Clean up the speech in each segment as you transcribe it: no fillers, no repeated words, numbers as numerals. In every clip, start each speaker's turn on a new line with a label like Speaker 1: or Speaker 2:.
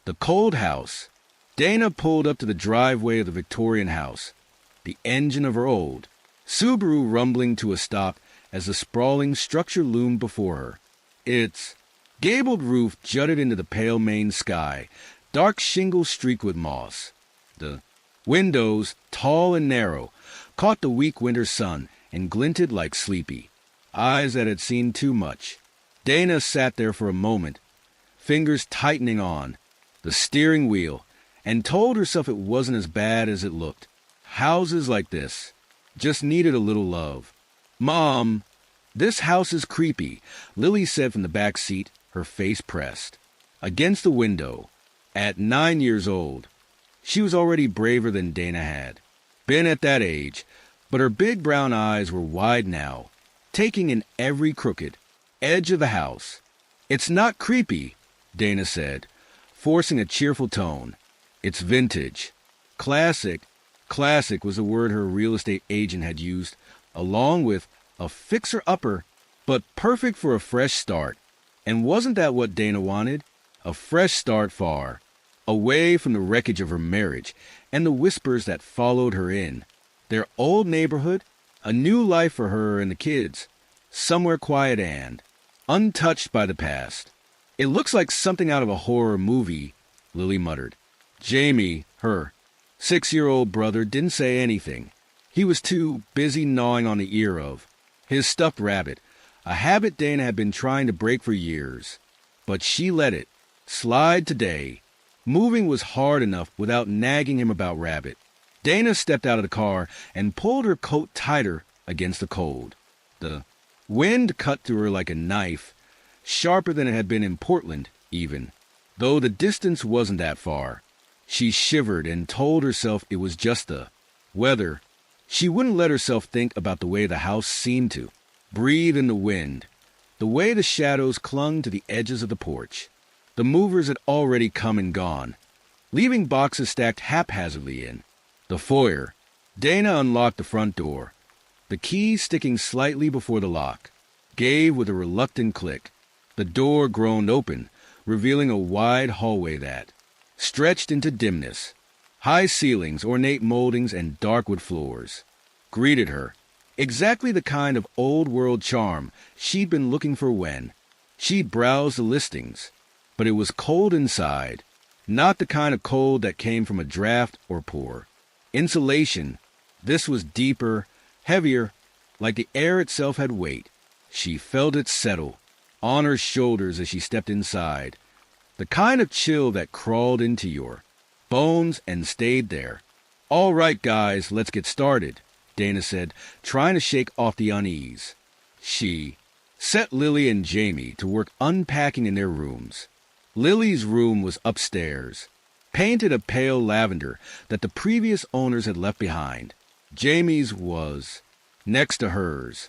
Speaker 1: The cold house. Dana pulled up to the driveway of the Victorian house, the engine of her old Subaru rumbling to a stop as the sprawling structure loomed before her. Its gabled roof jutted into the pale Maine sky, dark shingles streaked with moss. The windows, tall and narrow, caught the weak winter sun and glinted like sleepy eyes that had seen too much. Dana sat there for a moment, fingers tightening on the steering wheel, and told herself it wasn't as bad as it looked. Houses like this just needed a little love. "Mom, this house is creepy," Lily said from the back seat, her face pressed against the window. At 9 years old, she was already braver than Dana had been at that age, but her big brown eyes were wide now, taking in every crooked edge of the house. "It's not creepy," Dana said, forcing a cheerful tone. "It's vintage. Classic." Classic was the word her real estate agent had used, along with a fixer-upper, but perfect for a fresh start. And wasn't that what Dana wanted? A fresh start far away from the wreckage of her marriage and the whispers that followed her in. Their old neighborhood, a new life for her and the kids, somewhere quiet and untouched by the past. "It looks like something out of a horror movie," Lily muttered. Jamie, her 6-year-old brother, didn't say anything. He was too busy gnawing on the ear of his stuffed rabbit, a habit Dana had been trying to break for years. But she let it slide today. Moving was hard enough without nagging him about Rabbit. Dana stepped out of the car and pulled her coat tighter against the cold. The wind cut through her like a knife, sharper than it had been in Portland, even, though the distance wasn't that far. She shivered and told herself it was just the weather. She wouldn't let herself think about the way the house seemed to breathe in the wind, the way the shadows clung to the edges of the porch. The movers had already come and gone, leaving boxes stacked haphazardly in the foyer. Dana unlocked the front door, the key sticking slightly before the lock, gave with a reluctant click. The door groaned open, revealing a wide hallway that stretched into dimness. High ceilings, ornate moldings, and dark wood floors greeted her. Exactly the kind of old-world charm she'd been looking for when she'd browsed the listings. But it was cold inside, not the kind of cold that came from a draft or pour. Insulation. This was deeper, heavier, like the air itself had weight. She felt it settle on her shoulders as she stepped inside, the kind of chill that crawled into your bones and stayed there. "All right, guys, let's get started," Dana said, trying to shake off the unease. She set Lily and Jamie to work unpacking in their rooms. Lily's room was upstairs, painted a pale lavender that the previous owners had left behind. Jamie's was next to hers,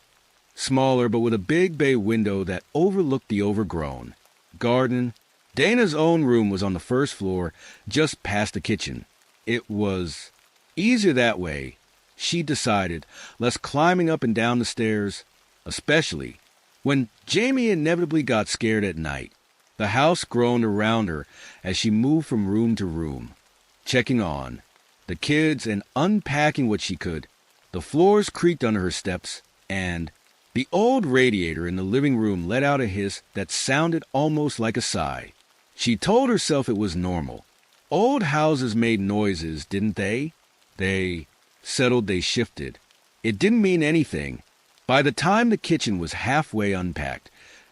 Speaker 1: smaller but with a big bay window that overlooked the overgrown garden. Dana's own room was on the first floor, just past the kitchen. It was easier that way, she decided, less climbing up and down the stairs, especially when Jamie inevitably got scared at night. The house groaned around her as she moved from room to room, checking on the kids and unpacking what she could. The floors creaked under her steps, and the old radiator in the living room let out a hiss that sounded almost like a sigh. She told herself it was normal. Old houses made noises, didn't they? They settled, they shifted. It didn't mean anything. By the time the kitchen was halfway unpacked,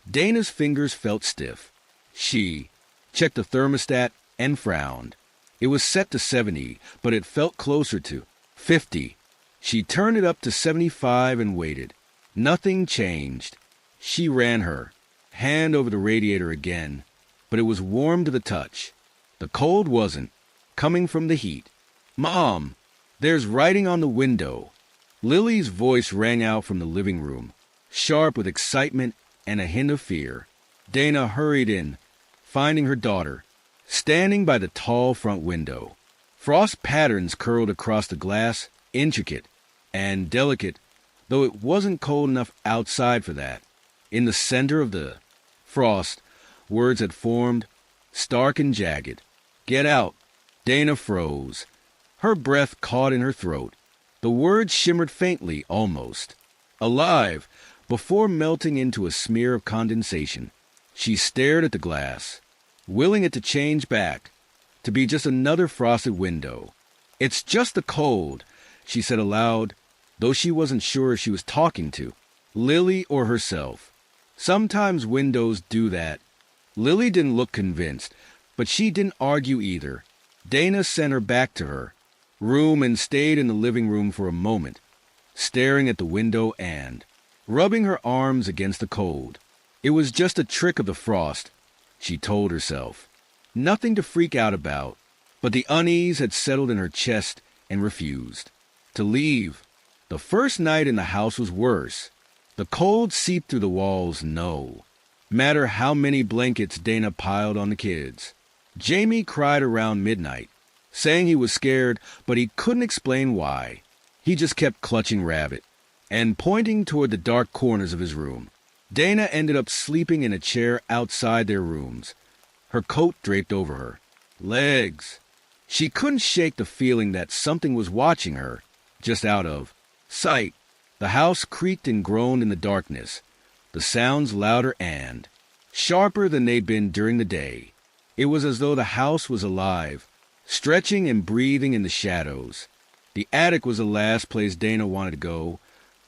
Speaker 1: Dana's fingers felt stiff. She checked the thermostat and frowned. It was set to 70, but it felt closer to 50. She turned it up to 75 and waited. Nothing changed. She ran her hand over the radiator again, but it was warm to the touch. The cold wasn't coming from the heat. "Mom, there's writing on the window." Lily's voice rang out from the living room, sharp with excitement and a hint of fear. Dana hurried in, finding her daughter standing by the tall front window. Frost patterns curled across the glass, intricate and delicate, though it wasn't cold enough outside for that. In the center of the frost, words had formed, stark and jagged. Get out. Dana froze. Her breath caught in her throat. The words shimmered faintly, almost. Alive, before melting into a smear of condensation. She stared at the glass, willing it to change back, to be just another frosted window. It's just the cold, she said aloud, though she wasn't sure if she was talking to Lily or herself. Sometimes windows do that. Lily didn't look convinced, but she didn't argue either. Dana sent her back to her room and stayed in the living room for a moment, staring at the window and rubbing her arms against the cold. It was just a trick of the frost, she told herself. Nothing to freak out about, but the unease had settled in her chest and refused to leave. The first night in the house was worse. The cold seeped through the walls, no matter how many blankets Dana piled on the kids. Jamie cried around midnight, saying he was scared, but he couldn't explain why. He just kept clutching Rabbit and pointing toward the dark corners of his room. Dana ended up sleeping in a chair outside their rooms, her coat draped over her legs. She couldn't shake the feeling that something was watching her, just out of sight. The house creaked and groaned in the darkness, the sounds louder and sharper than they'd been during the day. It was as though the house was alive, stretching and breathing in the shadows. The attic was the last place Dana wanted to go,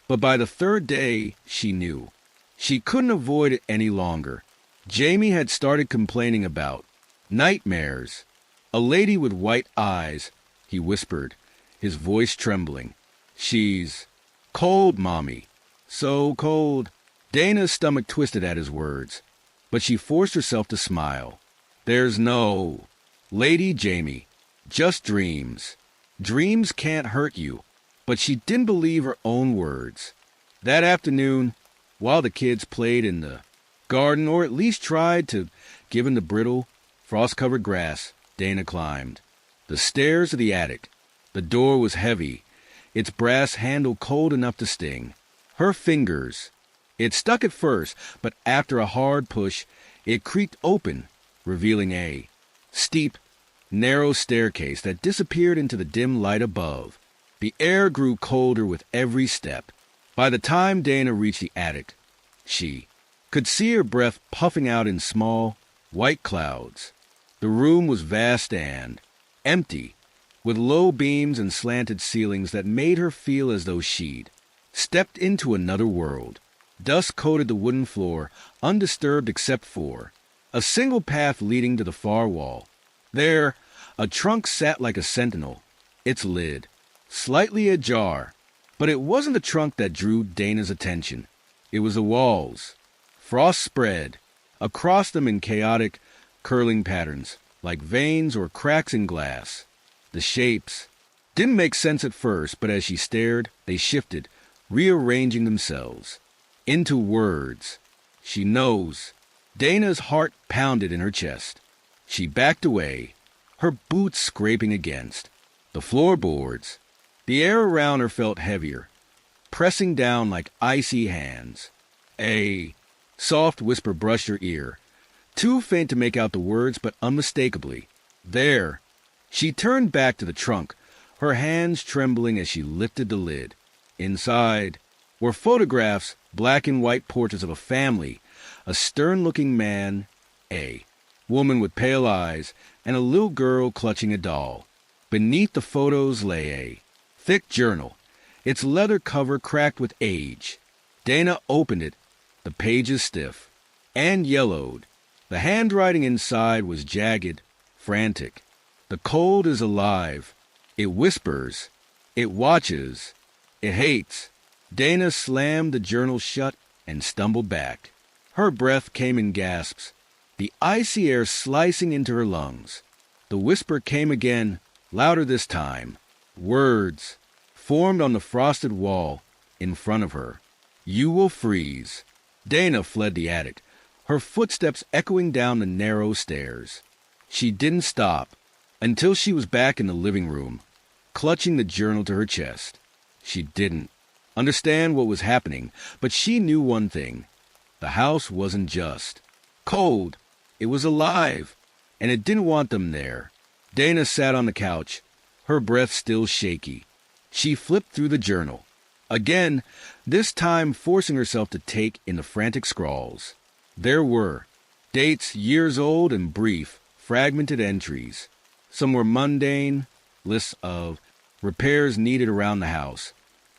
Speaker 1: but by the third day, she knew. She couldn't avoid it any longer. Jamie had started complaining about nightmares. A lady with white eyes, he whispered, his voice trembling. She's cold, Mommy. So cold. Dana's stomach twisted at his words, but she forced herself to smile. There's no Lady Jamie, just dreams. Dreams can't hurt you. But she didn't believe her own words. That afternoon, while the kids played in the garden, or at least tried to, given the brittle, frost-covered grass, Dana climbed the stairs of the attic. The door was heavy, its brass handle cold enough to sting. Her fingers. It stuck at first, but after a hard push, it creaked open, revealing a steep, narrow staircase that disappeared into the dim light above. The air grew colder with every step. By the time Dana reached the attic, she could see her breath puffing out in small, white clouds. The room was vast and empty, with low beams and slanted ceilings that made her feel as though she'd stepped into another world. Dust coated the wooden floor, undisturbed except for a single path leading to the far wall. There, a trunk sat like a sentinel, its lid slightly ajar. But it wasn't the trunk that drew Dana's attention. It was the walls. Frost spread across them in chaotic, curling patterns, like veins or cracks in glass. The shapes didn't make sense at first, but as she stared, they shifted, rearranging themselves into words. She knows. Dana's heart pounded in her chest. She backed away, her boots scraping against the floorboards. The air around her felt heavier, pressing down like icy hands. A soft whisper brushed her ear, too faint to make out the words, but unmistakably. There. She turned back to the trunk, her hands trembling as she lifted the lid. Inside were photographs, black and white portraits of a family, a stern-looking man, a woman with pale eyes, and a little girl clutching a doll. Beneath the photos lay a thick journal, its leather cover cracked with age. Dana opened it, the pages stiff and yellowed. The handwriting inside was jagged, frantic. The cold is alive. It whispers. It watches. It hates. Dana slammed the journal shut and stumbled back. Her breath came in gasps, the icy air slicing into her lungs. The whisper came again, louder this time. Words formed on the frosted wall in front of her. You will freeze. Dana fled the attic, her footsteps echoing down the narrow stairs. She didn't stop until she was back in the living room, clutching the journal to her chest. She didn't understand what was happening, but she knew one thing. The house wasn't just cold. It was alive, and it didn't want them there. Dana sat on the couch, her breath still shaky. She flipped through the journal. Again, this time forcing herself to take in the frantic scrawls. There were dates years old and brief, fragmented entries. Some were mundane, lists of repairs needed around the house,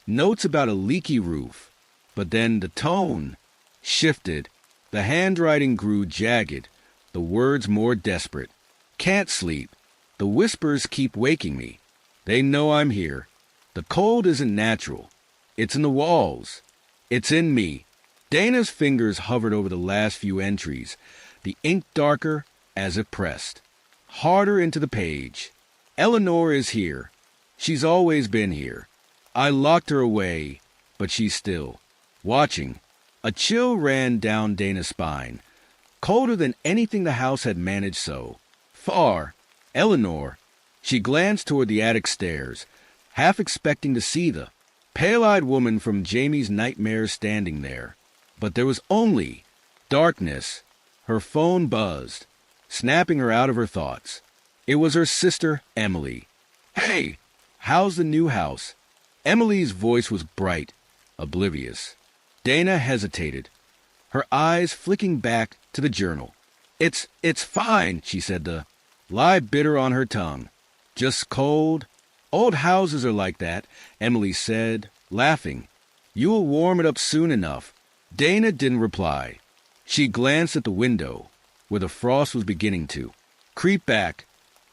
Speaker 1: notes about a leaky roof. But then the tone shifted. The handwriting grew jagged, the words more desperate. Can't sleep. The whispers keep waking me. They know I'm here. The cold isn't natural. It's in the walls. It's in me. Dana's fingers hovered over the last few entries, the ink darker as it pressed. Harder into the page. Eleanor is here. She's always been here. I locked her away, but she's still watching. A chill ran down Dana's spine, colder than anything the house had managed so. Far. Eleanor. She glanced toward the attic stairs, half expecting to see the pale-eyed woman from Jamie's nightmares standing there. But there was only darkness. Her phone buzzed, snapping her out of her thoughts. It was her sister, Emily. "Hey, how's the new house?" Emily's voice was bright, oblivious. Dana hesitated, her eyes flicking back to the journal. It's fine," she said, the lie bitter on her tongue. "Just cold. Old houses are like that," Emily said, laughing. "You'll warm it up soon enough." Dana didn't reply. She glanced at the window, where the frost was beginning to creep back,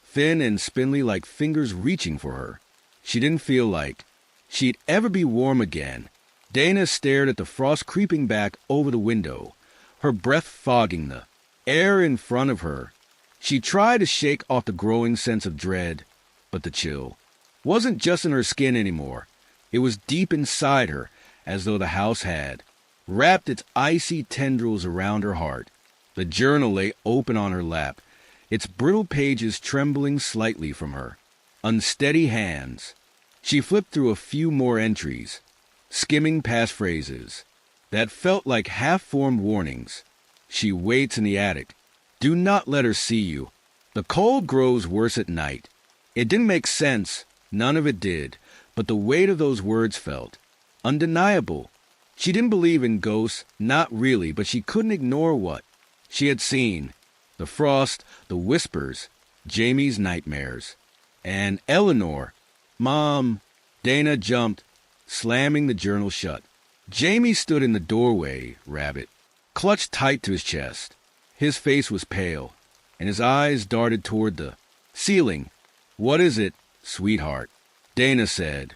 Speaker 1: thin and spindly like fingers reaching for her. She didn't feel like she'd ever be warm again. Dana stared at the frost creeping back over the window, her breath fogging the air in front of her. She tried to shake off the growing sense of dread, but the chill wasn't just in her skin anymore. It was deep inside her, as though the house had wrapped its icy tendrils around her heart. The journal lay open on her lap, its brittle pages trembling slightly from her unsteady hands. She flipped through a few more entries, skimming past phrases that felt like half-formed warnings. She waits in the attic. Do not let her see you. The cold grows worse at night. It didn't make sense. None of it did. But the weight of those words felt undeniable. She didn't believe in ghosts, not really, but she couldn't ignore what she had seen. The frost, the whispers, Jamie's nightmares. And Eleanor. "Mom." Dana jumped, slamming the journal shut. Jamie stood in the doorway, rabbit, clutched tight to his chest. His face was pale, and his eyes darted toward the ceiling. "What is it, sweetheart?" Dana said,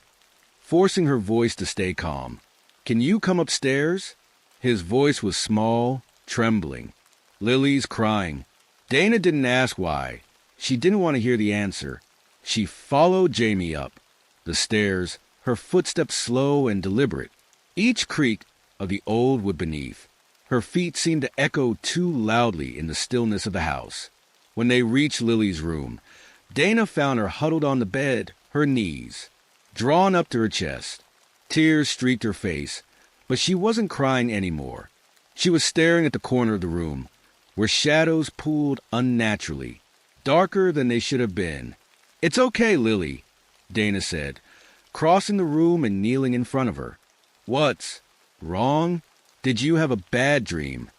Speaker 1: forcing her voice to stay calm. "Can you come upstairs?" His voice was small, trembling. "Lily's crying." Dana didn't ask why. She didn't want to hear the answer. She followed Jamie up the stairs, her footsteps slow and deliberate, each creak of the old wood beneath. Her feet seemed to echo too loudly in the stillness of the house. When they reached Lily's room, Dana found her huddled on the bed, her knees drawn up to her chest. Tears streaked her face, but she wasn't crying anymore. She was staring at the corner of the room, where shadows pooled unnaturally, darker than they should have been. "It's okay, Lily," Dana said, crossing the room and kneeling in front of her. "What's wrong? Did you have a bad dream?"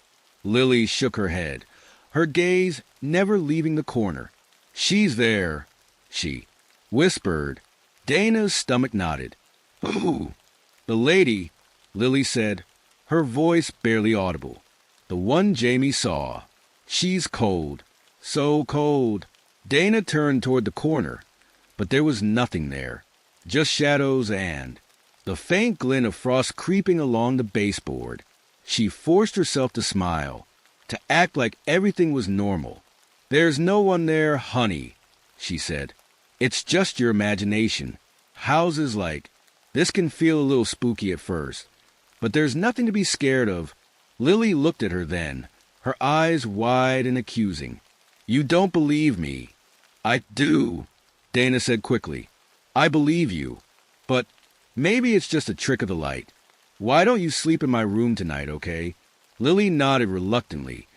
Speaker 1: Lily shook her head, her gaze never leaving the corner. "She's there," she whispered. Dana's stomach nodded. "Who?" "The lady," Lily said, her voice barely audible. "The one Jamie saw. She's cold. So cold." Dana turned toward the corner, but there was nothing there, just shadows and the faint glint of frost creeping along the baseboard. She forced herself to smile, to act like everything was normal. "There's no one there, honey," she said. "It's just your imagination. Houses like this can feel a little spooky at first, but there's nothing to be scared of." Lily looked at her then, her eyes wide and accusing. "You don't believe me." "I do," Dana said quickly. "I believe you. But maybe it's just a trick of the light. Why don't you sleep in my room tonight, okay?" Lily nodded reluctantly,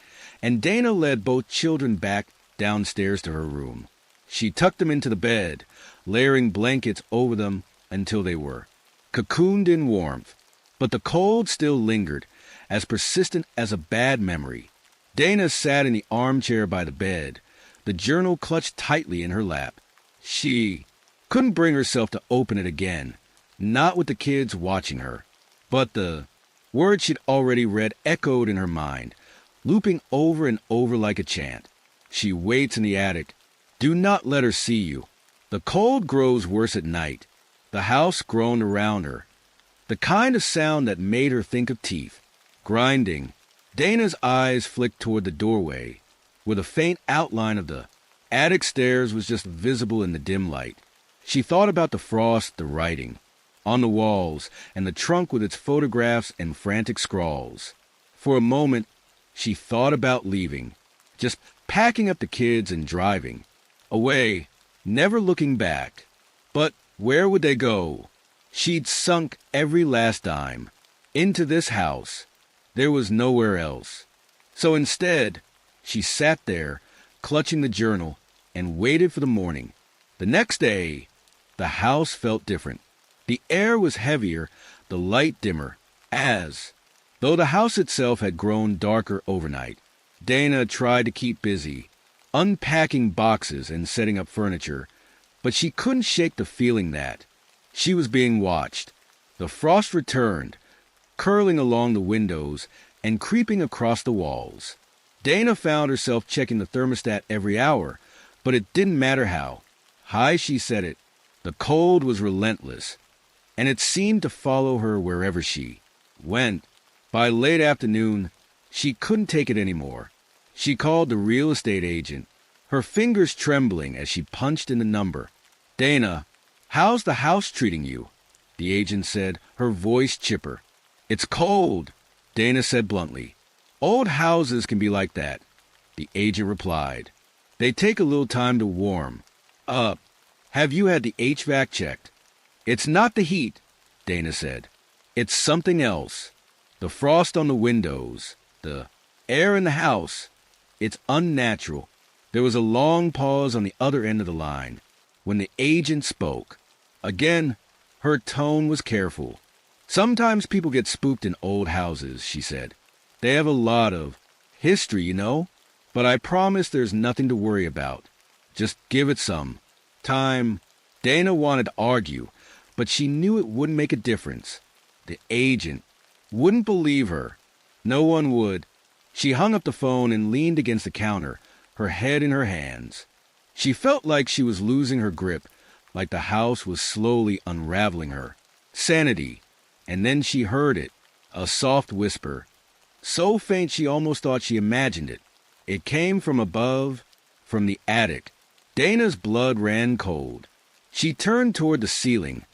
Speaker 1: and Dana led both children back downstairs to her room. She tucked them into the bed, layering blankets over them until they were cocooned in warmth. But the cold still lingered, as persistent as a bad memory. Dana sat in the armchair by the bed, the journal clutched tightly in her lap. She couldn't bring herself to open it again, not with the kids watching her. But the words she'd already read echoed in her mind, looping over and over like a chant. She waits in the attic. Do not let her see you. The cold grows worse at night. The house groaned around her, the kind of sound that made her think of teeth grinding. Dana's eyes flicked toward the doorway, where the faint outline of the attic stairs was just visible in the dim light. She thought about the frost, the writing on the walls, and the trunk with its photographs and frantic scrawls. For a moment, she thought about leaving, just packing up the kids and driving away, never looking back. But where would they go? She'd sunk every last dime into this house. There was nowhere else. So instead, she sat there, clutching the journal, and waited for the morning. The next day, the house felt different. The air was heavier, the light dimmer, as though the house itself had grown darker overnight. Dana tried to keep busy, unpacking boxes and setting up furniture, but she couldn't shake the feeling that she was being watched. The frost returned, curling along the windows and creeping across the walls. Dana found herself checking the thermostat every hour, but it didn't matter how high she set it. The cold was relentless, and it seemed to follow her wherever she went. By late afternoon, she couldn't take it anymore. She called the real estate agent, her fingers trembling as she punched in the number. Dana, how's the house treating you? The agent said, her voice chipper. It's cold, Dana said bluntly. Old houses can be like that, the agent replied. They take a little time to warm up. Have you had the HVAC checked? It's not the heat, Dana said. It's something else. The frost on the windows, the air in the house. It's unnatural. There was a long pause on the other end of the line when the agent spoke. Again, her tone was careful. Sometimes people get spooked in old houses, she said. They have a lot of history, you know. But I promise there's nothing to worry about. Just give it some time. Dana wanted to argue, but she knew it wouldn't make a difference. The agent wouldn't believe her. No one would. She hung up the phone and leaned against the counter, her head in her hands. She felt like she was losing her grip, like the house was slowly unraveling her. Sanity. And then she heard it, a soft whisper, so faint she almost thought she imagined it. It came from above, from the attic. Dana's blood ran cold. She turned toward the ceiling,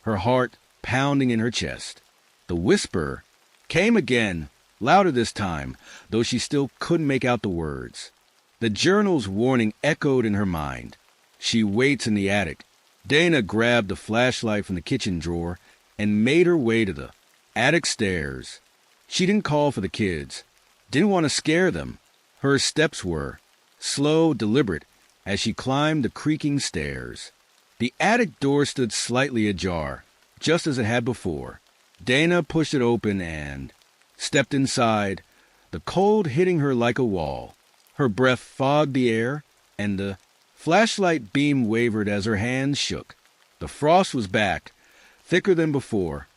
Speaker 1: her heart pounding in her chest. The whisper came again, louder this time, though she still couldn't make out the words. The journal's warning echoed in her mind. She waits in the attic. Dana grabbed the flashlight from the kitchen drawer and made her way to the attic stairs. She didn't call for the kids, didn't want to scare them. Her steps were slow, deliberate, as she climbed the creaking stairs. The attic door stood slightly ajar, just as it had before. Dana pushed it open and stepped inside, the cold hitting her like a wall. Her breath fogged the air, and the flashlight beam wavered as her hands shook. The frost was back, thicker than before,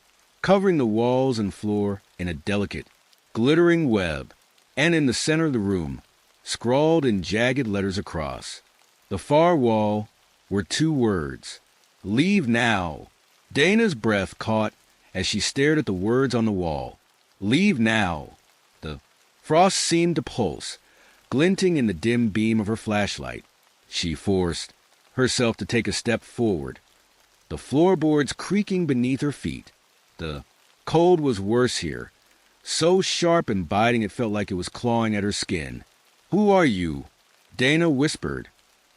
Speaker 1: covering the walls and floor in a delicate, glittering web, and in the center of the room, scrawled in jagged letters across the far wall, were two words, "Leave now." Dana's breath caught as she stared at the words on the wall. Leave now. The frost seemed to pulse, glinting in the dim beam of her flashlight. She forced herself to take a step forward, the floorboards creaking beneath her feet. The cold was worse here, so sharp and biting it felt like it was clawing at her skin. "Who are you?" Dana whispered,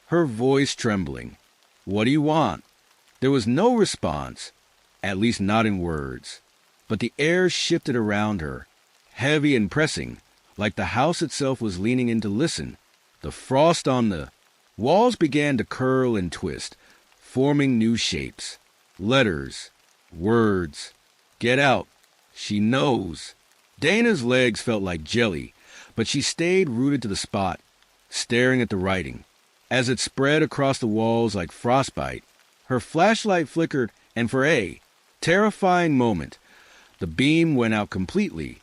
Speaker 1: her voice trembling. "What do you want?" There was no response, at least not in words, but the air shifted around her, heavy and pressing, like the house itself was leaning in to listen. The frost on the Walls began to curl and twist, forming new shapes. Letters. Words. Get out. She knows. Dana's legs felt like jelly, but she stayed rooted to the spot, staring at the writing. As it spread across the walls like frostbite, her flashlight flickered, and for a terrifying moment, the beam went out completely,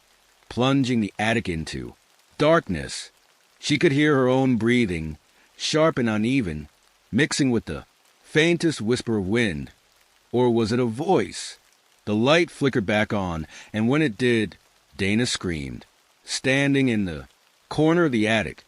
Speaker 1: plunging the attic into darkness. She could hear her own breathing, sharp and uneven, mixing with the faintest whisper of wind. Or was it a voice? The light flickered back on, and when it did, Dana screamed. Standing in the corner of the attic,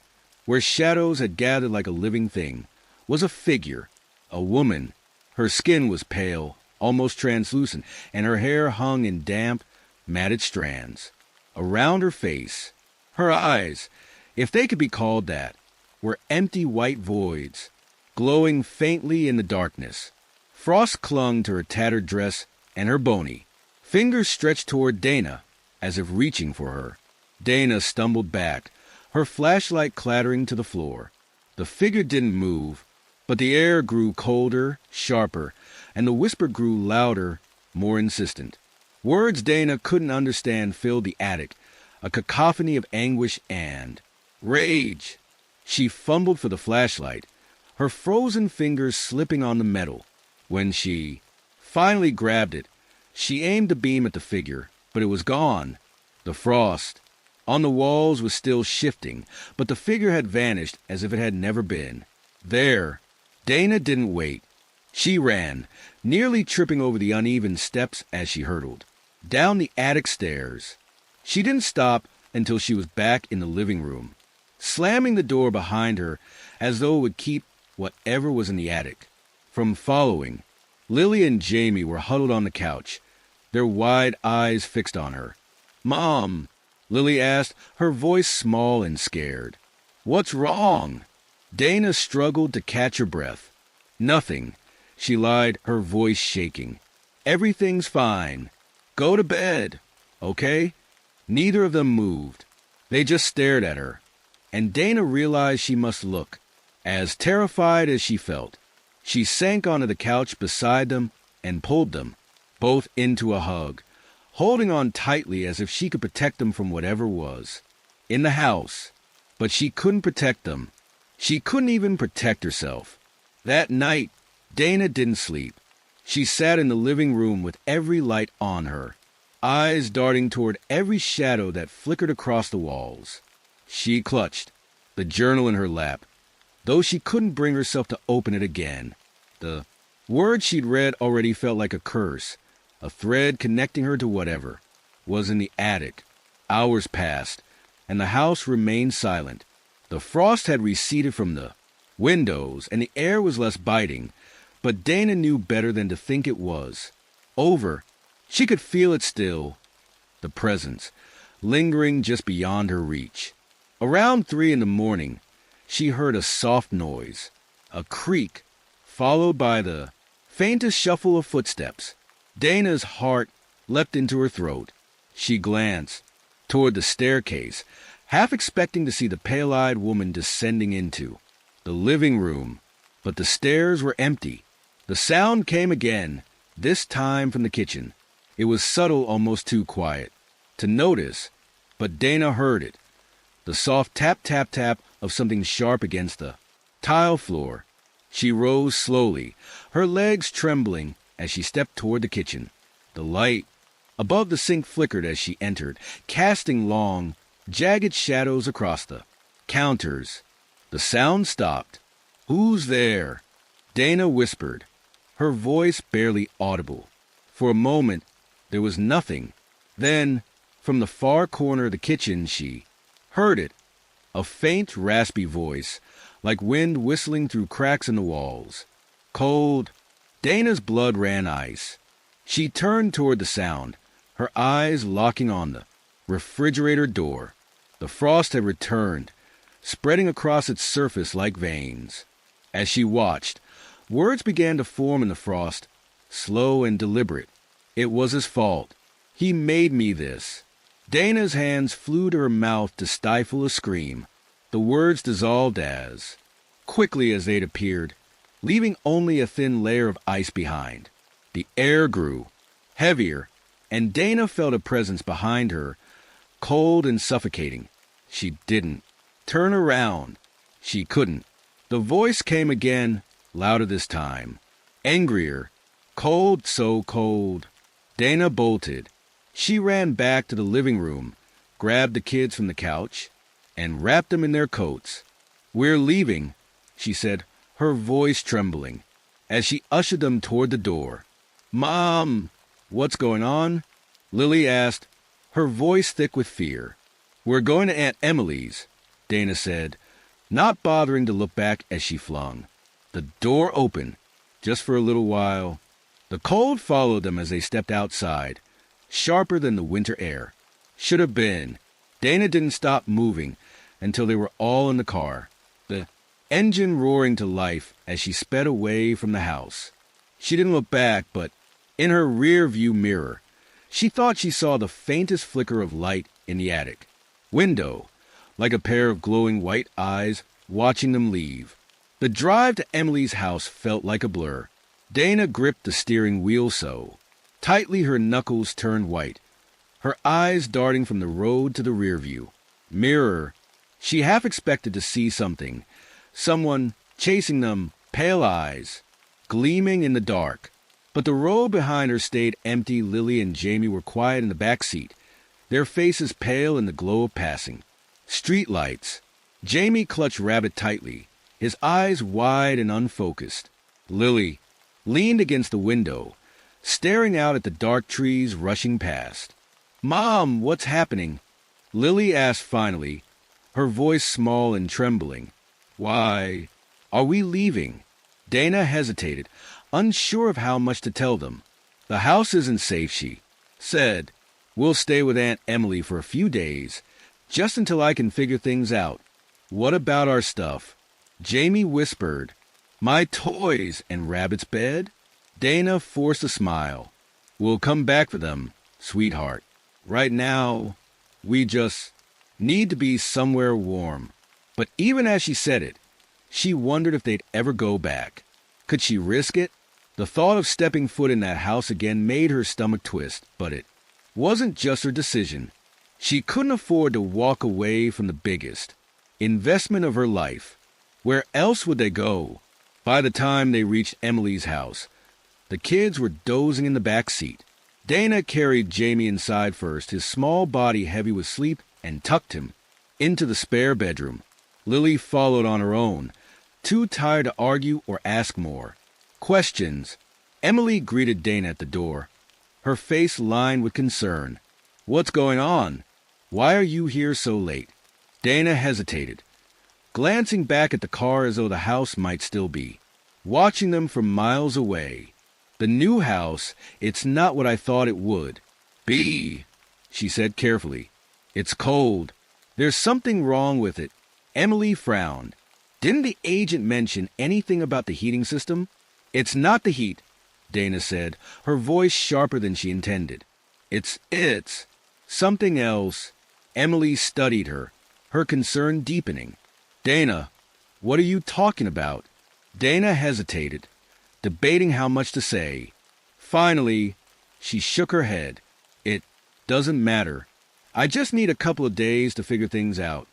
Speaker 1: where shadows had gathered like a living thing, was a figure, a woman. Her skin was pale, almost translucent, and her hair hung in damp, matted strands. Around her face, her eyes, if they could be called that, were empty white voids, glowing faintly in the darkness. Frost clung to her tattered dress and her bony fingers stretched toward Dana, as if reaching for her. Dana stumbled back, her flashlight clattering to the floor. The figure didn't move, but the air grew colder, sharper, and the whisper grew louder, more insistent. Words Dana couldn't understand filled the attic, a cacophony of anguish and rage. She fumbled for the flashlight, her frozen fingers slipping on the metal. When she finally grabbed it, she aimed the beam at the figure, but it was gone. The frost on the walls was still shifting, but the figure had vanished as if it had never been. There, Dana didn't wait. She ran, nearly tripping over the uneven steps as she hurtled down the attic stairs. She didn't stop until she was back in the living room, slamming the door behind her as though it would keep whatever was in the attic from following. Lily and Jamie were huddled on the couch, their wide eyes fixed on her. "Mom," Lily asked, her voice small and scared. "What's wrong?" Dana struggled to catch her breath. "Nothing," she lied, her voice shaking. "Everything's fine. Go to bed, okay?" Neither of them moved. They just stared at her, and Dana realized she must look as terrified as she felt. She sank onto the couch beside them and pulled them both into a hug, holding on tightly as if she could protect them from whatever was in the house. But she couldn't protect them. She couldn't even protect herself. That night, Dana didn't sleep. She sat in the living room with every light on her, eyes darting toward every shadow that flickered across the walls. She clutched the journal in her lap, though she couldn't bring herself to open it again. The words she'd read already felt like a curse, a thread connecting her to whatever was in the attic. Hours passed, and the house remained silent. The frost had receded from the windows, and the air was less biting, but Dana knew better than to think it was over. She could feel it still, the presence, lingering just beyond her reach. Around 3 a.m, she heard a soft noise, a creak, followed by the faintest shuffle of footsteps. Dana's heart leapt into her throat. She glanced toward the staircase, half expecting to see the pale-eyed woman descending into the living room, but the stairs were empty. The sound came again, this time from the kitchen. It was subtle, almost too quiet to notice, but Dana heard it. The soft tap, tap, tap of something sharp against the tile floor. She rose slowly, her legs trembling as she stepped toward the kitchen. The light above the sink flickered as she entered, casting long, jagged shadows across the counters. The sound stopped. "Who's there?" Dana whispered, her voice barely audible. For a moment, there was nothing. Then, from the far corner of the kitchen, she heard it, a faint, raspy voice, like wind whistling through cracks in the walls. Cold. Dana's blood ran ice. She turned toward the sound, her eyes locking on the refrigerator door. The frost had returned, spreading across its surface like veins. As she watched, words began to form in the frost, slow and deliberate. It was his fault. He made me this. Dana's hands flew to her mouth to stifle a scream. The words dissolved as quickly as they'd appeared, leaving only a thin layer of ice behind. The air grew heavier, and Dana felt a presence behind her, cold and suffocating. She didn't turn around. She couldn't. The voice came again, louder this time. Angrier. Cold, so cold. Dana bolted. She ran back to the living room, grabbed the kids from the couch, and wrapped them in their coats. "We're leaving," she said, her voice trembling, as she ushered them toward the door. "Mom!" "What's going on?" Lily asked, her voice thick with fear. "We're going to Aunt Emily's," Dana said, not bothering to look back as she flung. The door opened, just for a little while. The cold followed them as they stepped outside, sharper than the winter air. Should have been. Dana didn't stop moving until they were all in the car, the engine roaring to life as she sped away from the house. She didn't look back, but in her rear-view mirror, she thought she saw the faintest flicker of light in the attic window, like a pair of glowing white eyes watching them leave. The drive to Emily's house felt like a blur. Dana gripped the steering wheel so tightly her knuckles turned white, her eyes darting from the road to the rear-view mirror. She half expected to see something, someone chasing them, pale eyes, gleaming in the dark. But the road behind her stayed empty. Lily and Jamie were quiet in the back seat, their faces pale in the glow of passing street lights. Jamie clutched Rabbit tightly, his eyes wide and unfocused. Lily leaned against the window, staring out at the dark trees rushing past. "Mom, what's happening?" Lily asked finally, her voice small and trembling. "Why, are we leaving?" Dana hesitated, unsure of how much to tell them. "The house isn't safe," she said. "We'll stay with Aunt Emily for a few days, just until I can figure things out." "What about our stuff?" Jamie whispered. "My toys and Rabbit's bed?" Dana forced a smile. "We'll come back for them, sweetheart. Right now, we just need to be somewhere warm." But even as she said it, she wondered if they'd ever go back. Could she risk it? The thought of stepping foot in that house again made her stomach twist, but it wasn't just her decision. She couldn't afford to walk away from the biggest investment of her life. Where else would they go? By the time they reached Emily's house, the kids were dozing in the back seat. Dana carried Jamie inside first, his small body heavy with sleep, and tucked him into the spare bedroom. Lily followed on her own, too tired to argue or ask more questions. Emily greeted Dana at the door, her face lined with concern. "What's going on? Why are you here so late?" Dana hesitated, glancing back at the car as though the house might still be, watching them from miles away. "The new house, it's not what I thought it would be," she said carefully. "It's cold. There's something wrong with it." Emily frowned. "Didn't the agent mention anything about the heating system?" "It's not the heat," Dana said, her voice sharper than she intended. It's something else." Emily studied her, her concern deepening. "Dana, what are you talking about?" Dana hesitated, debating how much to say. Finally, she shook her head. "It doesn't matter. I just need a couple of days to figure things out."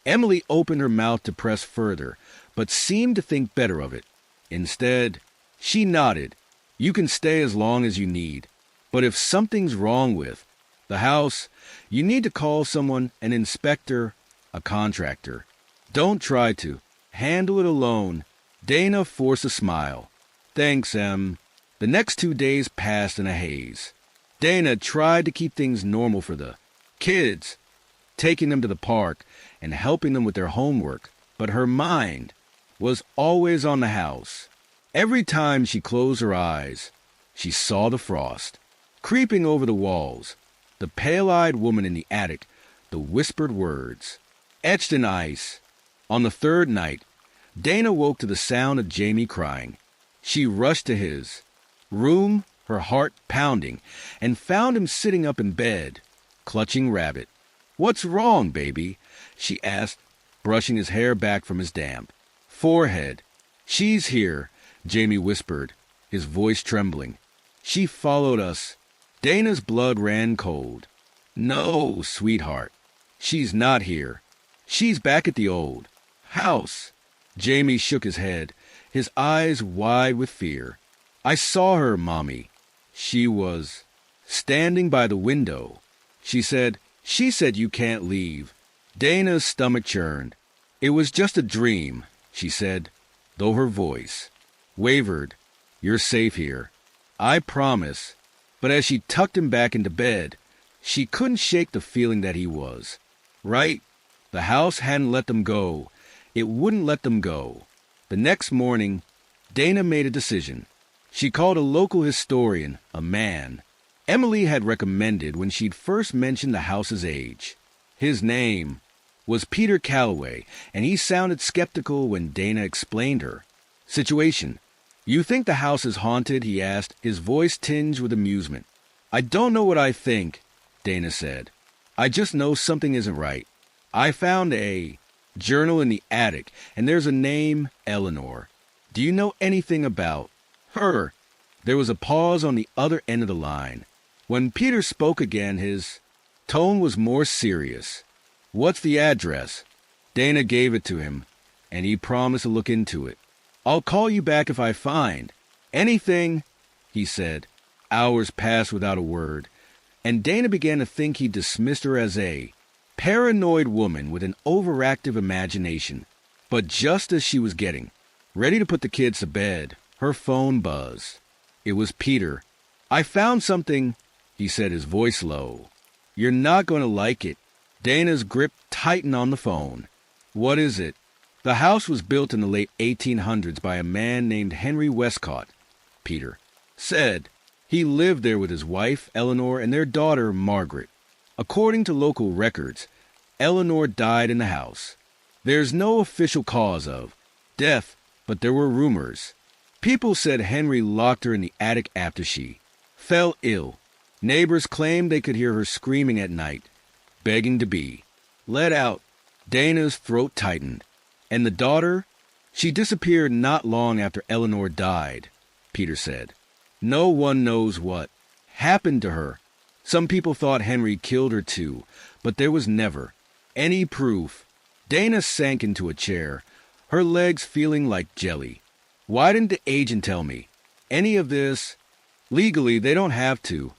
Speaker 1: Emily opened her mouth to press further, but seemed to think better of it. Instead, she nodded. "You can stay as long as you need. But if something's wrong with the house, you need to call someone, an inspector, a contractor. Don't try to handle it alone." Dana forced a smile. "Thanks, Em." The next 2 days passed in a haze. Dana tried to keep things normal for the kids, taking them to the park and helping them with their homework, but her mind was always on the house. Every time she closed her eyes, she saw the frost creeping over the walls, the pale-eyed woman in the attic, the whispered words, etched in ice. On the third night, Dana woke to the sound of Jamie crying. She rushed to his room, her heart pounding, and found him sitting up in bed, clutching Rabbit. "What's wrong, baby?" she asked, brushing his hair back from his damp forehead. "She's here," Jamie whispered, his voice trembling. "She followed us." Dana's blood ran cold. "No, sweetheart. She's not here. She's back at the old house." Jamie shook his head, his eyes wide with fear. "I saw her, Mommy. She was standing by the window. She said you can't leave." Dana's stomach churned. "It was just a dream," she said, though her voice wavered. "You're safe here. I promise." But as she tucked him back into bed, she couldn't shake the feeling that he was right. The house hadn't let them go. It wouldn't let them go. The next morning, Dana made a decision. She called a local historian, a man Emily had recommended when she'd first mentioned the house's age. His name was Peter Calloway, and he sounded skeptical when Dana explained her situation. "You think the house is haunted?" he asked, his voice tinged with amusement. "I don't know what I think," Dana said. "I just know something isn't right. I found a journal in the attic, and there's a name, Eleanor. Do you know anything about her?" There was a pause on the other end of the line. When Peter spoke again, his tone was more serious. "What's the address?" Dana gave it to him, and he promised to look into it. "I'll call you back if I find anything," he said. Hours passed without a word, and Dana began to think he dismissed her as a paranoid woman with an overactive imagination. But just as she was getting ready to put the kids to bed, her phone buzzed. It was Peter. "I found something," he said, his voice low. "You're not going to like it." Dana's grip tightened on the phone. "What is it?" "The house was built in the late 1800s by a man named Henry Westcott," Peter said. "He lived there with his wife, Eleanor, and their daughter, Margaret. According to local records, Eleanor died in the house. There's no official cause of death, but there were rumors. People said Henry locked her in the attic after she fell ill. Neighbors claimed they could hear her screaming at night, begging to be let out." Dana's throat tightened. "And the daughter? She disappeared not long after Eleanor died," Peter said. "No one knows what happened to her. Some people thought Henry killed her too, but there was never any proof." Dana sank into a chair, her legs feeling like jelly. "Why didn't the agent tell me any of this?" "Legally, they don't have to,"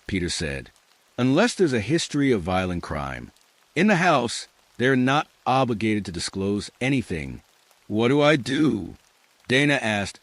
Speaker 1: Peter said, "unless there's a history of violent crime. In the house, they're not obligated to disclose anything." "What do I do?" Dana asked,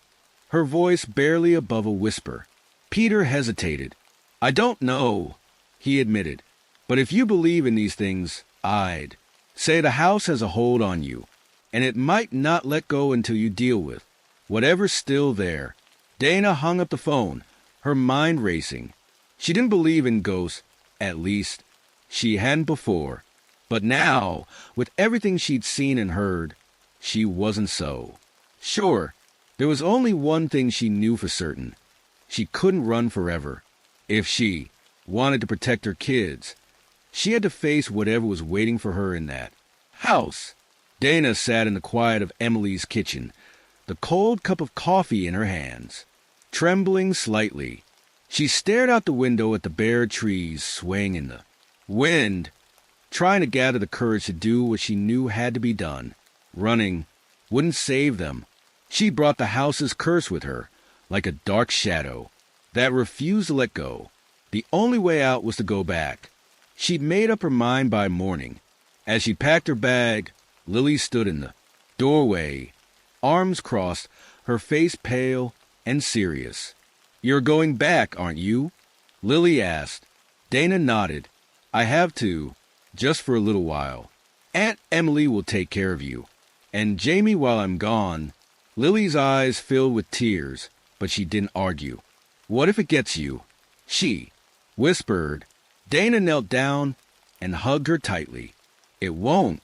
Speaker 1: her voice barely above a whisper. Peter hesitated. "I don't know," he admitted. "But if you believe in these things, I'd say the house has a hold on you, and it might not let go until you deal with whatever's still there." Dana hung up the phone, her mind racing. She didn't believe in ghosts, at least she hadn't before. But now, with everything she'd seen and heard, she wasn't so sure. There was only one thing she knew for certain. She couldn't run forever. If she wanted to protect her kids, she had to face whatever was waiting for her in that house. Dana sat in the quiet of Emily's kitchen, the cold cup of coffee in her hands. Trembling slightly, she stared out the window at the bare trees swaying in the wind, trying to gather the courage to do what she knew had to be done. Running wouldn't save them. She brought the house's curse with her, like a dark shadow that refused to let go. The only way out was to go back. She'd made up her mind by morning. As she packed her bag, Lily stood in the doorway, arms crossed, her face pale and serious. "You're going back, aren't you?" Lily asked. Dana nodded. "I have to, just for a little while. Aunt Emily will take care of you. And Jamie while I'm gone." Lily's eyes filled with tears, but she didn't argue. "What if it gets you?" she whispered. Dana knelt down and hugged her tightly. "It won't.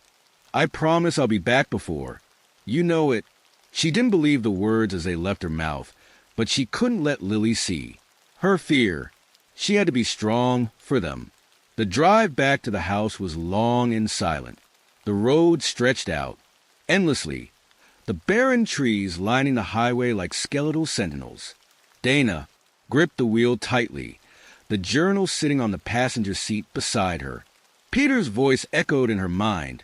Speaker 1: I promise I'll be back before. You know it." She didn't believe the words as they left her mouth, but she couldn't let Lily see her fear. She had to be strong for them. The drive back to the house was long and silent. The road stretched out endlessly, the barren trees lining the highway like skeletal sentinels. Dana gripped the wheel tightly, the journal sitting on the passenger seat beside her. Peter's voice echoed in her mind,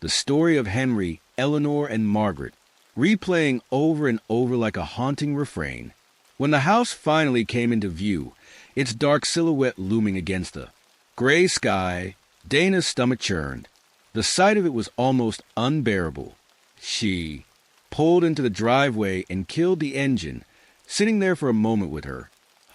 Speaker 1: the story of Henry, Eleanor, and Margaret, replaying over and over like a haunting refrain. When the house finally came into view, its dark silhouette looming against the gray sky, Dana's stomach churned. The sight of it was almost unbearable. She pulled into the driveway and killed the engine, sitting there for a moment with her,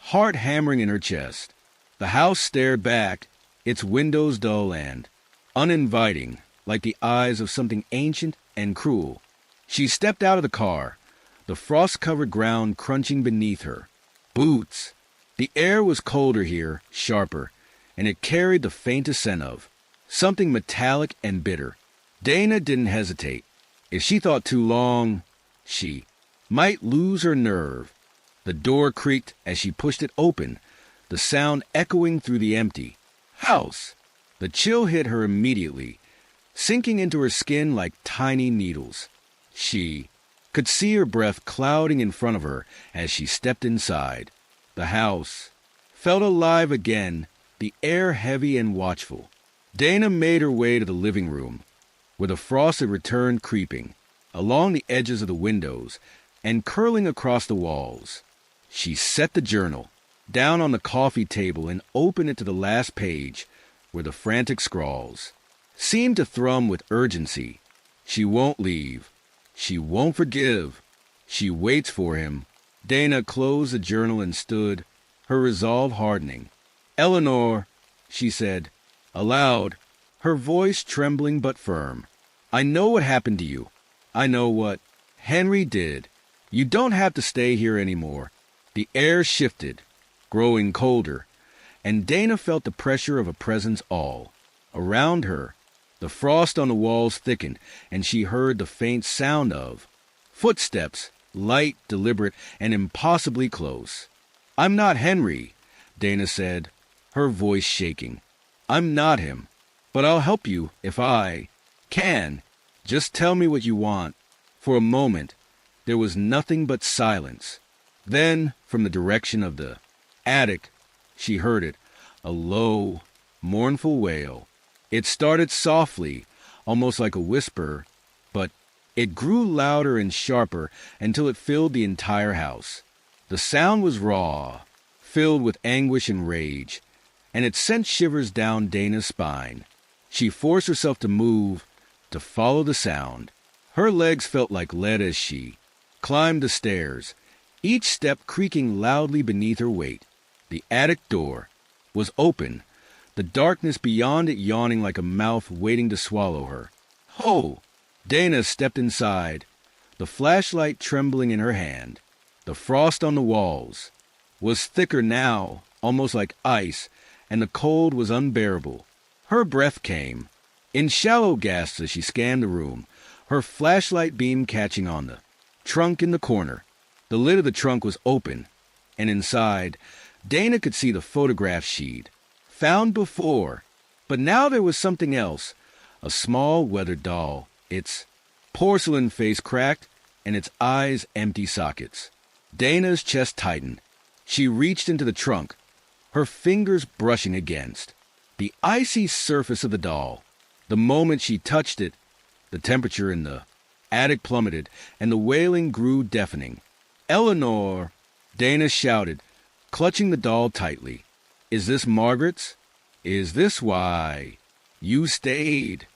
Speaker 1: heart hammering in her chest. The house stared back, its windows dull and uninviting, like the eyes of something ancient and cruel. She stepped out of the car, the frost-covered ground crunching beneath her. Boots! The air was colder here, sharper, and it carried the faintest scent of something metallic and bitter. Dana didn't hesitate. If she thought too long, she might lose her nerve. The door creaked as she pushed it open, the sound echoing through the empty house. The chill hit her immediately, sinking into her skin like tiny needles. She could see her breath clouding in front of her as she stepped inside. The house felt alive again, the air heavy and watchful. Dana made her way to the living room, where the frost had returned creeping along the edges of the windows and curling across the walls. She set the journal down on the coffee table and opened it to the last page, where the frantic scrawls seemed to thrum with urgency. She won't leave. She won't forgive. She waits for him. Dana closed the journal and stood, her resolve hardening. "Eleanor," she said, aloud, her voice trembling but firm. "I know what happened to you. I know what Henry did. You don't have to stay here anymore." The air shifted, growing colder, and Dana felt the pressure of a presence all around her. The frost on the walls thickened, and she heard the faint sound of footsteps, light, deliberate, and impossibly close. "I'm not Henry," Dana said, her voice shaking. "I'm not him, but I'll help you if I can. Just tell me what you want." For a moment, there was nothing but silence. Then, from the direction of the attic, she heard it, a low, mournful wail. It started softly, almost like a whisper, but it grew louder and sharper until it filled the entire house. The sound was raw, filled with anguish and rage, and it sent shivers down Dana's spine. She forced herself to move, to follow the sound. Her legs felt like lead as she climbed the stairs, each step creaking loudly beneath her weight. The attic door was open, the darkness beyond it yawning like a mouth waiting to swallow her. "Oh!" Dana stepped inside, the flashlight trembling in her hand. The frost on the walls was thicker now, almost like ice, and the cold was unbearable. Her breath came in shallow gasps as she scanned the room, her flashlight beam catching on the trunk in the corner. The lid of the trunk was open, and inside, Dana could see the photograph she'd found before. But now there was something else, a small weathered doll, its porcelain face cracked and its eyes empty sockets. Dana's chest tightened. She reached into the trunk, her fingers brushing against the icy surface of the doll. The moment she touched it, the temperature in the attic plummeted, and the wailing grew deafening. "Eleanor!" Dana shouted, clutching the doll tightly. "Is this Margaret's? Is this why you stayed?"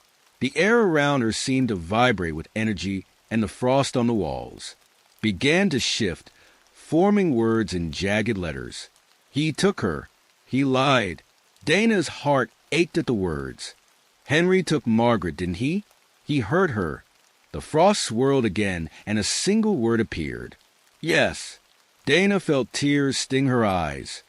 Speaker 1: The air around her seemed to vibrate with energy, and the frost on the walls began to shift, forming words in jagged letters. "He took her. He lied." Dana's heart ached at the words. "Henry took Margaret, didn't he? He hurt her." The frost swirled again, and a single word appeared. "Yes." Dana felt tears sting her eyes.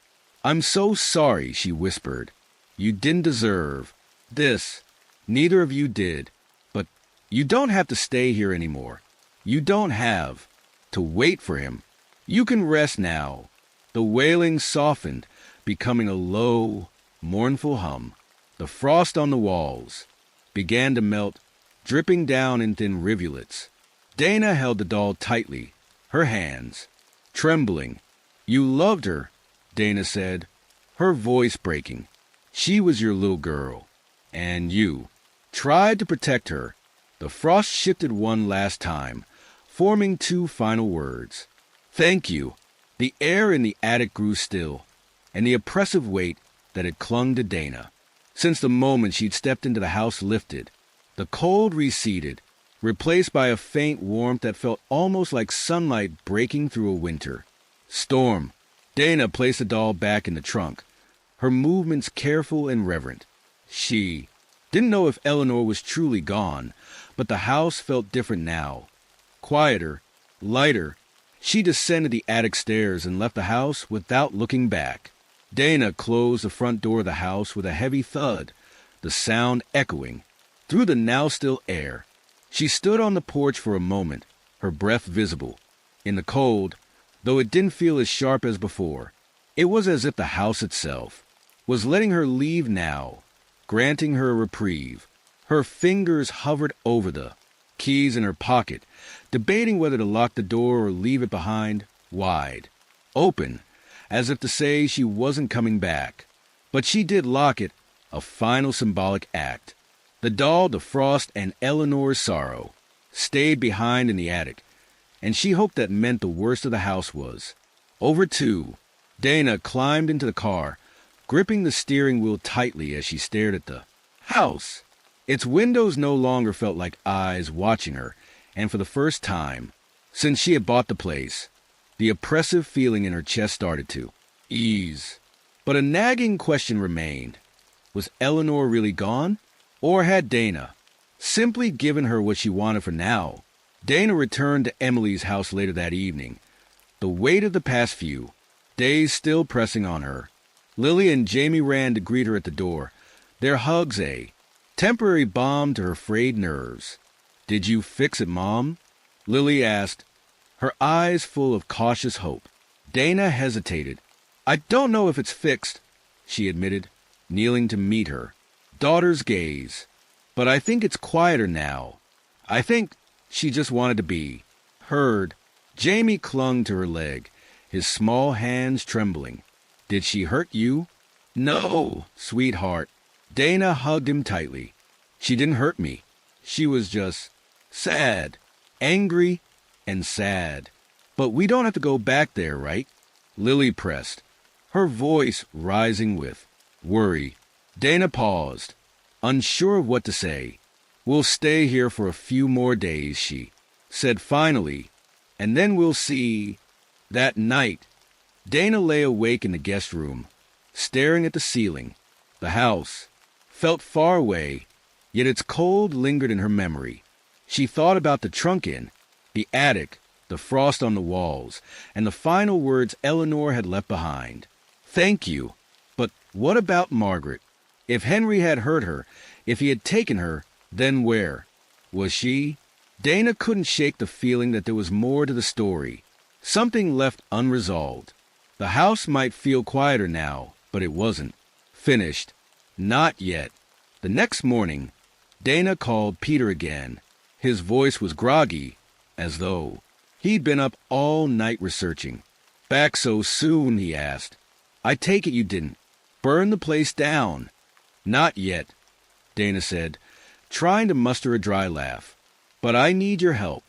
Speaker 1: "I'm so sorry," she whispered. "You didn't deserve this. Neither of you did. But you don't have to stay here anymore. You don't have to wait for him. You can rest now." The wailing softened, becoming a low, mournful hum. The frost on the walls began to melt, dripping down in thin rivulets. Dana held the doll tightly, her hands trembling. You loved her, Dana said, her voice breaking. She was your little girl, and you tried to protect her. The frost shifted one last time, forming two final words. Thank you. The air in the attic grew still, and the oppressive weight that had clung to Dana since the moment she'd stepped into the house lifted. The cold receded, replaced by a faint warmth that felt almost like sunlight breaking through a winter storm. Dana placed the doll back in the trunk, her movements careful and reverent. She didn't know if Eleanor was truly gone, but the house felt different now. Quieter, lighter. She descended the attic stairs and left the house without looking back. Dana closed the front door of the house with a heavy thud, the sound echoing through the now-still air. She stood on the porch for a moment, her breath visible. In the cold, though it didn't feel as sharp as before, it was as if the house itself was letting her leave now, granting her a reprieve. Her fingers hovered over the keys in her pocket, debating whether to lock the door or leave it behind, wide open, as if to say she wasn't coming back. But she did lock it, a final symbolic act. The doll, the frost, and Eleanor's sorrow stayed behind in the attic, and she hoped that meant the worst of the house was over too. Dana climbed into the car, gripping the steering wheel tightly as she stared at the house. Its windows no longer felt like eyes watching her, and for the first time since she had bought the place, the oppressive feeling in her chest started to ease. But a nagging question remained. Was Eleanor really gone? Or had Dana simply given her what she wanted for now? Dana returned to Emily's house later that evening, the weight of the past few days still pressing on her. Lily and Jamie ran to greet her at the door, their hugs a temporary balm to her frayed nerves. Did you fix it, Mom? Lily asked, her eyes full of cautious hope. Dana hesitated. I don't know if it's fixed, she admitted, kneeling to meet her daughter's gaze. But I think it's quieter now. I think she just wanted to be heard. Jamie clung to her leg, his small hands trembling. Did she hurt you? No, sweetheart. Dana hugged him tightly. She didn't hurt me. She was just sad, angry and sad. But we don't have to go back there, right? Lily pressed, her voice rising with worry. Dana paused, unsure of what to say. We'll stay here for a few more days, she said finally, and then we'll see. That night, Dana lay awake in the guest room, staring at the ceiling. The house felt far away, yet its cold lingered in her memory. She thought about the trunk in, the attic, the frost on the walls, and the final words Eleanor had left behind. Thank you. But what about Margaret? If Henry had hurt her, if he had taken her, then where was she? Dana couldn't shake the feeling that there was more to the story, something left unresolved. The house might feel quieter now, but it wasn't finished. Not yet. The next morning, Dana called Peter again. His voice was groggy, as though he'd been up all night researching. Back so soon, he asked. I take it you didn't burn the place down. Not yet, Dana said, trying to muster a dry laugh. But I need your help.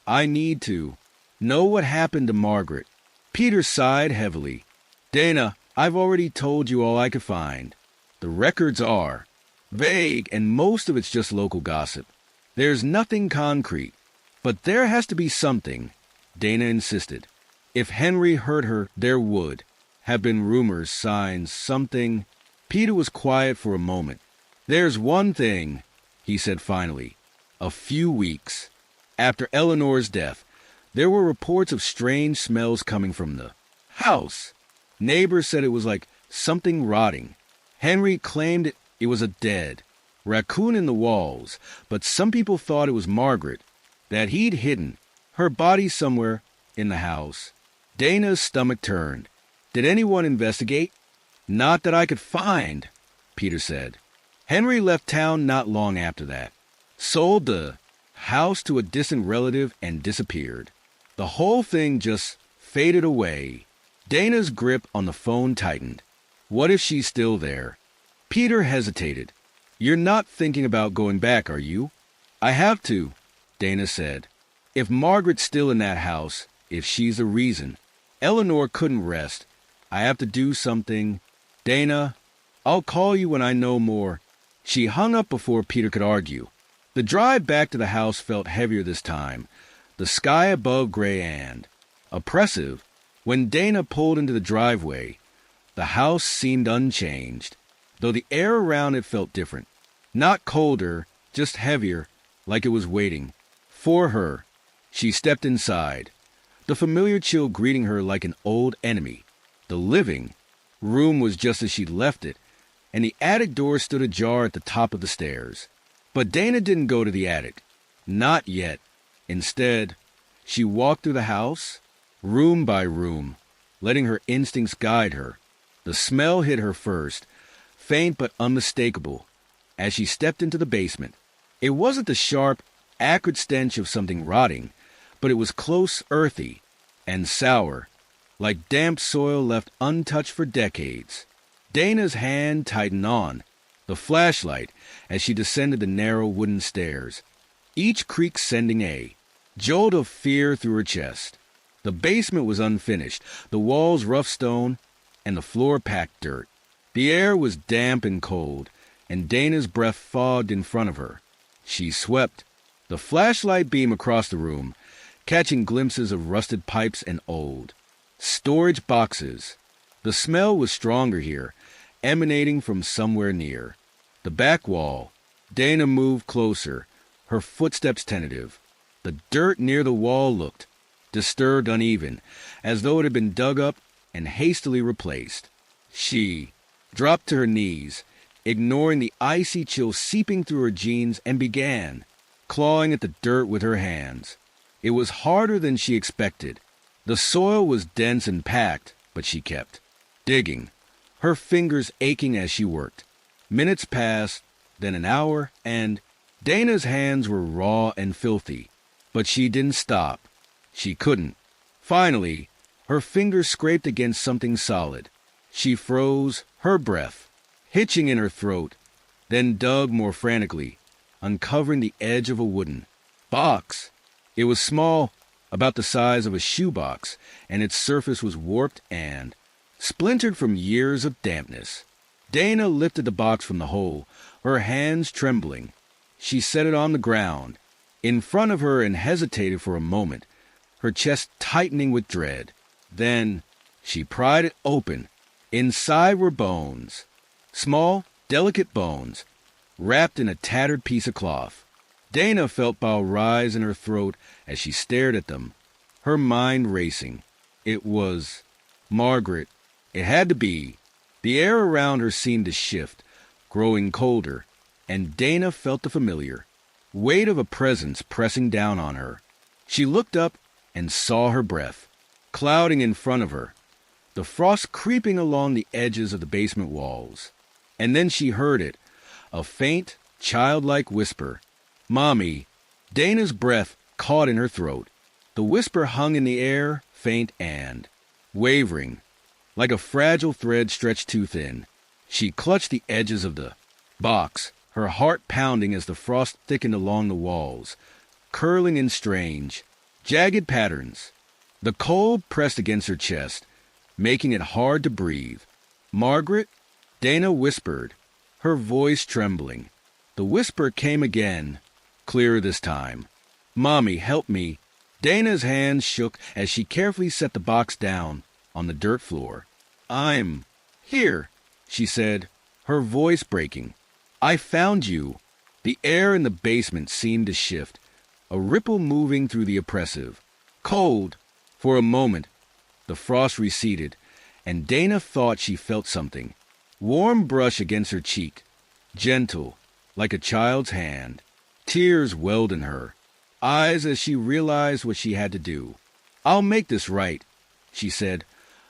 Speaker 1: I need to know what happened to Margaret. Peter sighed heavily. Dana, I've already told you all I could find. The records are vague, and most of it's just local gossip. There's nothing concrete. But there has to be something, Dana insisted. If Henry hurt her, there would have been rumors, signs, something. Peter was quiet for a moment. There's one thing, he said finally. A few weeks after Eleanor's death, there were reports of strange smells coming from the house. Neighbors said it was like something rotting. Henry claimed it was a dead raccoon in the walls, but some people thought it was Margaret, that he'd hidden her body somewhere in the house. Dana's stomach turned. Did anyone investigate? Not that I could find, Peter said. Henry left town not long after that. Sold the house to a distant relative, and disappeared. The whole thing just faded away. Dana's grip on the phone tightened. What if she's still there? Peter hesitated. You're not thinking about going back, are you? I have to, Dana said. If Margaret's still in that house, if she's the reason, Eleanor couldn't rest. I have to do something. Dana, I'll call you when I know more. She hung up before Peter could argue. The drive back to the house felt heavier this time, the sky above gray and oppressive. When Dana pulled into the driveway, the house seemed unchanged, though the air around it felt different. Not colder, just heavier, like it was waiting for her. She stepped inside, the familiar chill greeting her like an old enemy. The living room was just as she'd left it, and the attic door stood ajar at the top of the stairs. But Dana didn't go to the attic. Not yet. Instead, she walked through the house, room by room, letting her instincts guide her. The smell hit her first, faint but unmistakable, as she stepped into the basement. It wasn't the sharp, acrid stench of something rotting, but it was close, earthy, and sour, like damp soil left untouched for decades. Dana's hand tightened on the flashlight as she descended the narrow wooden stairs, each creak sending a jolt of fear through her chest. The basement was unfinished, the walls rough stone, and the floor packed dirt. The air was damp and cold, and Dana's breath fogged in front of her. She swept, the flashlight beam across the room, catching glimpses of rusted pipes and old storage boxes. The smell was stronger here, emanating from somewhere near. The back wall. Dana moved closer, her footsteps tentative. The dirt near the wall looked disturbed, uneven, as though it had been dug up and hastily replaced. She dropped to her knees, ignoring the icy chill seeping through her jeans, and began clawing at the dirt with her hands. It was harder than she expected. The soil was dense and packed, but she kept digging, her fingers aching as she worked. Minutes passed, then an hour, and Dana's hands were raw and filthy, but she didn't stop. She couldn't. Finally, her fingers scraped against something solid. She froze, her breath hitching in her throat, then dug more frantically, uncovering the edge of a wooden box. It was small, about the size of a shoebox, and its surface was warped and splintered from years of dampness. Dana lifted the box from the hole, her hands trembling. She set it on the ground, in front of her, and hesitated for a moment, her chest tightening with dread. Then she pried it open. Inside were bones, small, delicate bones, wrapped in a tattered piece of cloth. Dana felt bile rise in her throat as she stared at them, her mind racing. It was Margaret. It had to be. The air around her seemed to shift, growing colder, and Dana felt the familiar weight of a presence pressing down on her. She looked up and saw her breath, clouding in front of her, the frost creeping along the edges of the basement walls. And then she heard it, a faint, childlike whisper. "Mommy." Dana's breath caught in her throat. The whisper hung in the air, faint and wavering, like a fragile thread stretched too thin. She clutched the edges of the box, her heart pounding as the frost thickened along the walls, curling in strange, jagged patterns. The cold pressed against her chest, making it hard to breathe. "Margaret?" Dana whispered, her voice trembling. The whisper came again, clearer this time. "Mommy, help me." Dana's hands shook as she carefully set the box down on the dirt floor. "I'm here," she said, her voice breaking. "I found you." The air in the basement seemed to shift, a ripple moving through the oppressive cold. For a moment, the frost receded, and Dana thought she felt something. Warm brush against her cheek, gentle, like a child's hand. Tears welled in her eyes as she realized what she had to do. "I'll make this right," she said,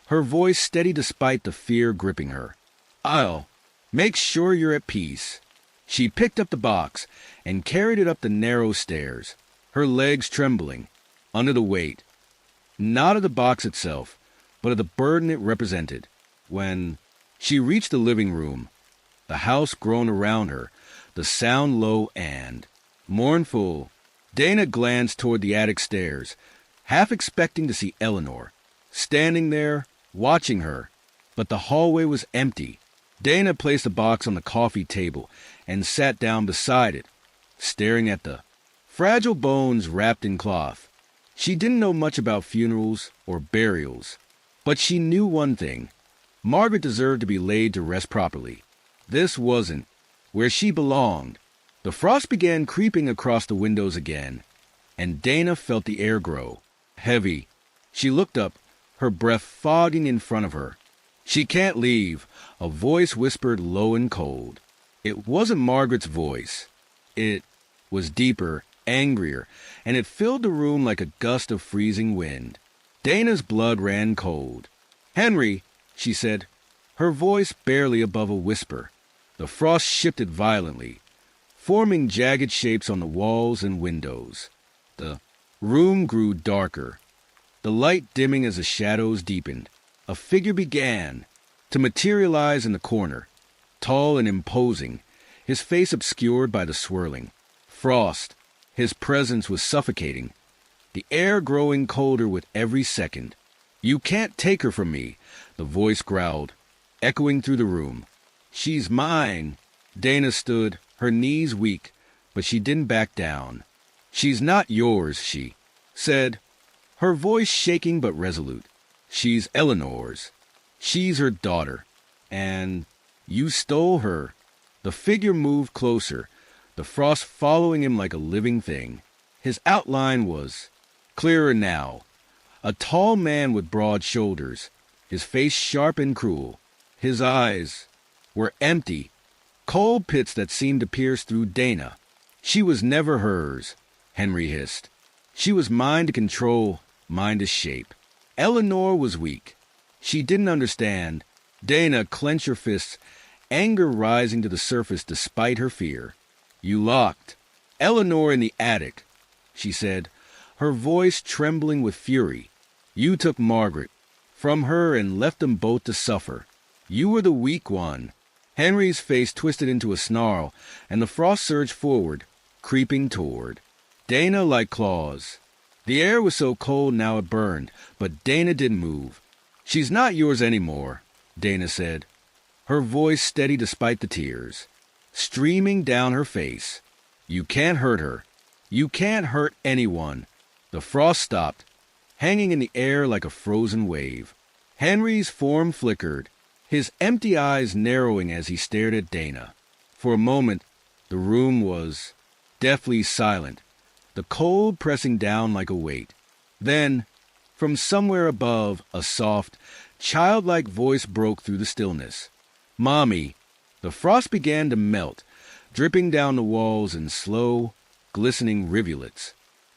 Speaker 1: her voice steady despite the fear gripping her. "I'll make sure you're at peace." She picked up the box and carried it up the narrow stairs, her legs trembling under the weight, not of the box itself, but of the burden it represented. When she reached the living room, the house groaned around her, the sound low and mournful. Dana glanced toward the attic stairs, half expecting to see Eleanor, standing there, watching her, but the hallway was empty. Dana placed the box on the coffee table and sat down beside it, staring at the fragile bones wrapped in cloth. She didn't know much about funerals or burials, but she knew one thing. Margaret deserved to be laid to rest properly. This wasn't where she belonged. The frost began creeping across the windows again, and Dana felt the air grow heavy. She looked up, her breath fogging in front of her. "She can't leave," a voice whispered low and cold. It wasn't Margaret's voice. It was deeper, angrier, and it filled the room like a gust of freezing wind. Dana's blood ran cold. "Henry," she said, her voice barely above a whisper. The frost shifted violently, forming jagged shapes on the walls and windows. The room grew darker, the light dimming as the shadows deepened. A figure began to materialize in the corner, tall and imposing, his face obscured by the swirling frost. His presence was suffocating, the air growing colder with every second. "You can't take her from me," the voice growled, echoing through the room. "She's mine." Dana stood, her knees weak, but she didn't back down. "She's not yours," she said, her voice shaking but resolute. "She's Eleanor's. She's her daughter. And you stole her." The figure moved closer, the frost following him like a living thing. His outline was clearer now. A tall man with broad shoulders, his face sharp and cruel. His eyes were empty, cold pits that seemed to pierce through Dana. "She was never hers," Henry hissed. "She was mine to control, mine to shape." Eleanor was weak. She didn't understand. Dana clenched her fists, anger rising to the surface despite her fear. "You locked Eleanor in the attic," she said, her voice trembling with fury. "You took Margaret from her and left them both to suffer. You were the weak one." Henry's face twisted into a snarl, and the frost surged forward, creeping toward Dana like claws. The air was so cold now it burned, but Dana didn't move. "She's not yours anymore," Dana said, her voice steady despite the tears streaming down her face. "You can't hurt her. You can't hurt anyone." The frost stopped, hanging in the air like a frozen wave. Henry's form flickered, his empty eyes narrowing as he stared at Dana. For a moment, the room was deathly silent, the cold pressing down like a weight. Then, from somewhere above, a soft, childlike voice broke through the stillness. "Mommy." The frost began to melt, dripping down the walls in slow, glistening rivulets.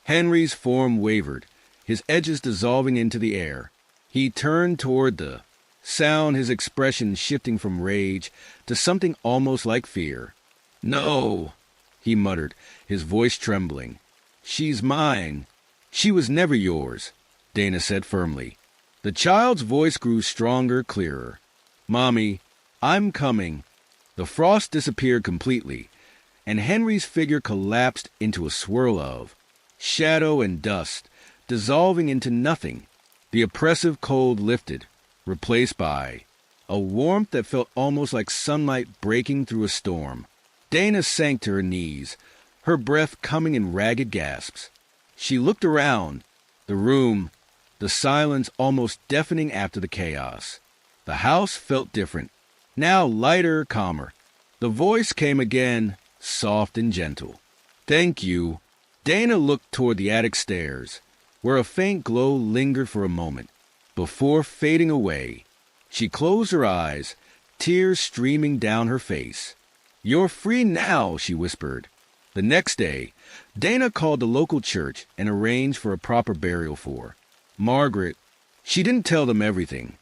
Speaker 1: Henry's form wavered, his edges dissolving into the air. He turned toward the sound, his expression shifting from rage to something almost like fear. "No," he muttered, his voice trembling. "She's mine." "She was never yours," Dana said firmly. The child's voice grew stronger, clearer. "Mommy, I'm coming." The frost disappeared completely, and Henry's figure collapsed into a swirl of shadow and dust, dissolving into nothing. The oppressive cold lifted, replaced by a warmth that felt almost like sunlight breaking through a storm. Dana sank to her knees, her breath coming in ragged gasps. She looked around, the room, the silence almost deafening after the chaos. The house felt different, now lighter, calmer. The voice came again, soft and gentle. "Thank you." Dana looked toward the attic stairs, where a faint glow lingered for a moment, before fading away. She closed her eyes, tears streaming down her face. "You're free now," she whispered. The next day, Dana called the local church and arranged for a proper burial for Margaret. She didn't tell them everything,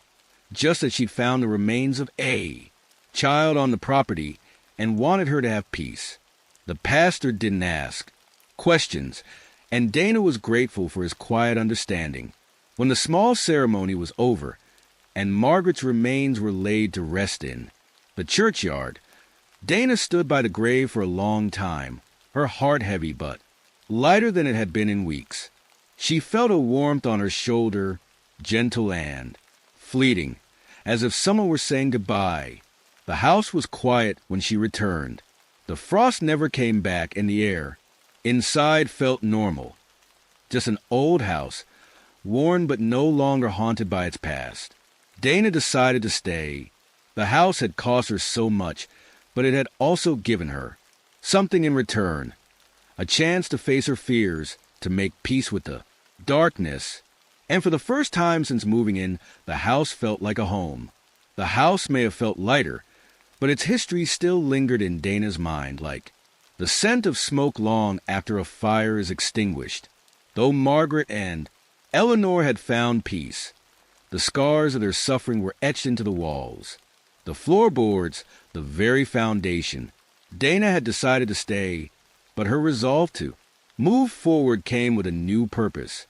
Speaker 1: just that she'd found the remains of a child on the property and wanted her to have peace. The pastor didn't ask questions, and Dana was grateful for his quiet understanding. When the small ceremony was over, and Margaret's remains were laid to rest in the churchyard, Dana stood by the grave for a long time, her heart heavy but lighter than it had been in weeks. She felt a warmth on her shoulder, gentle and fleeting, as if someone were saying goodbye. The house was quiet when she returned. The frost never came back, and the air inside felt normal. Just an old house, worn but no longer haunted by its past. Dana decided to stay. The house had cost her so much, but it had also given her something in return, a chance to face her fears, to make peace with the darkness. And for the first time since moving in, the house felt like a home. The house may have felt lighter, but its history still lingered in Dana's mind, like the scent of smoke long after a fire is extinguished. Though Margaret and Eleanor had found peace, the scars of their suffering were etched into the walls, the floorboards, the very foundation. Dana had decided to stay, but her resolve to move forward came with a new purpose,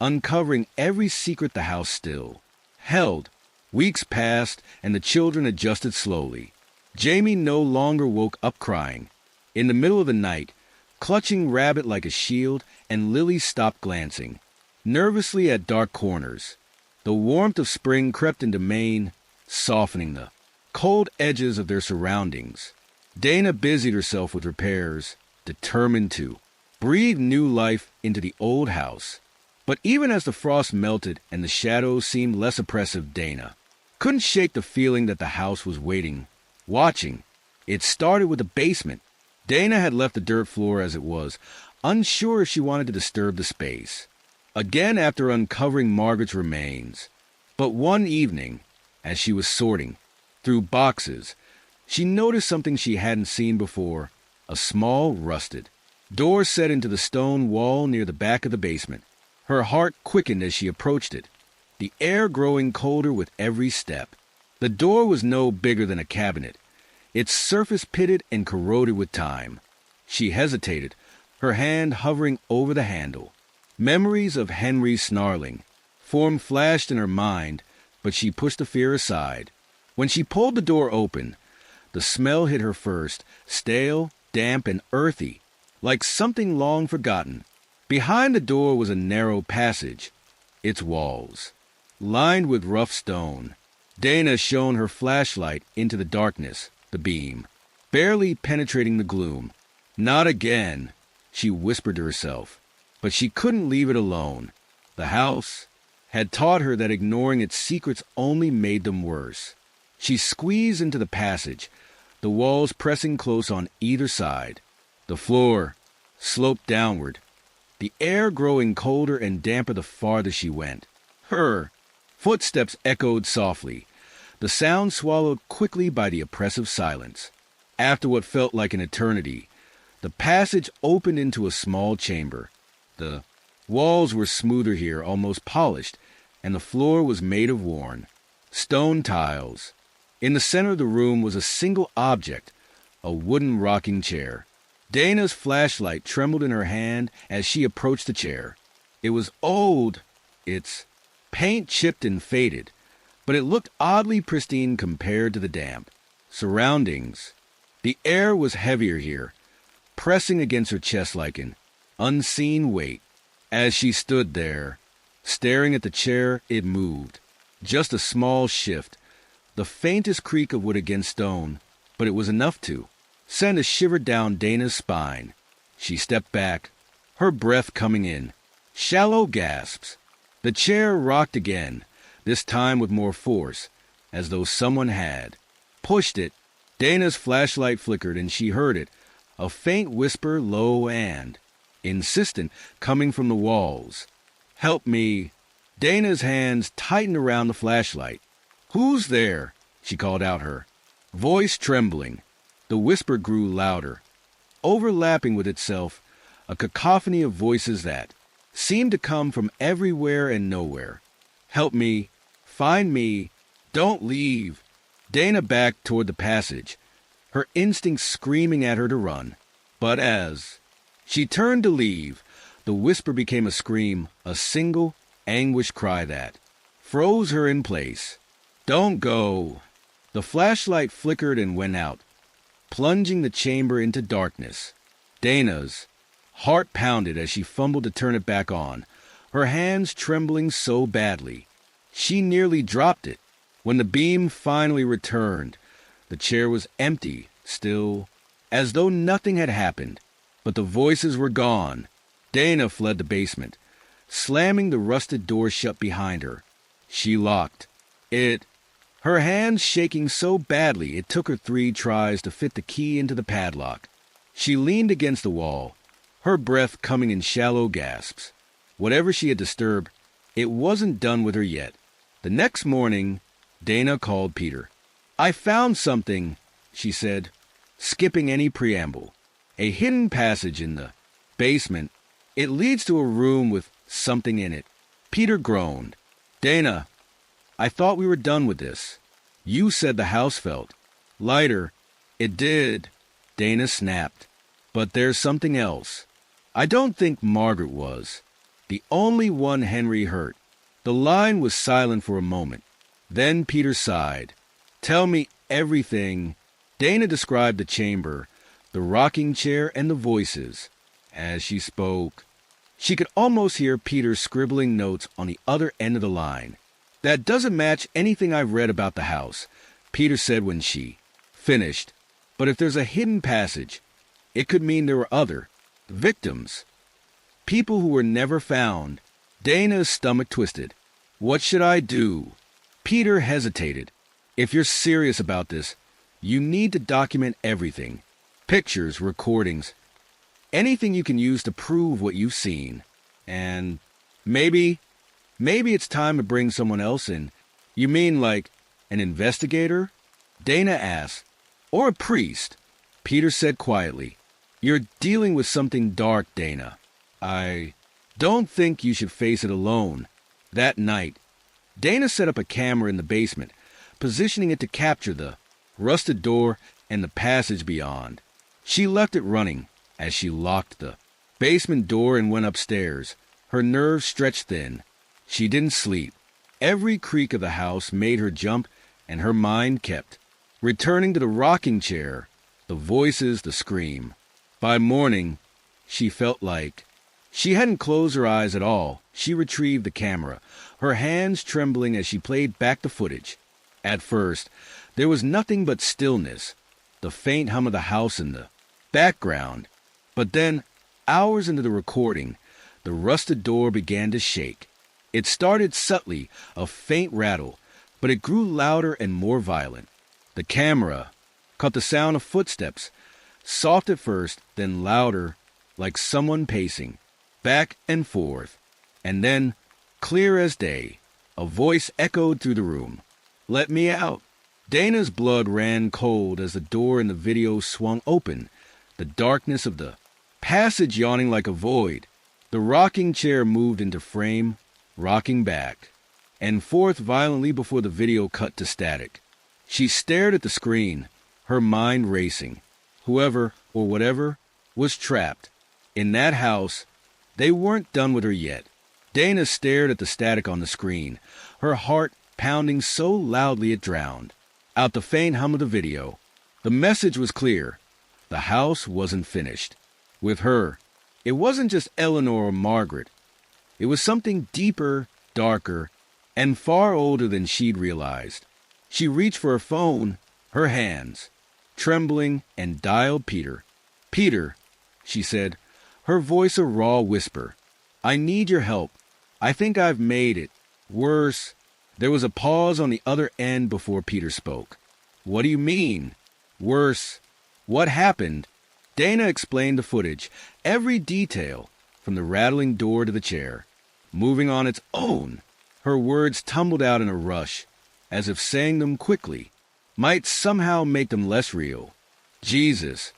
Speaker 1: uncovering every secret the house still held. Weeks passed, and the children adjusted slowly. Jamie no longer woke up crying in the middle of the night, clutching Rabbit like a shield, and Lily stopped glancing nervously at dark corners. The warmth of spring crept into Maine, softening the cold edges of their surroundings. Dana busied herself with repairs, determined to breathe new life into the old house. But even as the frost melted and the shadows seemed less oppressive, Dana couldn't shake the feeling that the house was waiting, watching. It started with the basement. Dana had left the dirt floor as it was, unsure if she wanted to disturb the space again after uncovering Margaret's remains. But one evening, as she was sorting through boxes, she noticed something she hadn't seen before, a small, rusted door set into the stone wall near the back of the basement. Her heart quickened as she approached it, the air growing colder with every step. The door was no bigger than a cabinet, its surface pitted and corroded with time. She hesitated, her hand hovering over the handle. Memories of Henry's snarling form flashed in her mind, but she pushed the fear aside. When she pulled the door open, the smell hit her first, stale, damp, and earthy, like something long forgotten. Behind the door was a narrow passage, its walls lined with rough stone. Dana shone her flashlight into the darkness, the beam barely penetrating the gloom. Not again, she whispered to herself, but she couldn't leave it alone. The house had taught her that ignoring its secrets only made them worse. She squeezed into the passage, the walls pressing close on either side. The floor sloped downward, the air growing colder and damper the farther she went. Her footsteps echoed softly, the sound swallowed quickly by the oppressive silence. After what felt like an eternity, the passage opened into a small chamber. The walls were smoother here, almost polished, and the floor was made of worn stone tiles. In the center of the room was a single object, a wooden rocking chair. Dana's flashlight trembled in her hand as she approached the chair. It was old, its paint chipped and faded, but it looked oddly pristine compared to the damp surroundings. The air was heavier here, pressing against her chest like an unseen weight. As she stood there, staring at the chair, it moved. Just a small shift, the faintest creak of wood against stone, but it was enough to send a shiver down Dana's spine. She stepped back, her breath coming in shallow gasps. The chair rocked again, this time with more force, as though someone had pushed it. Dana's flashlight flickered, and she heard it, a faint whisper, low and insistent, coming from the walls. "Help me." Dana's hands tightened around the flashlight. "Who's there?" she called out, her voice trembling. The whisper grew louder, overlapping with itself, a cacophony of voices that seemed to come from everywhere and nowhere. "Help me. Find me. Don't leave." Dana backed toward the passage, her instincts screaming at her to run. But as she turned to leave, the whisper became a scream, a single, anguished cry that froze her in place. "Don't go!" The flashlight flickered and went out, plunging the chamber into darkness. Dana's heart pounded as she fumbled to turn it back on, her hands trembling so badly. She nearly dropped it. When the beam finally returned, the chair was empty, still, as though nothing had happened. But the voices were gone. Dana fled the basement, slamming the rusted door shut behind her. She locked it, her hands shaking so badly it took her 3 tries to fit the key into the padlock. She leaned against the wall, her breath coming in shallow gasps. Whatever she had disturbed, it wasn't done with her yet. The next morning, Dana called Peter. "I found something," she said, skipping any preamble. "A hidden passage in the basement. It leads to a room with something in it." Peter groaned. "Dana, I thought we were done with this. You said the house felt lighter." "It did," Dana snapped. "But there's something else. I don't think Margaret was the only one Henry hurt." The line was silent for a moment. Then Peter sighed. "Tell me everything." Dana described the chamber, the rocking chair, and the voices. As she spoke, she could almost hear Peter scribbling notes on the other end of the line. "That doesn't match anything I've read about the house," Peter said when she finished. "But if there's a hidden passage, it could mean there were other victims, people who were never found." Dana's stomach twisted. "What should I do?" Peter hesitated. "If you're serious about this, you need to document everything. Pictures, recordings, anything you can use to prove what you've seen. And maybe it's time to bring someone else in." "You mean like an investigator?" Dana asked. "Or a priest?" Peter said quietly. "You're dealing with something dark, Dana. I don't think you should face it alone." That night, Dana set up a camera in the basement, positioning it to capture the rusted door and the passage beyond. She left it running as she locked the basement door and went upstairs, her nerves stretched thin. She didn't sleep. Every creak of the house made her jump, and her mind kept returning to the rocking chair, the voices, the scream. By morning, she felt like she hadn't closed her eyes at all. She retrieved the camera, her hands trembling as she played back the footage. At first, there was nothing but stillness, the faint hum of the house in the background. But then, hours into the recording, the rusted door began to shake. It started subtly, a faint rattle, but it grew louder and more violent. The camera caught the sound of footsteps, soft at first, then louder, like someone pacing back and forth. And then, clear as day, a voice echoed through the room. "Let me out." Dana's blood ran cold as the door in the video swung open, the darkness of the passage yawning like a void. The rocking chair moved into frame, rocking back and forth violently before the video cut to static. She stared at the screen, her mind racing. Whoever or whatever was trapped in that house. They weren't done with her yet. Dana stared at the static on the screen, her heart pounding so loudly it drowned out the faint hum of the video. The message was clear. The house wasn't finished. With her, it wasn't just Eleanor or Margaret. It was something deeper, darker, and far older than she'd realized. She reached for her phone, her hands trembling, and dialed Peter. "Peter," she said, her voice a raw whisper. "I need your help. I think I've made it worse." There was a pause on the other end before Peter spoke. "What do you mean? Worse? What happened?" Dana explained the footage, every detail, from the rattling door to the chair, moving on its own. Her words tumbled out in a rush, as if saying them quickly might somehow make them less real. "Jesus,"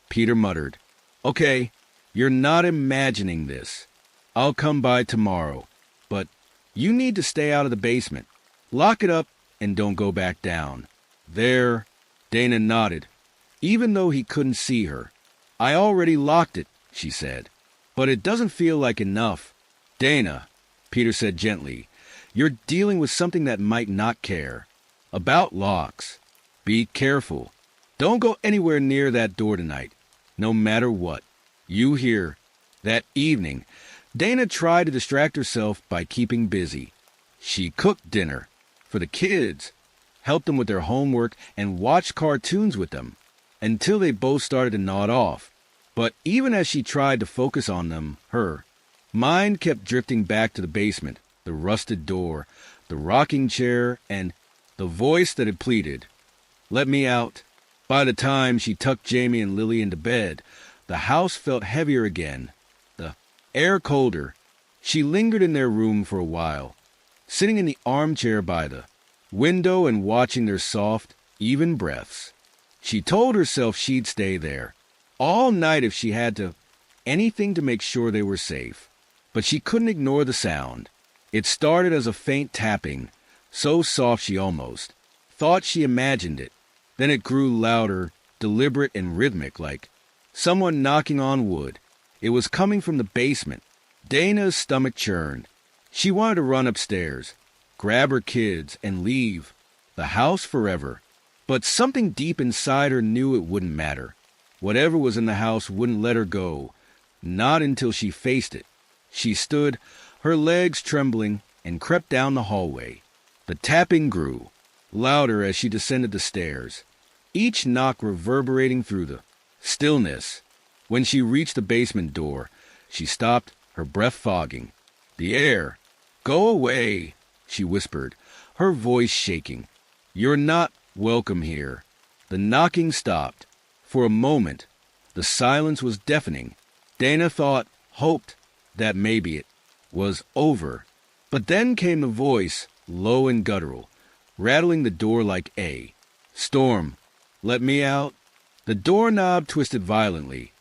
Speaker 1: Peter muttered. "Okay, you're not imagining this. I'll come by tomorrow, but you need to stay out of the basement. Lock it up and don't go back down." "There," Dana nodded. even though he couldn't see her. "I already locked it," she said. "But it doesn't feel like enough." "Dana," Peter said gently, "you're dealing with something that might not care. About locks. Be careful. Don't go anywhere near that door tonight, no matter what. You hear." That evening, Dana tried to distract herself by keeping busy. She cooked dinner for the kids, helped them with their homework, and watched cartoons with them until they both started to nod off. But even as she tried to focus on them, her mind kept drifting back to the basement, the rusted door, the rocking chair, and the voice that had pleaded, "Let me out." By the time she tucked Jamie and Lily into bed, the house felt heavier again, the air colder. She lingered in their room for a while, sitting in the armchair by the window and watching their soft, even breaths. She told herself she'd stay there all night if she had to, anything to make sure they were safe. But she couldn't ignore the sound. It started as a faint tapping, so soft she almost thought she imagined it. Then it grew louder, deliberate and rhythmic, like someone knocking on wood. It was coming from the basement. Dana's stomach churned. She wanted to run upstairs, grab her kids, and leave the house forever. But something deep inside her knew it wouldn't matter. Whatever was in the house wouldn't let her go, not until she faced it. She stood, her legs trembling, and crept down the hallway. The tapping grew louder as she descended the stairs, each knock reverberating through the stillness. When she reached the basement door, she stopped, her breath fogging. "The air." "Go away," she whispered, her voice shaking. "You're not welcome here." The knocking stopped. For a moment, the silence was deafening. Dana hoped that maybe it was over. But then came the voice, low and guttural, rattling the door like a storm. "Let me out." The doorknob twisted violently,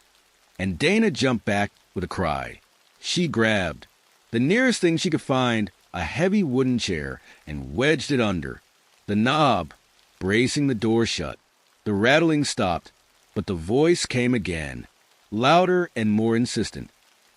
Speaker 1: and Dana jumped back with a cry. She grabbed the nearest thing she could find, a heavy wooden chair, and wedged it under the knob, bracing the door shut. The rattling stopped, but the voice came again, louder and more insistent.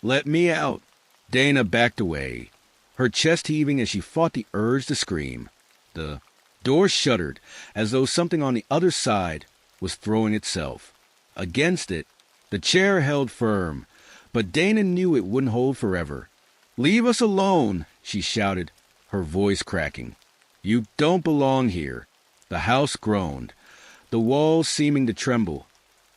Speaker 1: "Let me out." Dana backed away, her chest heaving as she fought the urge to scream. The door shuddered, as though something on the other side was throwing itself against it. The chair held firm, but Dana knew it wouldn't hold forever. "Leave us alone," she shouted, her voice cracking. "You don't belong here." The house groaned, the walls seeming to tremble,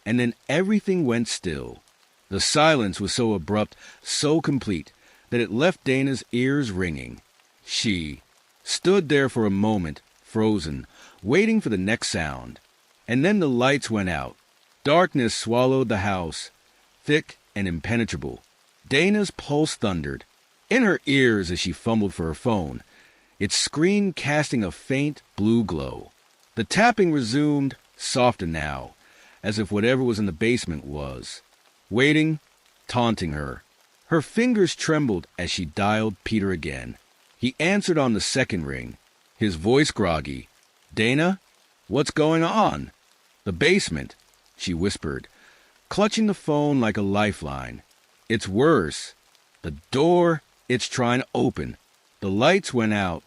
Speaker 1: and then everything went still. The silence was so abrupt, so complete, that it left Dana's ears ringing. She stood there for a moment, frozen, waiting for the next sound. And then the lights went out. Darkness swallowed the house, thick and impenetrable. Dana's pulse thundered in her ears as she fumbled for her phone, its screen casting a faint blue glow. The tapping resumed, softer now, as if whatever was in the basement was waiting, taunting her. Her fingers trembled as she dialed Peter again. He answered on the second ring, his voice groggy. "Dana, what's going on?" "The basement," she whispered, clutching the phone like a lifeline. "It's worse. The door, it's trying to open." The lights went out.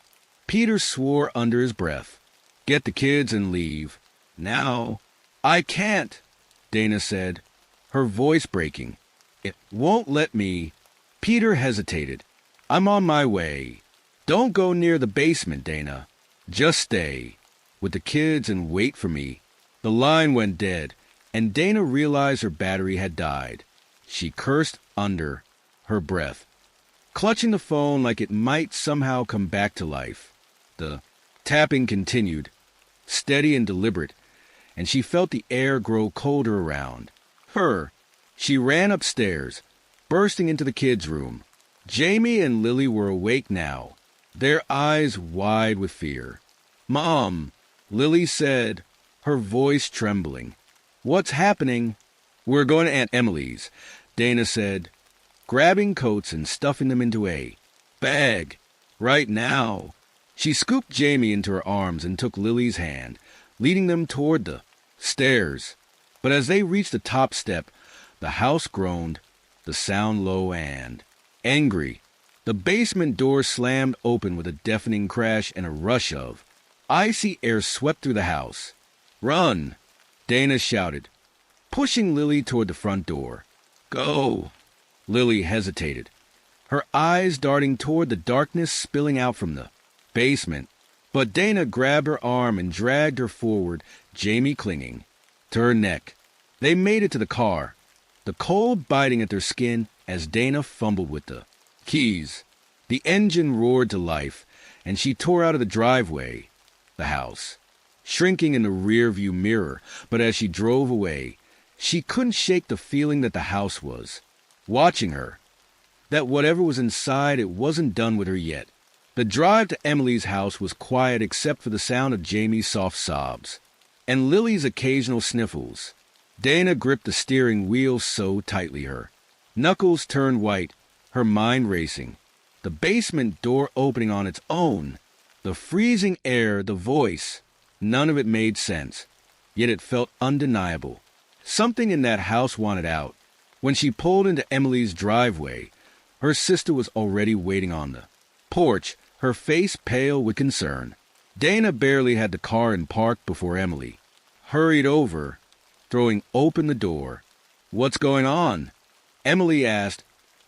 Speaker 1: Peter swore under his breath. "Get the kids and leave. Now." "I can't," Dana said, her voice breaking. "It won't let me." Peter hesitated. "I'm on my way." "Don't go near the basement, Dana. Just stay with the kids and wait for me." The line went dead, and Dana realized her battery had died. She cursed under her breath, clutching the phone like it might somehow come back to life. The tapping continued, steady and deliberate, and she felt the air grow colder around her. She ran upstairs, bursting into the kids' room. Jamie and Lily were awake now, their eyes wide with fear. "Mom," Lily said, her voice trembling. "What's happening?" "We're going to Aunt Emily's," Dana said, grabbing coats and stuffing them into a bag. "Right now." She scooped Jamie into her arms and took Lily's hand, leading them toward the stairs. But as they reached the top step, the house groaned, the sound low and angry. The basement door slammed open with a deafening crash and a rush of icy air swept through the house. "Run!" Dana shouted, pushing Lily toward the front door. "Go!" Lily hesitated, her eyes darting toward the darkness spilling out from the basement. But Dana grabbed her arm and dragged her forward, Jamie clinging to her neck. They made it to the car, the cold biting at their skin as Dana fumbled with the keys. The engine roared to life, and she tore out of the driveway, the house, shrinking in the rearview mirror. But as she drove away, she couldn't shake the feeling that the house was watching her, that whatever was inside, it wasn't done with her yet. The drive to Emily's house was quiet except for the sound of Jamie's soft sobs and Lily's occasional sniffles. Dana gripped the steering wheel so tightly her knuckles turned white, her mind racing. The basement door opening on its own, the freezing air, the voice, none of it made sense, yet it felt undeniable. Something in that house wanted out. When she pulled into Emily's driveway, her sister was already waiting on the porch, her face pale with concern. Dana barely had the car in park before Emily hurried over, throwing open the door. "What's going on?" Emily asked,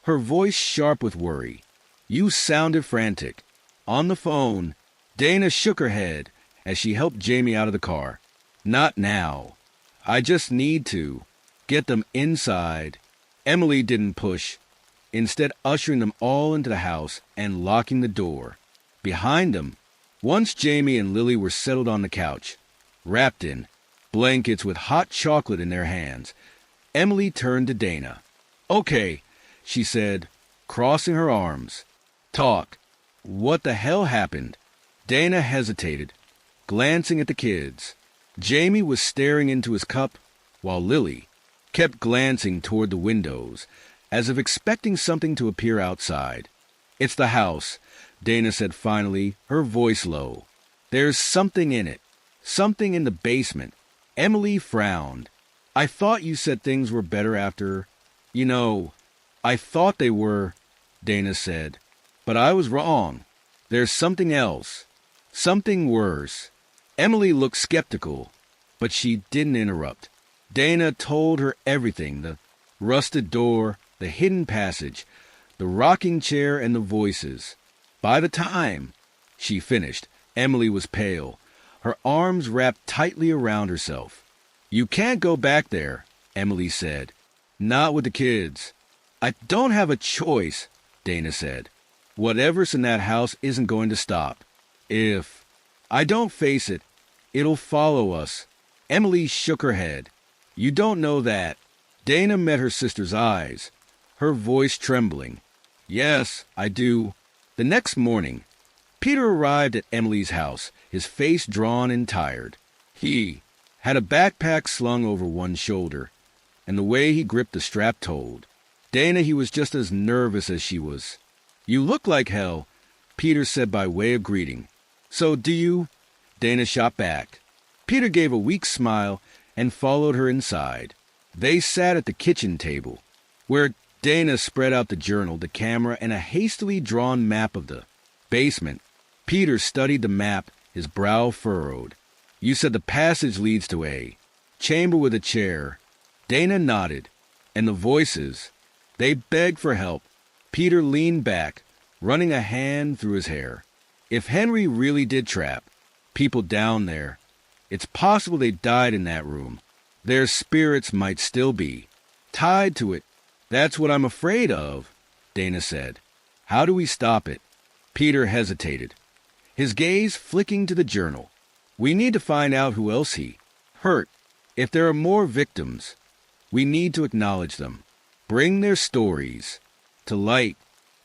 Speaker 1: her voice sharp with worry. "You sounded frantic." On the phone, Dana shook her head as she helped Jamie out of the car. "Not now. I just need to get them inside." Emily didn't push, instead ushering them all into the house and locking the door behind them. Once Jamie and Lily were settled on the couch, wrapped in blankets with hot chocolate in their hands, Emily turned to Dana. "Okay," she said, crossing her arms. "Talk. What the hell happened?" Dana hesitated, glancing at the kids. Jamie was staring into his cup, while Lily kept glancing toward the windows, as if expecting something to appear outside. "It's the house," Dana said finally, her voice low. "There's something in it. Something in the basement." Emily frowned. "I thought you said things were better after... I thought they were," Dana said. "But I was wrong. There's something else. Something worse." Emily looked skeptical, but she didn't interrupt. Dana told her everything, the rusted door, the hidden passage, the rocking chair, and the voices. By the time she finished, Emily was pale, her arms wrapped tightly around herself. "You can't go back there," Emily said. "Not with the kids." "I don't have a choice," Dana said. "Whatever's in that house isn't going to stop. If I don't face it, it'll follow us." Emily shook her head. "You don't know that." Dana met her sister's eyes, her voice trembling. "Yes, I do." The next morning, Peter arrived at Emily's house, his face drawn and tired. He had a backpack slung over one shoulder, and the way he gripped the strap told Dana he was just as nervous as she was. "You look like hell," Peter said by way of greeting. "So do you?" Dana shot back. Peter gave a weak smile and followed her inside. They sat at the kitchen table, where Dana spread out the journal, the camera, and a hastily drawn map of the basement. Peter studied the map, his brow furrowed. "You said the passage leads to a chamber with a chair." Dana nodded. "And the voices, they begged for help." Peter leaned back, running a hand through his hair. "If Henry really did trap people down there, it's possible they died in that room. Their spirits might still be tied to it." "That's what I'm afraid of," Dana said. "How do we stop it?" Peter hesitated, his gaze flicking to the journal. "We need to find out who else he hurt. If there are more victims, we need to acknowledge them, bring their stories to light.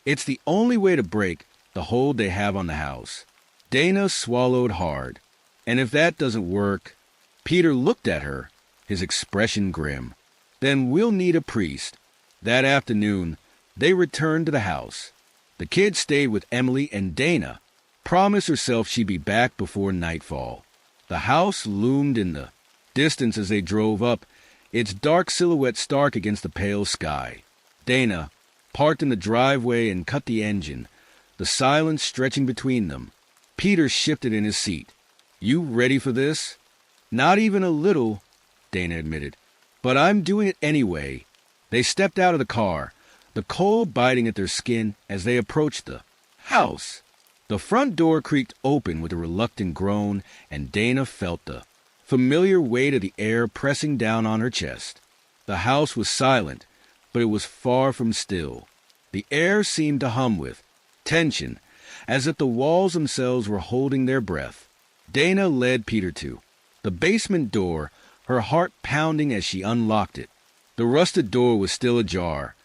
Speaker 1: It's the only way to break the hold they have on the house." Dana swallowed hard. "And if that doesn't work..." Peter looked at her, his expression grim. "Then we'll need a priest." That afternoon, they returned to the house. The kids stayed with Emily, and Dana promised herself she'd be back before nightfall. The house loomed in the distance as they drove up, its dark silhouette stark against the pale sky. Dana parked in the driveway and cut the engine, the silence stretching between them. Peter shifted in his seat. "You ready for this?" "Not even a little," Dana admitted. "But I'm doing it anyway." They stepped out of the car, the cold biting at their skin as they approached the house. The front door creaked open with a reluctant groan, and Dana felt the familiar weight of the air pressing down on her chest. The house was silent, but it was far from still. The air seemed to hum with tension, as if the walls themselves were holding their breath. Dana led Peter to the basement door, her heart pounding as she unlocked it. The rusted door was still ajar,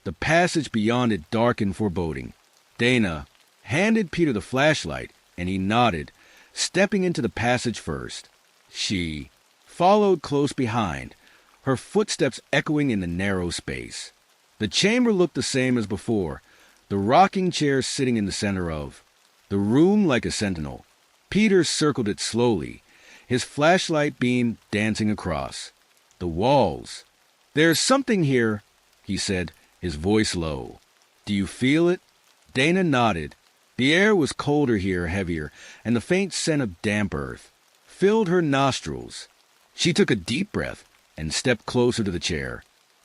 Speaker 1: the passage beyond it dark and foreboding. Dana handed Peter the flashlight, and he nodded, stepping into the passage first. She followed close behind, her footsteps echoing in the narrow space. The chamber looked the same as before, the rocking chair sitting in the center of the room like a sentinel. Peter circled it slowly, his flashlight beam dancing across the walls. "There's something here," he said, his voice low. "Do you feel it?" Dana nodded. The air was colder here, heavier, and the faint scent of damp earth filled her nostrils. She took a deep breath and stepped closer to the chair.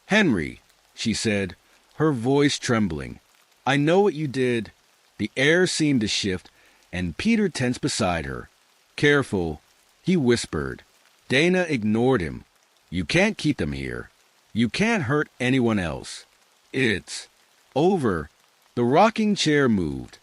Speaker 1: "Henry," she said, her voice trembling, "I know what you did." The air seemed to shift, and Peter tensed beside her. "Careful," he whispered. Dana ignored him. "You can't keep them here. You can't hurt anyone else. It's over." The rocking chair moved,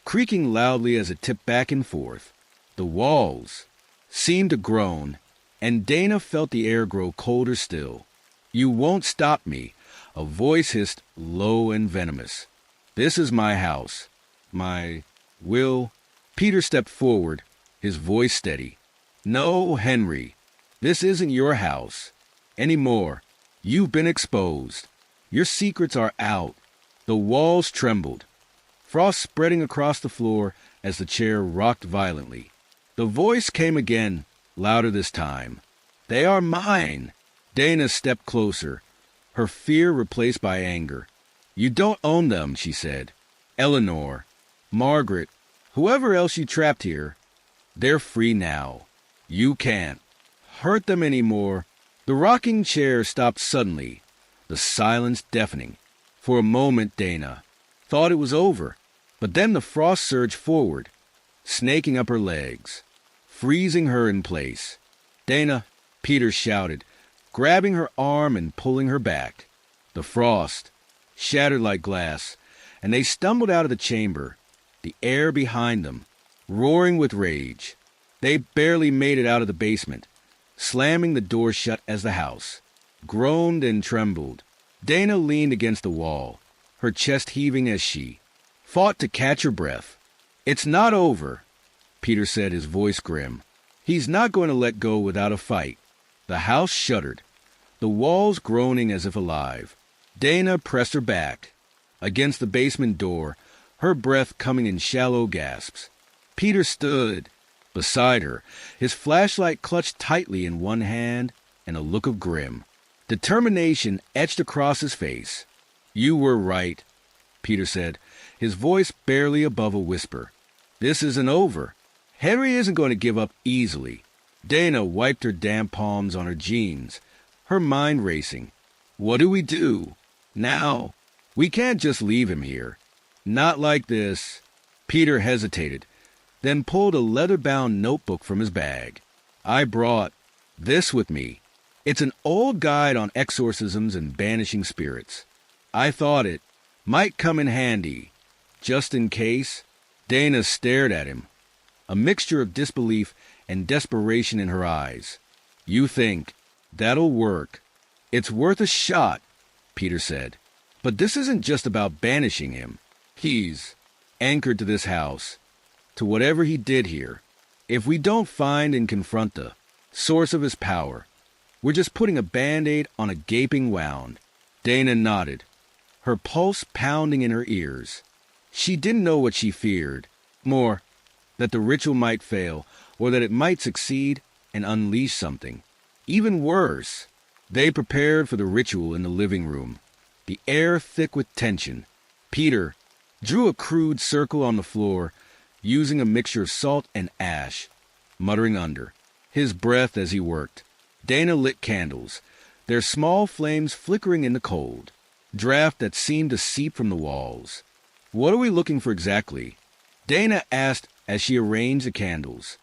Speaker 1: creaking loudly as it tipped back and forth. The walls seemed to groan, and Dana felt the air grow colder still. "You won't stop me," a voice hissed, low and venomous. "This is my house. My will." Peter stepped forward, his voice steady. "No, Henry, this isn't your house anymore. You've been exposed. Your secrets are out." The walls trembled, frost spreading across the floor as the chair rocked violently. The voice came again, louder this time. "They are mine." Dana stepped closer, her fear replaced by anger. "You don't own them," she said. "Eleanor, Margaret, whoever else you trapped here, they're free now. You can't hurt them anymore." The rocking chair stopped suddenly, the silence deafening. For a moment, Dana thought it was over, but then the frost surged forward, snaking up her legs, freezing her in place. "Dana," Peter shouted, grabbing her arm and pulling her back. The frost shattered like glass, and they stumbled out of the chamber, the air behind them roaring with rage. They barely made it out of the basement, slamming the door shut as the house groaned and trembled. Dana leaned against the wall, her chest heaving as she fought to catch her breath. "It's not over," Peter said, his voice grim. "He's not going to let go without a fight." The house shuddered, the walls groaning as if alive. Dana pressed her back against the basement door, her breath coming in shallow gasps. Peter stood beside her, his flashlight clutched tightly in one hand and a look of grim determination etched across his face. "You were right," Peter said, his voice barely above a whisper. "This isn't over. Henry isn't going to give up easily." Dana wiped her damp palms on her jeans, her mind racing. "What do we do now? We can't just leave him here. Not like this." Peter hesitated, then pulled a leather-bound notebook from his bag. "I brought this with me. It's an old guide on exorcisms and banishing spirits. I thought it might come in handy, just in case." Dana stared at him, a mixture of disbelief and desperation in her eyes. "You think that'll work?" "It's worth a shot," Peter said. "But this isn't just about banishing him. He's anchored to this house, to whatever he did here. If we don't find and confront the source of his power, we're just putting a Band-Aid on a gaping wound." Dana nodded, her pulse pounding in her ears. She didn't know what she feared more, that the ritual might fail, or that it might succeed and unleash something even worse. They prepared for the ritual in the living room, the air thick with tension. Peter drew a crude circle on the floor, using a mixture of salt and ash, muttering under his breath as he worked. Dana lit candles, their small flames flickering in the cold draft that seemed to seep from the walls. "What are we looking for exactly?" Dana asked as she arranged the candles.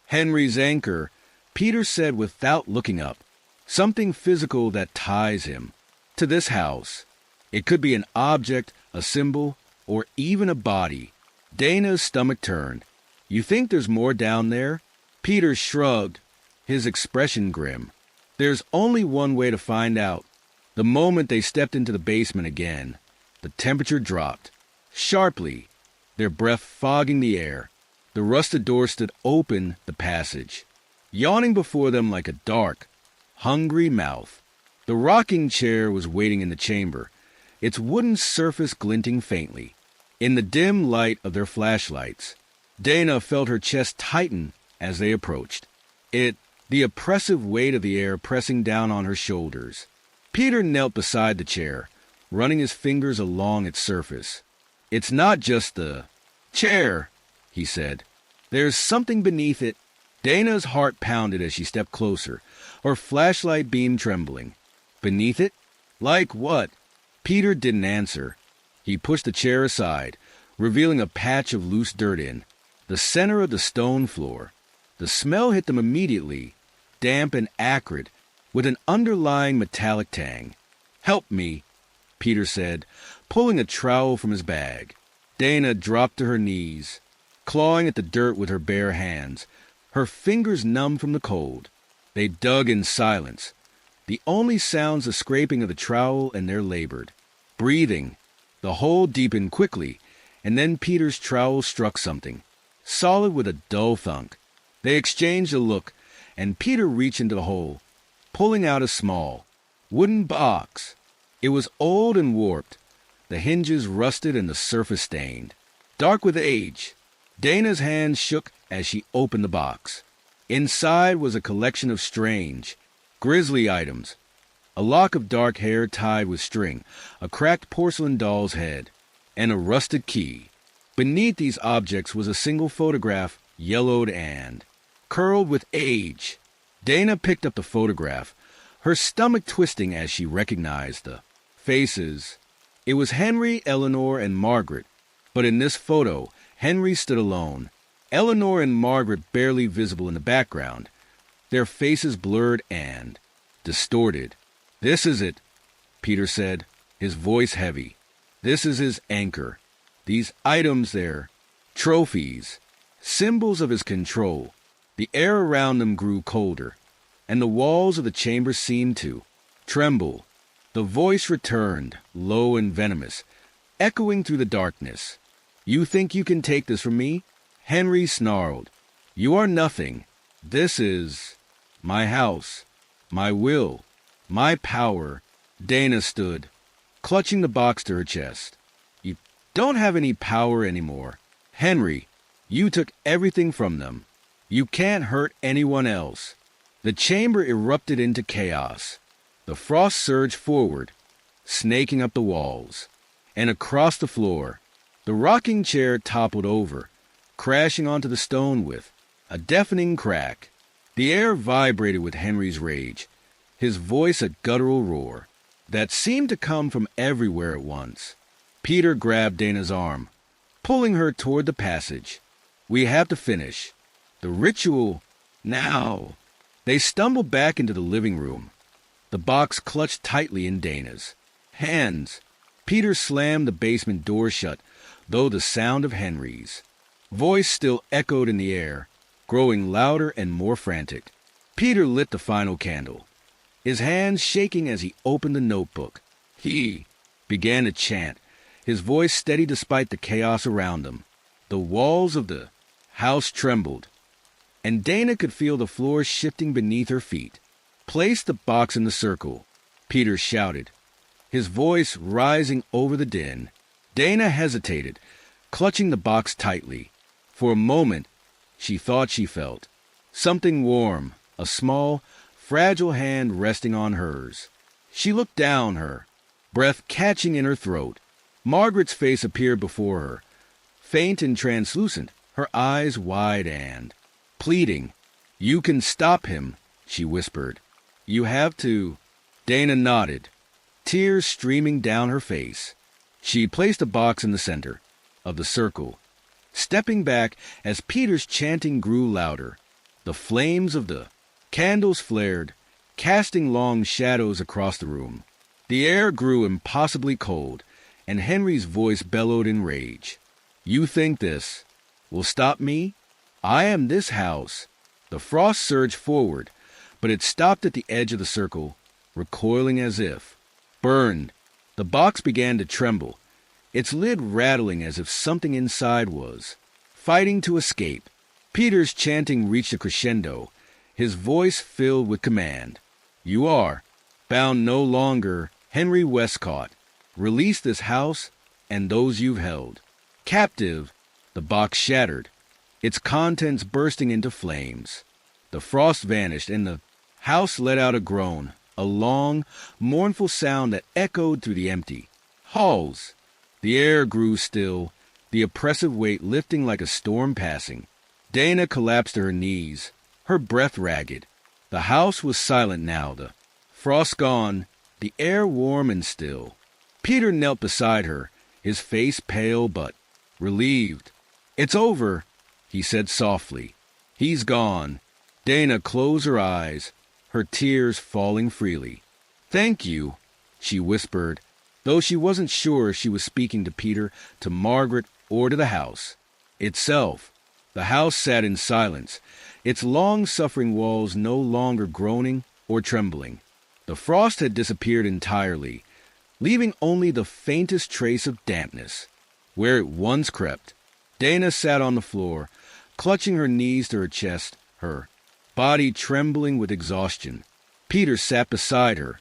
Speaker 1: "Henry's anchor," Peter said without looking up. "Something physical that ties him to this house. It could be an object, a symbol, or even a body." Dana's stomach turned. "You think there's more down there?" Peter shrugged, his expression grim. "There's only one way to find out." The moment they stepped into the basement again, the temperature dropped sharply, their breath fogging the air. The rusted door stood open the passage, yawning before them like a dark, hungry mouth. The rocking chair was waiting in the chamber, its wooden surface glinting faintly in the dim light of their flashlights. Dana felt her chest tighten as they approached. The oppressive weight of the air pressing down on her shoulders. Peter knelt beside the chair, running his fingers along its surface. "It's not just the chair," he said. "There's something beneath it." Dana's heart pounded as she stepped closer, her flashlight beam trembling. "Beneath it? Like what?" Peter didn't answer. He pushed the chair aside, revealing a patch of loose dirt in the center of the stone floor. The smell hit them immediately, damp and acrid, with an underlying metallic tang. "Help me," Peter said, pulling a trowel from his bag. Dana dropped to her knees, clawing at the dirt with her bare hands, her fingers numb from the cold. They dug in silence, the only sounds the scraping of the trowel and their labored breathing. The hole deepened quickly, and then Peter's trowel struck something, solid with a dull thunk. They exchanged a look, and Peter reached into the hole, pulling out a small, wooden box. It was old and warped, the hinges rusted and the surface stained, dark with age. Dana's hand shook as she opened the box. Inside was a collection of strange, grisly items. A lock of dark hair tied with string, a cracked porcelain doll's head, and a rusted key. Beneath these objects was a single photograph, yellowed and curled with age. Dana picked up the photograph, her stomach twisting as she recognized the faces. It was Henry, Eleanor, and Margaret, but in this photo, Henry stood alone, Eleanor and Margaret barely visible in the background, their faces blurred and distorted. "This is it," Peter said, his voice heavy. "This is his anchor. These items there, trophies, symbols of his control." The air around them grew colder, and the walls of the chamber seemed to tremble. The voice returned, low and venomous, echoing through the darkness. "You think you can take this from me?" Henry snarled. "You are nothing. This is my house, my will, my power." Dana stood, clutching the box to her chest. "You don't have any power anymore. Henry, you took everything from them. You can't hurt anyone else." The chamber erupted into chaos. The frost surged forward, snaking up the walls, and across the floor. The rocking chair toppled over, crashing onto the stone with a deafening crack. The air vibrated with Henry's rage, his voice a guttural roar that seemed to come from everywhere at once. Peter grabbed Dana's arm, pulling her toward the passage. "We have to finish the ritual now." They stumbled back into the living room, the box clutched tightly in Dana's hands. Peter slammed the basement door shut, though the sound of Henry's voice still echoed in the air, growing louder and more frantic. Peter lit the final candle, his hands shaking as he opened the notebook. He began to chant, his voice steady despite the chaos around them. The walls of the house trembled, and Dana could feel the floor shifting beneath her feet. "Place the box in the circle," Peter shouted, his voice rising over the din. Dana hesitated, clutching the box tightly. For a moment, she thought she felt something warm, a small, fragile hand resting on hers. She looked down her, breath catching in her throat. Margaret's face appeared before her, faint and translucent, her eyes wide and pleading. "You can stop him," she whispered. "You have to." Dana nodded, tears streaming down her face. She placed a box in the center of the circle, stepping back as Peter's chanting grew louder. The flames of the candles flared, casting long shadows across the room. The air grew impossibly cold, and Henry's voice bellowed in rage. "You think this will stop me? I am this house." The frost surged forward, but it stopped at the edge of the circle, recoiling as if burned. The box began to tremble, its lid rattling as if something inside was fighting to escape. Peter's chanting reached a crescendo, his voice filled with command. "You are bound no longer, Henry Westcott. Release this house and those you've held captive." The box shattered, its contents bursting into flames. The frost vanished, and the house let out a groan, a long, mournful sound that echoed through the empty halls. The air grew still, the oppressive weight lifting like a storm passing. Dana collapsed to her knees, her breath ragged. The house was silent now, the frost gone, the air warm and still. Peter knelt beside her, his face pale but relieved. "It's over," he said softly. "He's gone." Dana closed her eyes, her tears falling freely. "Thank you," she whispered, though she wasn't sure she was speaking to Peter, to Margaret, or to the house itself. The house sat in silence, its long-suffering walls no longer groaning or trembling. The frost had disappeared entirely, leaving only the faintest trace of dampness where it once crept. Dana sat on the floor, clutching her knees to her chest, her body trembling with exhaustion. Peter sat beside her,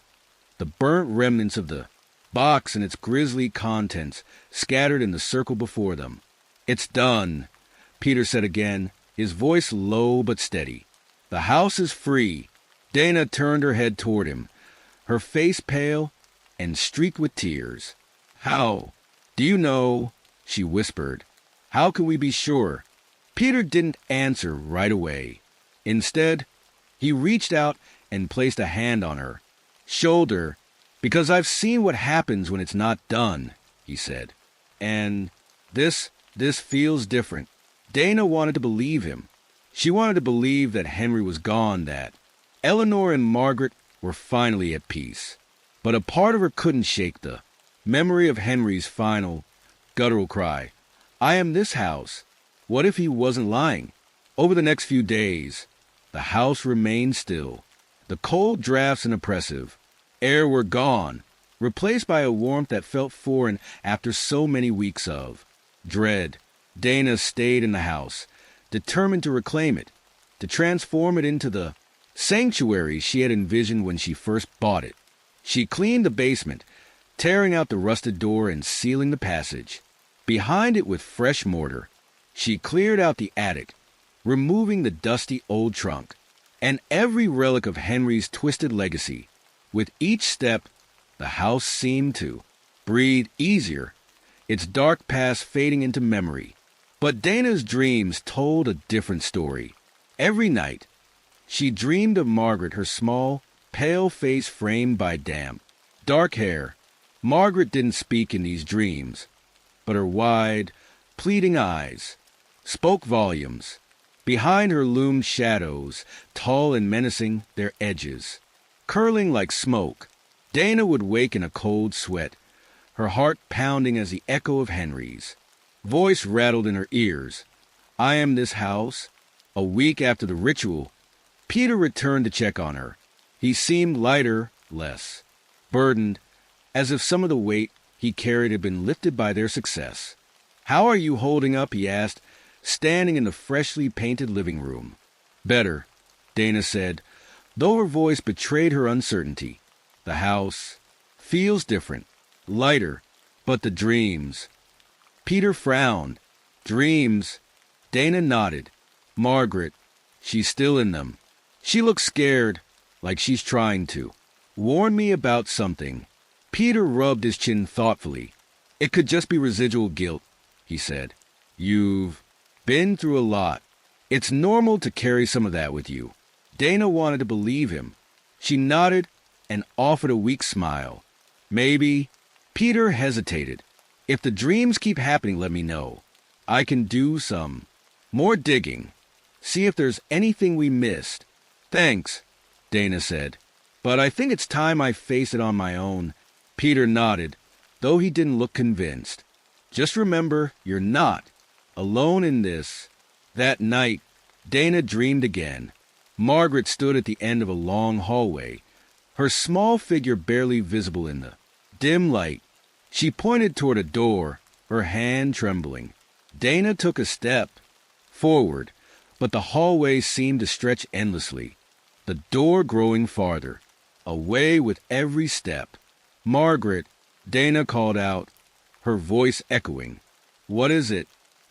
Speaker 1: the burnt remnants of the box and its grisly contents scattered in the circle before them. "It's done," Peter said again, his voice low but steady. "The house is free." Dana turned her head toward him, her face pale and streaked with tears. "How? Do you know?" she whispered. "How can we be sure?" Peter didn't answer right away. Instead, he reached out and placed a hand on her shoulder. "Because I've seen what happens when it's not done," he said. "And this feels different." Dana wanted to believe him. She wanted to believe that Henry was gone, that Eleanor and Margaret were finally at peace. But a part of her couldn't shake the memory of Henry's final, guttural cry, "I am this house." What if he wasn't lying? Over the next few days, the house remained still. The cold drafts and oppressive air were gone, replaced by a warmth that felt foreign after so many weeks of dread. Dana stayed in the house, determined to reclaim it, to transform it into the sanctuary she had envisioned when she first bought it. She cleaned the basement, tearing out the rusted door and sealing the passage. Behind it with fresh mortar, she cleared out the attic, removing the dusty old trunk, and every relic of Henry's twisted legacy. With each step, the house seemed to breathe easier, its dark past fading into memory. But Dana's dreams told a different story. Every night, she dreamed of Margaret, her small, pale face framed by damp, dark hair. Margaret didn't speak in these dreams, but her wide, pleading eyes spoke volumes. Behind her loomed shadows, tall and menacing, their edges curling like smoke. Dana would wake in a cold sweat, her heart pounding as the echo of Henry's voice rattled in her ears. "I am this house." A week after the ritual, Peter returned to check on her. He seemed lighter, less burdened, as if some of the weight he carried had been lifted by their success. "How are you holding up?" he asked, standing in the freshly painted living room. "Better," Dana said, though her voice betrayed her uncertainty. "The house feels different, lighter, but the dreams." Peter frowned. "Dreams?" Dana nodded. "Margaret, she's still in them." She looked scared, like she's trying to. Warn me about something. Peter rubbed his chin thoughtfully. It could just be residual guilt, he said. You've been through a lot. It's normal to carry some of that with you. Dana wanted to believe him. She nodded and offered a weak smile. Maybe. Peter hesitated. If the dreams keep happening, let me know. I can do some more digging. See if there's anything we missed. Thanks, Dana said. But I think it's time I face it on my own. Peter nodded, though he didn't look convinced. Just remember, you're not alone in this. That night, Dana dreamed again. Margaret stood at the end of a long hallway, her small figure barely visible in the dim light. She pointed toward a door, her hand trembling. Dana took a step forward, but the hallway seemed to stretch endlessly, the door growing farther, away with every step. Margaret, Dana called out, her voice echoing. What is it?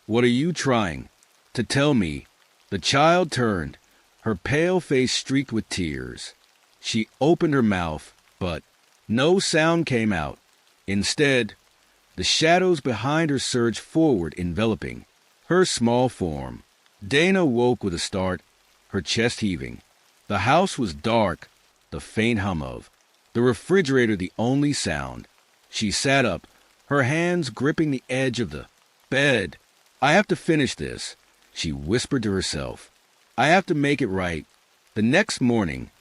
Speaker 1: What are you trying to tell me? The child turned, her pale face streaked with tears. She opened her mouth, but no sound came out. Instead, the shadows behind her surged forward, enveloping her small form. Dana woke with a start, her chest heaving. The house was dark, the faint hum of the refrigerator the only sound. She sat up, her hands gripping the edge of the bed. I have to finish this, she whispered to herself. I have to make it right. The next morning,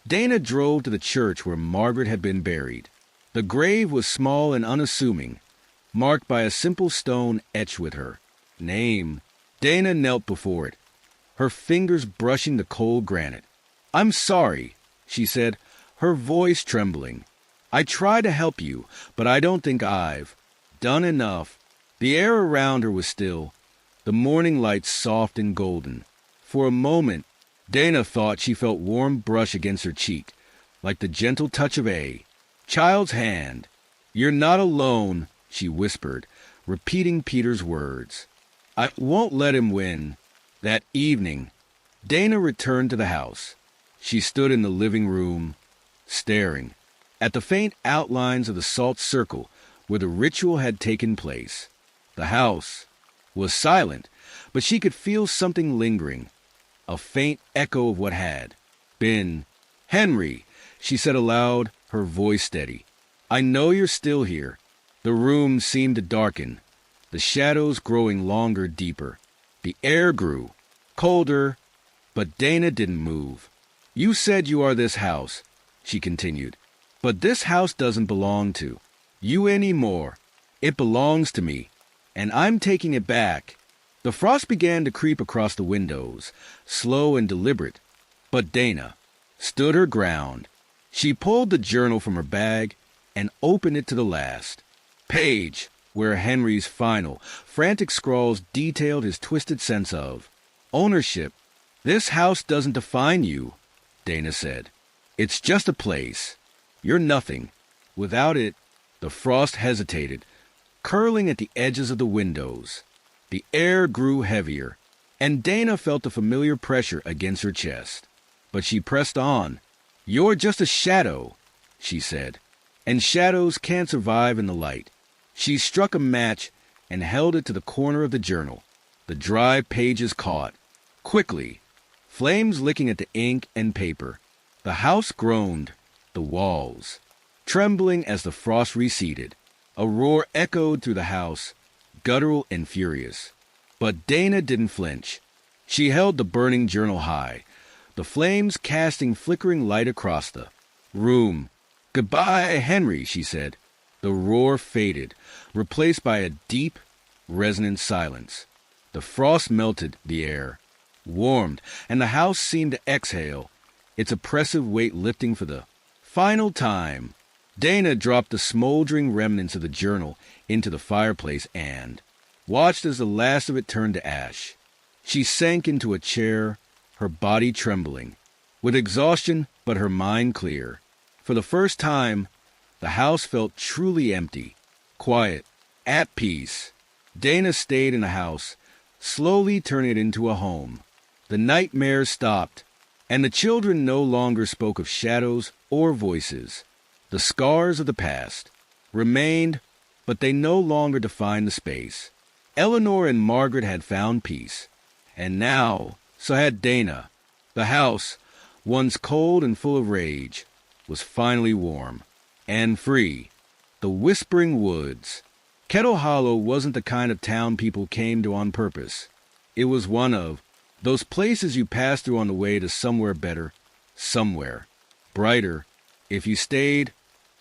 Speaker 1: Dana drove to the church where Margaret had been buried. The grave was small and unassuming, marked by a simple stone etched with her name. Dana knelt before it, her fingers brushing the cold granite. I'm sorry, she said, her voice trembling. I try to help you, but I don't think I've done enough. The air around her was still, the morning light soft and golden. For a moment, Dana thought she felt warm brush against her cheek, like the gentle touch of a child's hand. You're not alone, she whispered, repeating Peter's words. I won't let him win. That evening, Dana returned to the house. She stood in the living room, staring at the faint outlines of the salt circle where the ritual had taken place. The house was silent, but she could feel something lingering, a faint echo of what had been. Henry, she said aloud, her voice steady. I know you're still here. The room seemed to darken, the shadows growing longer, deeper. The air grew colder, but Dana didn't move. You said you are this house, she continued, but this house doesn't belong to you anymore. It belongs to me, and I'm taking it back. The frost began to creep across the windows, slow and deliberate, but Dana stood her ground. She pulled the journal from her bag and opened it to the last page, where Henry's final, frantic scrawls detailed his twisted sense of ownership. This house doesn't define you, Dana said. It's just a place. You're nothing. Without it, the frost hesitated, curling at the edges of the windows. The air grew heavier, and Dana felt the familiar pressure against her chest. But she pressed on. You're just a shadow, she said, and shadows can't survive in the light. She struck a match and held it to the corner of the journal. The dry pages caught. Quickly, flames licking at the ink and paper. The house groaned, the walls trembling as the frost receded. A roar echoed through the house, guttural and furious. But Dana didn't flinch. She held the burning journal high, the flames casting flickering light across the room. Goodbye, Henry, she said. The roar faded, replaced by a deep, resonant silence. The frost melted the air, warmed, and the house seemed to exhale, its oppressive weight lifting for the final time. Dana dropped the smoldering remnants of the journal into the fireplace and watched as the last of it turned to ash. She sank into a chair, her body trembling, with exhaustion but her mind clear. For the first time, the house felt truly empty, quiet, at peace. Dana stayed in the house, slowly turning it into a home. The nightmares stopped, And the children no longer spoke of shadows or voices. The scars of the past remained, but they no longer defined the space. Eleanor and Margaret had found peace. And now, so had Dana. The house, once cold and full of rage, was finally warm and free. The Whispering Woods. Kettle Hollow wasn't the kind of town people came to on purpose. It was one of those places you pass through on the way to somewhere better, somewhere brighter. If you stayed,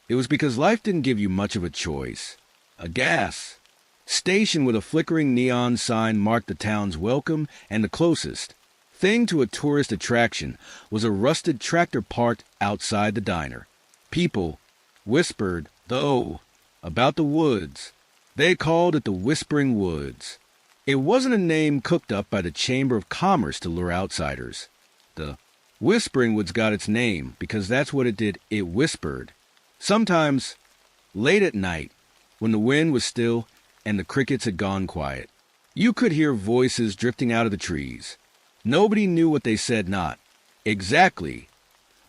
Speaker 1: it was because life didn't give you much of a choice. A gas station with a flickering neon sign marked the town's welcome, and the closest thing to a tourist attraction was a rusted tractor parked outside the diner. People whispered, though, about the woods. They called it the Whispering Woods. It wasn't a name cooked up by the Chamber of Commerce to lure outsiders. The Whispering Woods got its name because that's what it did. It whispered. Sometimes, late at night, when the wind was still and the crickets had gone quiet, you could hear voices drifting out of the trees. Nobody knew what they said, not exactly,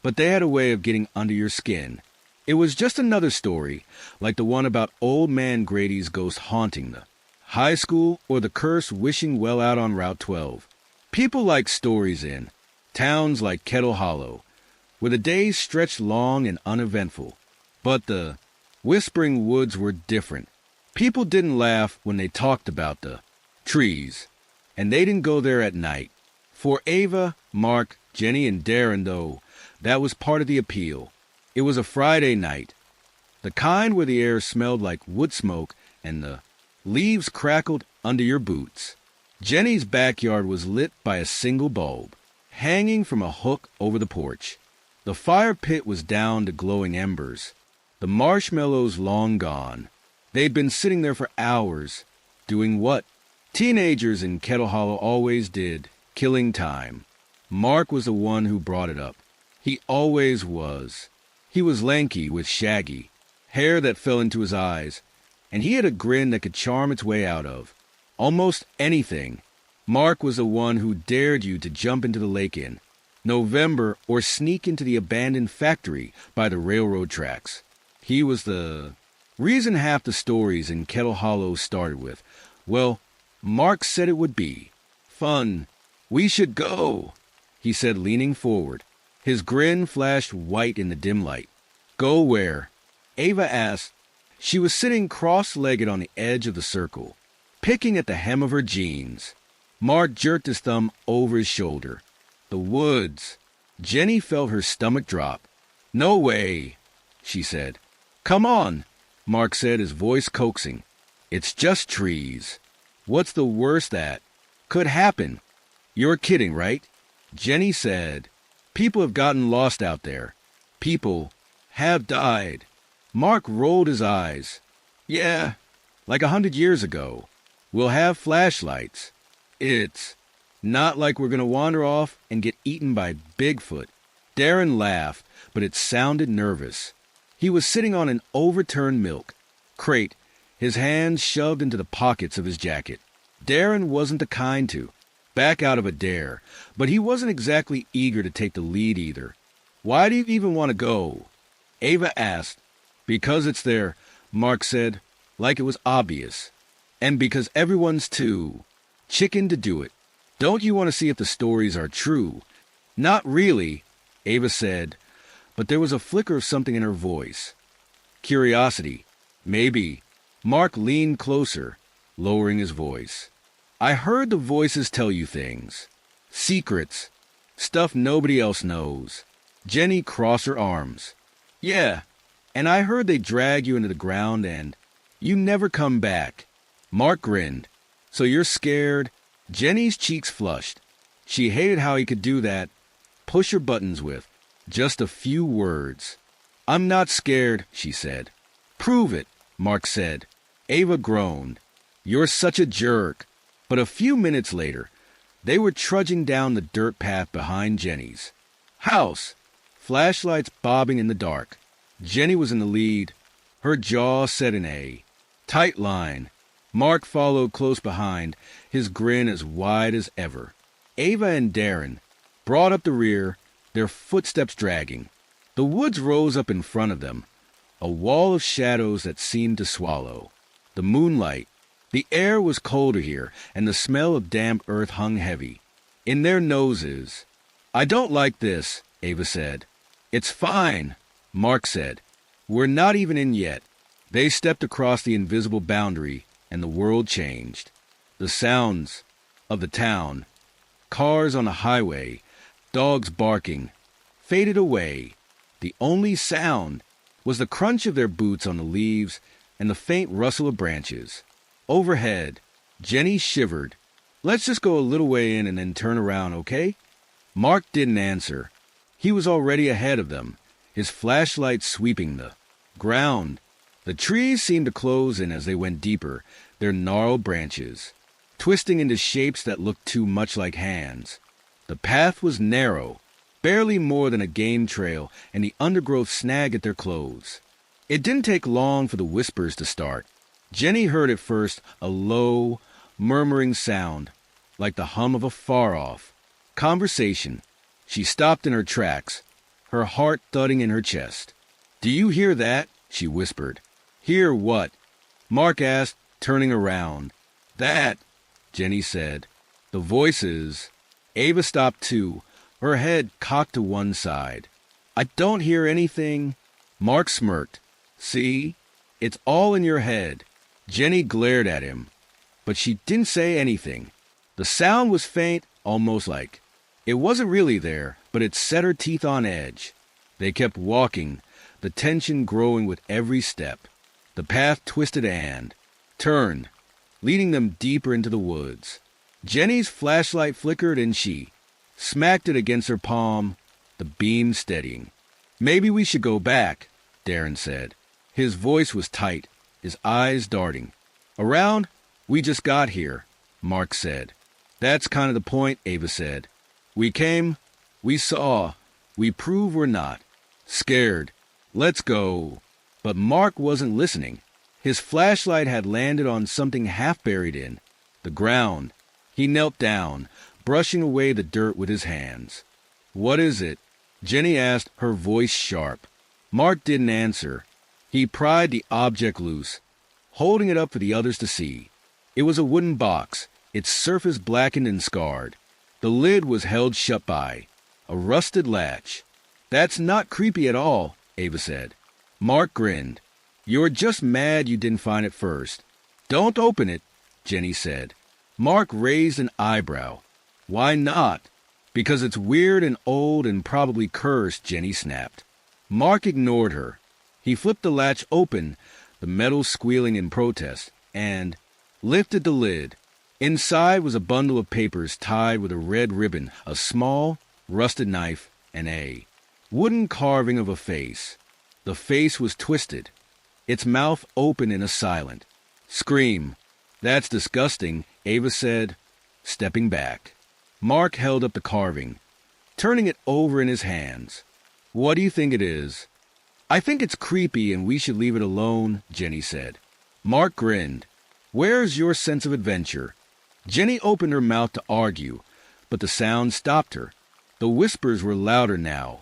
Speaker 1: but they had a way of getting under your skin. It was just another story, like the one about Old Man Grady's ghost haunting the high school or the curse wishing well out on Route 12. People like stories in towns like Kettle Hollow, where the days stretched long and uneventful. But the Whispering Woods were different. People didn't laugh when they talked about the trees, and they didn't go there at night. For Ava, Mark, Jenny, and Darren, though, that was part of the appeal. It was a Friday night, the kind where the air smelled like wood smoke and the leaves crackled under your boots. Jenny's backyard was lit by a single bulb, hanging from a hook over the porch. The fire pit was down to glowing embers, the marshmallows long gone. They'd been sitting there for hours, doing what teenagers in Kettle Hollow always did, killing time. Mark was the one who brought it up. He always was. He was lanky with shaggy hair that fell into his eyes, and he had a grin that could charm its way out of almost anything. Mark was the one who dared you to jump into the lake in November or sneak into the abandoned factory by the railroad tracks. He was the reason half the stories in Kettle Hollow started with, well, Mark said it would be fun. We should go, he said, leaning forward. His grin flashed white in the dim light. Go where? Ava asked. She was sitting cross-legged on the edge of the circle, picking at the hem of her jeans. Mark jerked his thumb over his shoulder. The woods. Jenny felt her stomach drop. No way, she said. Come on, Mark said, his voice coaxing. It's just trees. What's the worst that could happen? You're kidding, right? Jenny said. People have gotten lost out there. People have died. Mark rolled his eyes. Yeah, like 100 years ago. We'll have flashlights. It's not like we're going to wander off and get eaten by Bigfoot. Darren laughed, but it sounded nervous. He was sitting on an overturned milk crate, his hands shoved into the pockets of his jacket. Darren wasn't the kind to back out of a dare, but he wasn't exactly eager to take the lead either. Why do you even want to go? Ava asked. Because it's there, Mark said, like it was obvious. And because everyone's too chicken to do it. Don't you want to see if the stories are true? Not really, Ava said, but there was a flicker of something in her voice. Curiosity. Maybe. Mark leaned closer, lowering his voice. I heard the voices tell you things. Secrets. Stuff nobody else knows. Jenny crossed her arms. Yeah, and I heard they drag you into the ground and you never come back. Mark grinned. So you're scared? Jenny's cheeks flushed. She hated how he could do that. Push her buttons with just a few words. I'm not scared, she said. Prove it, Mark said. Ava groaned. You're such a jerk. But a few minutes later, they were trudging down the dirt path behind Jenny's house, flashlights bobbing in the dark. Jenny was in the lead, her jaw set in a tight line. Mark followed close behind, his grin as wide as ever. Ava and Darren brought up the rear, their footsteps dragging. The woods rose up in front of them, a wall of shadows that seemed to swallow. The moonlight. The air was colder here, and the smell of damp earth hung heavy. In their noses. "I don't like this," Ava said. "It's fine," Mark said. "We're not even in yet." They stepped across the invisible boundary, and the world changed. The sounds of the town, cars on the highway, dogs barking, faded away. The only sound was the crunch of their boots on the leaves and the faint rustle of branches. Overhead, Jenny shivered. "Let's just go a little way in and then turn around, okay?" Mark didn't answer. He was already ahead of them, his flashlight sweeping the ground. The trees seemed to close in as they went deeper, their gnarled branches twisting into shapes that looked too much like hands. The path was narrow, barely more than a game trail, and the undergrowth snagged at their clothes. It didn't take long for the whispers to start. Jenny heard at first a low, murmuring sound, like the hum of a far-off conversation. She stopped in her tracks, her heart thudding in her chest. "Do you hear that?" she whispered. "Hear what?" Mark asked, turning around. "That," Jenny said. "The voices." Ava stopped too, her head cocked to one side. "I don't hear anything." Mark smirked. "See? It's all in your head." Jenny glared at him, but she didn't say anything. The sound was faint, almost like. It wasn't really there, but it set her teeth on edge. They kept walking, the tension growing with every step. The path twisted and turned, leading them deeper into the woods. Jenny's flashlight flickered and she smacked it against her palm, the beam steadying. "Maybe we should go back," Darren said. His voice was tight, his eyes darting. "Around? We just got here," Mark said. "That's kind of the point," Ava said. "We came, we saw, we prove we're not scared. Let's go." But Mark wasn't listening. His flashlight had landed on something half buried in the ground. He knelt down, brushing away the dirt with his hands. "What is it?" Jenny asked, her voice sharp. Mark didn't answer. He pried the object loose, holding it up for the others to see. It was a wooden box, its surface blackened and scarred. The lid was held shut by a rusted latch. "That's not creepy at all," Ava said. Mark grinned. "You're just mad you didn't find it first." "Don't open it," Jenny said. Mark raised an eyebrow. "Why not?" "Because it's weird and old and probably cursed," Jenny snapped. Mark ignored her. He flipped the latch open, the metal squealing in protest, and lifted the lid. Inside was a bundle of papers tied with a red ribbon, a small, rusted knife, and a wooden carving of a face. The face was twisted, its mouth open in a silent scream. "That's disgusting," Ava said, stepping back. Mark held up the carving, turning it over in his hands. "What do you think it is?" "I think it's creepy and we should leave it alone," Jenny said. Mark grinned. "Where's your sense of adventure?" Jenny opened her mouth to argue, but the sound stopped her. The whispers were louder now,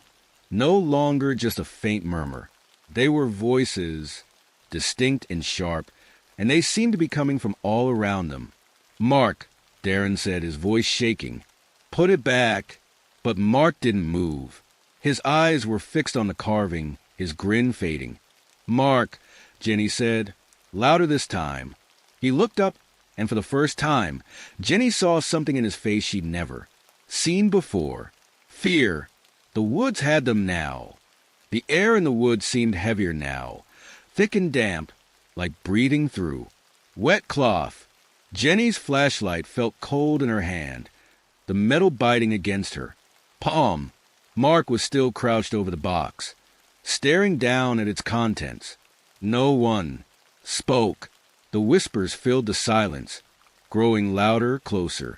Speaker 1: no longer just a faint murmur. They were voices, distinct and sharp, and they seemed to be coming from all around them. "Mark," Darren said, his voice shaking. "Put it back." But Mark didn't move. His eyes were fixed on the carving, his grin fading. "Mark," Jenny said, louder this time. He looked up, and for the first time, Jenny saw something in his face she'd never seen before. Fear. The woods had them now. The air in the woods seemed heavier now, thick and damp, like breathing through wet cloth. Jenny's flashlight felt cold in her hand, the metal biting against her palm. Mark was still crouched over the box, staring down at its contents. No one spoke. The whispers filled the silence, growing louder, closer.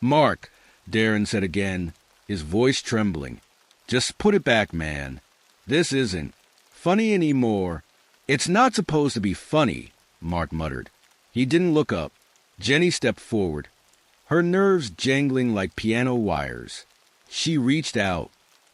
Speaker 1: "Mark," Darren said again, his voice trembling. "Just put it back, man. This isn't funny anymore." "It's not supposed to be funny," Mark muttered. He didn't look up. Jenny stepped forward, her nerves jangling like piano wires. She reached out,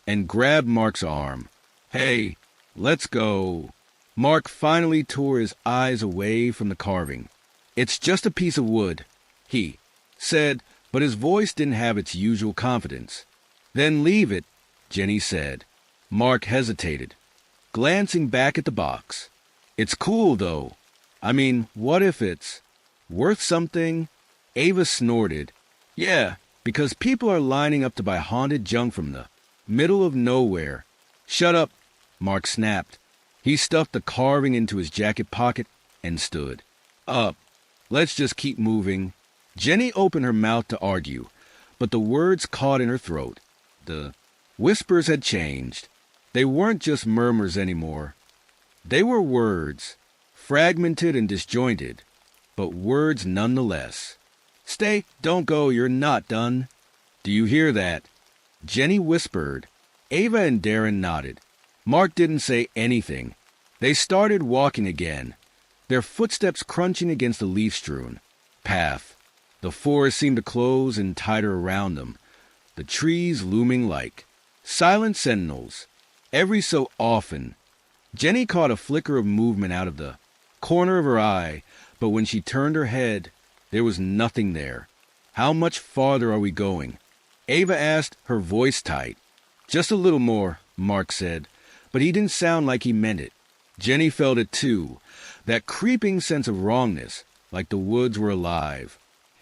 Speaker 1: and grabbed Mark's arm. Hey, let's go. Mark finally tore his eyes away from the carving. It's just a piece of wood, he said, but his voice didn't have its usual confidence. Then leave it, Jenny said. Mark hesitated, glancing back at the box. It's cool, though. I mean, what if it's worth something? Ava snorted. Yeah, because people are lining up to buy haunted junk from the middle of nowhere. Shut up, Mark snapped. He stuffed the carving into his jacket pocket and stood up. Let's just keep moving. Jenny opened her mouth to argue, but the words caught in her throat. The whispers had changed. They weren't just murmurs anymore. They were words, fragmented and disjointed, but words nonetheless. Stay, don't go, you're not done. Do you hear that? Jenny whispered. Ava and Darren nodded. Mark didn't say anything. They started walking again, their footsteps crunching against the leaf-strewn path. The forest seemed to close in tighter around them, the trees looming like silent sentinels. Every so often, Jenny caught a flicker of movement out of the corner of her eye, but when she turned her head, there was nothing there. How much farther are we going? Ava asked, her voice tight. Just a little more, Mark said, but he didn't sound like he meant it. Jenny felt it too, that creeping sense of wrongness, like the woods were alive.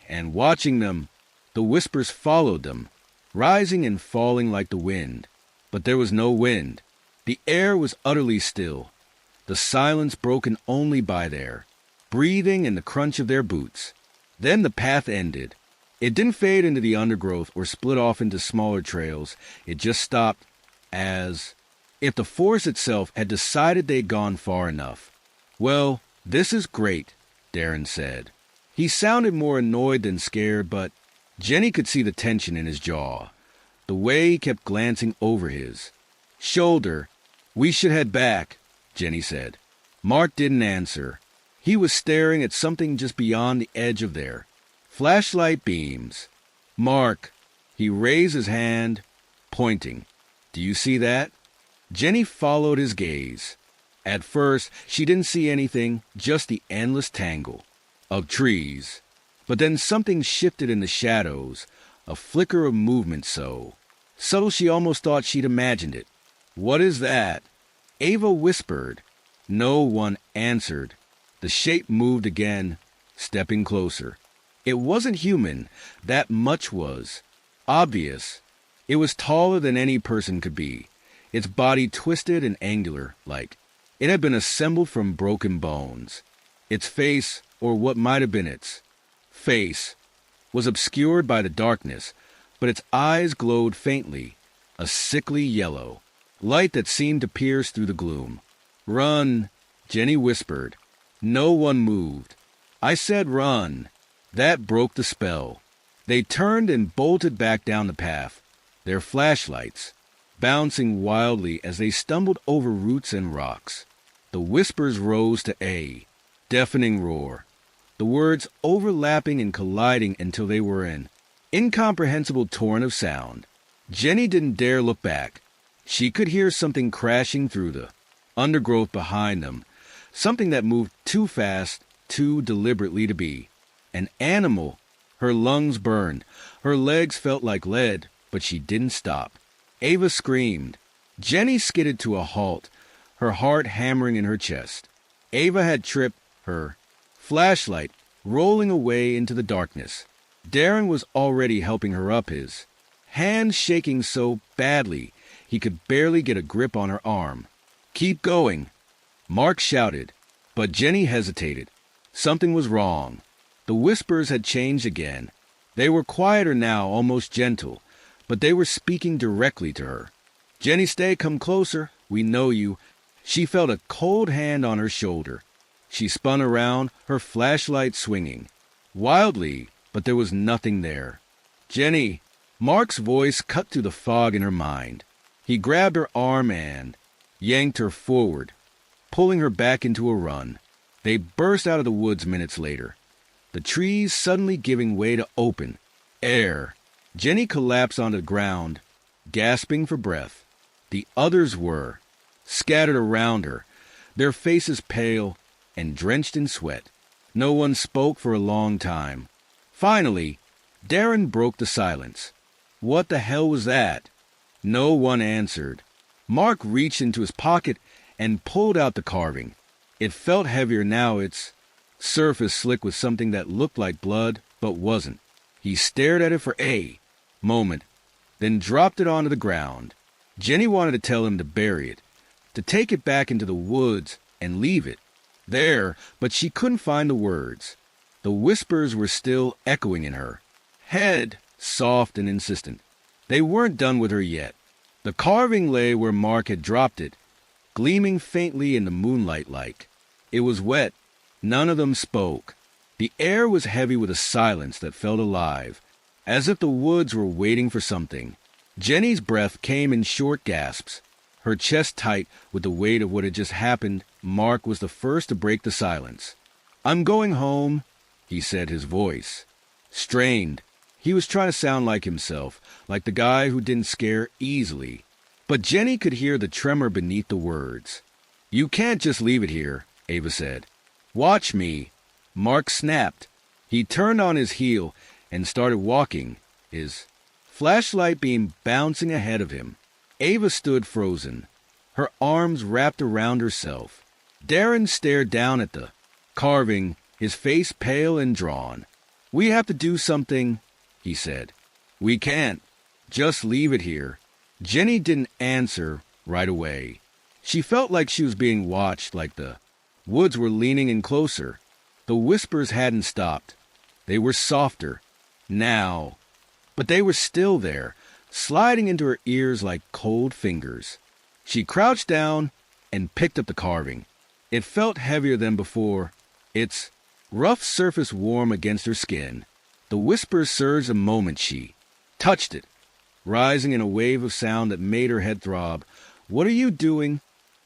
Speaker 1: And watching them, the whispers followed them, rising and falling like the wind. But there was no wind. The air was utterly still, the silence broken only by their breathing and the crunch of their boots. Then the path ended. It didn't fade into the undergrowth or split off into smaller trails. It just stopped, as if the forest itself had decided they'd gone far enough. Well, this is great, Darren said. He sounded more annoyed than scared, but Jenny could see the tension in his jaw, the way he kept glancing over his shoulder. We should head back, Jenny said. Mark didn't answer. He was staring at something just beyond the edge of their flashlight beams. Mark, he raised his hand, pointing. Do you see that? Jenny followed his gaze. At first, she didn't see anything, just the endless tangle of trees. But then something shifted in the shadows, a flicker of movement so subtle she almost thought she'd imagined it. What is that? Ava whispered. No one answered. The shape moved again, stepping closer. It wasn't human, that much was obvious. It was taller than any person could be, its body twisted and angular, like it had been assembled from broken bones. Its face, or what might have been its face, was obscured by the darkness, but its eyes glowed faintly, a sickly yellow, light that seemed to pierce through the gloom. Run, Jenny whispered. No one moved. I said run. That broke the spell. They turned and bolted back down the path, their flashlights bouncing wildly as they stumbled over roots and rocks. The whispers rose to a deafening roar, the words overlapping and colliding until they were an incomprehensible torrent of sound. Jenny didn't dare look back. She could hear something crashing through the undergrowth behind them, something that moved too fast, too deliberately to be. An animal. Her lungs burned. Her legs felt like lead, but she didn't stop. Ava screamed. Jenny skidded to a halt, her heart hammering in her chest. Ava had tripped, her flashlight rolling away into the darkness. Darren was already helping her up, his hands shaking so badly he could barely get a grip on her arm. Keep going, Mark shouted, but Jenny hesitated. Something was wrong. The whispers had changed again. They were quieter now, almost gentle, but they were speaking directly to her. Jenny, stay, come closer. We know you. She felt a cold hand on her shoulder. She spun around, her flashlight swinging wildly, but there was nothing there. Jenny, Mark's voice cut through the fog in her mind. He grabbed her arm and yanked her forward, pulling her back into a run. They burst out of the woods minutes later, the trees suddenly giving way to open air. Jenny collapsed onto the ground, gasping for breath. The others were scattered around her, their faces pale and drenched in sweat. No one spoke for a long time. Finally, Darren broke the silence. What the hell was that? No one answered. Mark reached into his pocket and pulled out the carving. It felt heavier now, its surface slick with something that looked like blood but wasn't. He stared at it for a moment, then dropped it onto the ground. Jenny wanted to tell him to bury it, to take it back into the woods and leave it there, but she couldn't find the words. The whispers were still echoing in her head, soft and insistent. They weren't done with her yet. The carving lay where Mark had dropped it, gleaming faintly in the moonlight light. It was wet. None of them spoke. The air was heavy with a silence that felt alive, as if the woods were waiting for something. Jenny's breath came in short gasps, her chest tight with the weight of what had just happened. Mark was the first to break the silence. "I'm going home," he said, his voice strained. He was trying to sound like himself, like the guy who didn't scare easily. But Jenny could hear the tremor beneath the words. "You can't just leave it here," Ava said. "Watch me." Mark snapped. He turned on his heel and started walking, his flashlight beam bouncing ahead of him. Ava stood frozen, her arms wrapped around herself. Darren stared down at the carving, his face pale and drawn. "We have to do something," he said. "We can't just leave it here." Jenny didn't answer right away. She felt like she was being watched, like the woods were leaning in closer. The whispers hadn't stopped. They were softer now, but they were still there, sliding into her ears like cold fingers. She crouched down and picked up the carving. It felt heavier than before, its rough surface warm against her skin. The whispers surged the moment she touched it, rising in a wave of sound that made her head throb. "What are you doing?"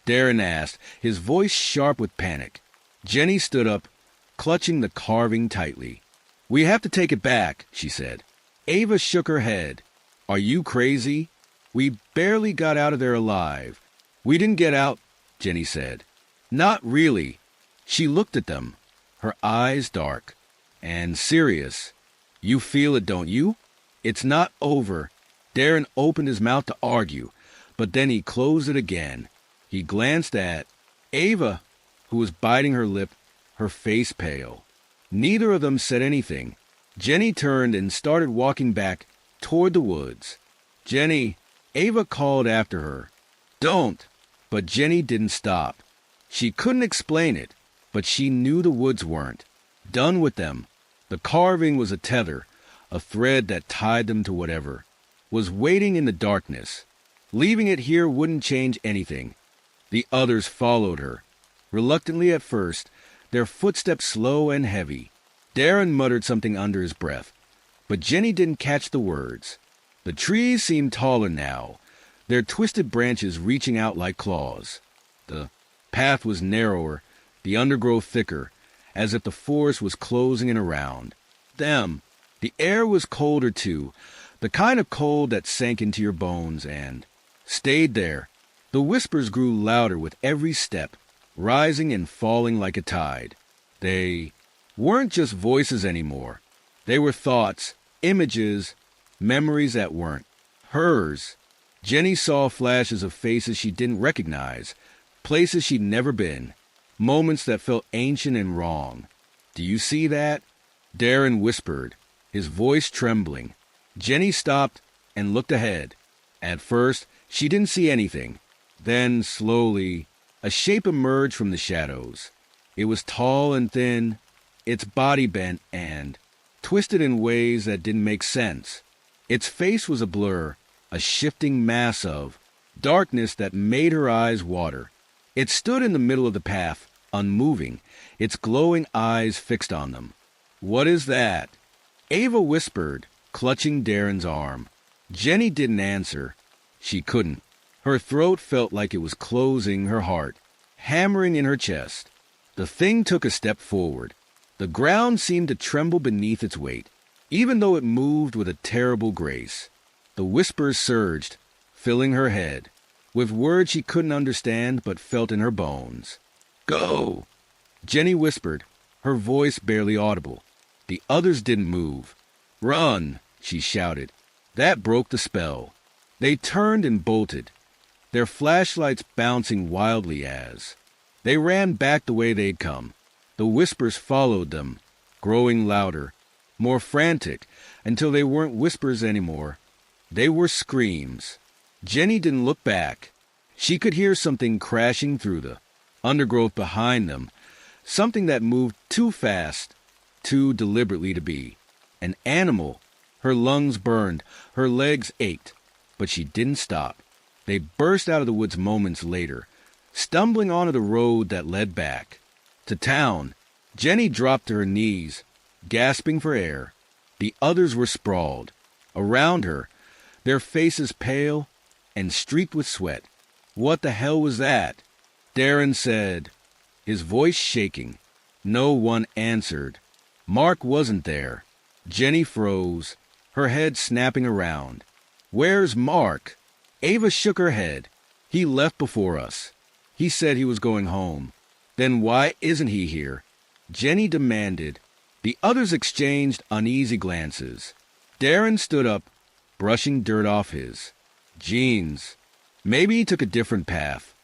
Speaker 1: Darren asked, his voice sharp with panic. Jenny stood up, clutching the carving tightly. "We have to take it back," she said. Ava shook her head. "Are you crazy? We barely got out of there alive." "We didn't get out," Jenny said. "Not really." She looked at them, her eyes dark and serious. "You feel it, don't you? It's not over." Darren opened his mouth to argue, but then he closed it again. He glanced at Ava, who was biting her lip, her face pale. Neither of them said anything. Jenny turned and started walking back toward the woods. "Jenny," Ava called after her. "Don't." But Jenny didn't stop. She couldn't explain it, but she knew the woods weren't done with them. The carving was a tether, a thread that tied them to whatever was waiting in the darkness. Leaving it here wouldn't change anything. The others followed her, reluctantly at first, their footsteps slow and heavy. Darren muttered something under his breath, but Jenny didn't catch the words. The trees seemed taller now, their twisted branches reaching out like claws. The path was narrower, the undergrowth thicker, as if the forest was closing in around them. The air was colder too, the kind of cold that sank into your bones and stayed there. The whispers grew louder with every step, rising and falling like a tide. They weren't just voices anymore. They were thoughts, images, memories that weren't hers. Jenny saw flashes of faces she didn't recognize, places she'd never been, moments that felt ancient and wrong. "Do you see that?" Darren whispered, his voice trembling. Jenny stopped and looked ahead. At first, she didn't see anything. Then, slowly, a shape emerged from the shadows. It was tall and thin, its body bent and twisted in ways that didn't make sense. Its face was a blur, a shifting mass of darkness that made her eyes water. It stood in the middle of the path, unmoving, its glowing eyes fixed on them. "What is that?" Ava whispered, clutching Darren's arm. Jenny didn't answer. She couldn't. Her throat felt like it was closing her heart, hammering in her chest. The thing took a step forward. The ground seemed to tremble beneath its weight, even though it moved with a terrible grace. The whispers surged, filling her head. with words she couldn't understand but felt in her bones. "Go!" Jenny whispered, her voice barely audible. The others didn't move. "Run!" she shouted. That broke the spell. They turned and bolted, their flashlights bouncing wildly as they ran back the way they'd come. The whispers followed them, growing louder, more frantic, until they weren't whispers anymore. They were screams. Jenny didn't look back. She could hear something crashing through the undergrowth behind them, something that moved too fast, too deliberately to be. An animal. Her lungs burned, her legs ached, but she didn't stop. They burst out of the woods moments later, stumbling onto the road that led back to town. Jenny dropped to her knees, gasping for air. The others were sprawled around her, their faces pale and streaked with sweat. "What the hell was that?" Darren said, his voice shaking. No one answered. Mark wasn't there. Jenny froze, her head snapping around. "Where's Mark?" Ava shook her head. "He left before us. He said he was going home." "Then why isn't he here?" Jenny demanded. The others exchanged uneasy glances. Darren stood up, brushing dirt off his jeans. Maybe he took a different path.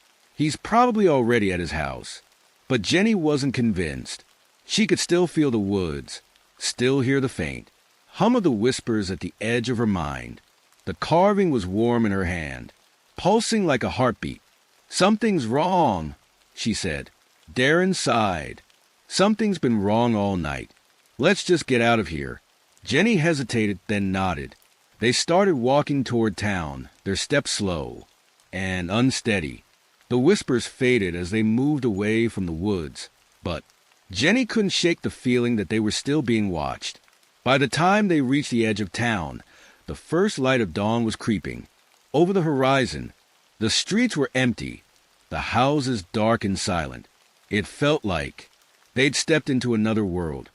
Speaker 1: He's probably already at his house. But Jenny wasn't convinced. She could still feel the woods, still hear the faint hum of the whispers at the edge of her mind. The carving was warm in her hand, pulsing like a heartbeat. "Something's wrong," she said. Darren sighed. "Something's been wrong all night. Let's just get out of here." Jenny hesitated, then nodded. They started walking toward town, their steps slow and unsteady. The whispers faded as they moved away from the woods, but Jenny couldn't shake the feeling that they were still being watched. By the time they reached the edge of town, the first light of dawn was creeping. Over the horizon, the streets were empty, the houses dark and silent. It felt like they'd stepped into another world,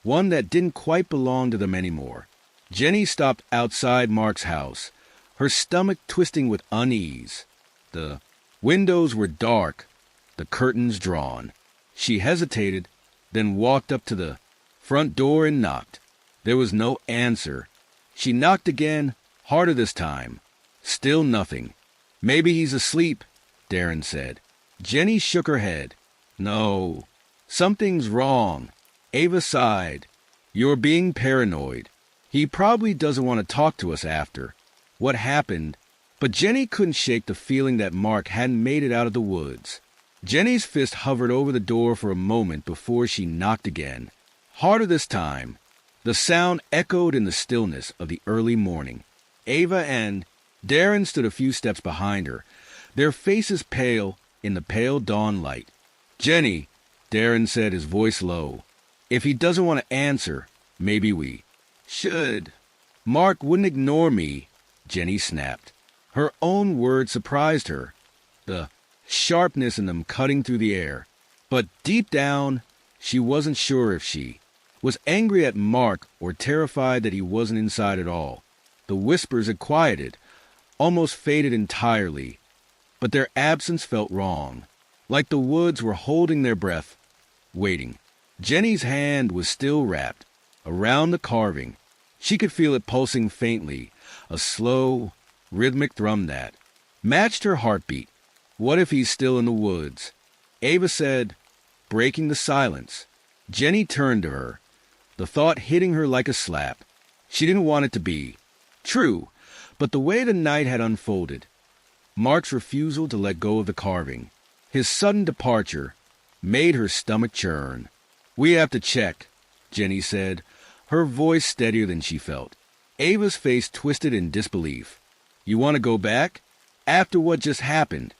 Speaker 1: one that didn't quite belong to them anymore. Jenny stopped outside Mark's house, her stomach twisting with unease. The windows were dark, the curtains drawn. She hesitated, then walked up to the front door and knocked. There was no answer. She knocked again, harder this time. Still nothing. "Maybe he's asleep," Darren said. Jenny shook her head. "No, something's wrong." Ava sighed. "You're being paranoid. He probably doesn't want to talk to us after what happened." But Jenny couldn't shake the feeling that Mark hadn't made it out of the woods. Jenny's fist hovered over the door for a moment before she knocked again. Harder this time. The sound echoed in the stillness of the early morning. Ava and Darren stood a few steps behind her, their faces pale in the pale dawn light. "Jenny," Darren said, his voice low, "if he doesn't want to answer, maybe we should." "Mark wouldn't ignore me," Jenny snapped. Her own words surprised her, the sharpness in them cutting through the air. But deep down, she wasn't sure if she was angry at Mark or terrified that he wasn't inside at all. The whispers had quieted, almost faded entirely, but their absence felt wrong, like the woods were holding their breath, waiting. Jenny's hand was still wrapped around the carving. She could feel it pulsing faintly, a slow, rhythmic thrum that matched her heartbeat. "What if he's still in the woods?" Ava said, breaking the silence. Jenny turned to her, the thought hitting her like a slap. She didn't want it to be true, but the way the night had unfolded, Mark's refusal to let go of the carving, his sudden departure, made her stomach churn. "We have to check," Jenny said, her voice steadier than she felt. Ava's face twisted in disbelief. "You want to go back? After what just happened?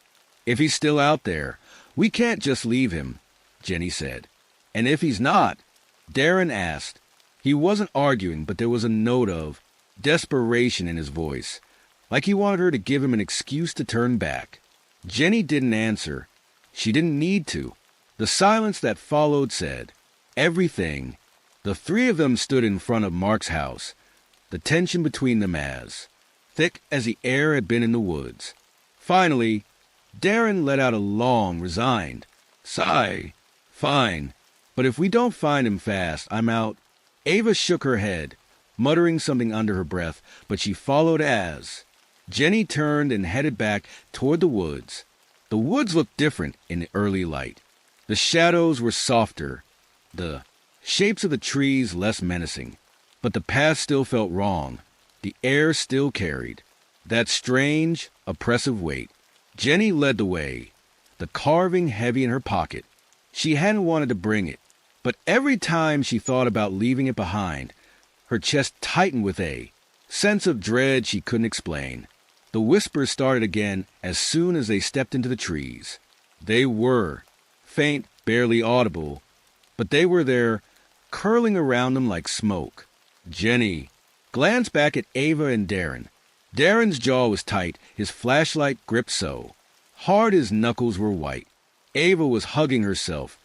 Speaker 1: If he's still out there, we can't just leave him," Jenny said. "And if he's not?" Darren asked. He wasn't arguing, but there was a note of desperation in his voice, like he wanted her to give him an excuse to turn back. Jenny didn't answer. She didn't need to. The silence that followed said everything. The three of them stood in front of Mark's house, the tension between them as thick as the air had been in the woods. Finally, Darren let out a long, resigned sigh. Fine, but if we don't find him fast, I'm out. Ava shook her head, muttering something under her breath, but she followed as Jenny turned and headed back toward the woods. The woods looked different in the early light. The shadows were softer, the shapes of the trees less menacing, but the path still felt wrong. The air still carried that strange, oppressive weight. Jenny led the way, the carving heavy in her pocket. She hadn't wanted to bring it, but every time she thought about leaving it behind, her chest tightened with a sense of dread she couldn't explain. The whispers started again as soon as they stepped into the trees. They were faint, barely audible, but they were there, curling around them like smoke. Jenny glanced back at Ava and Darren. Darren's jaw was tight, his flashlight gripped so hard his knuckles were white. Ava was hugging herself,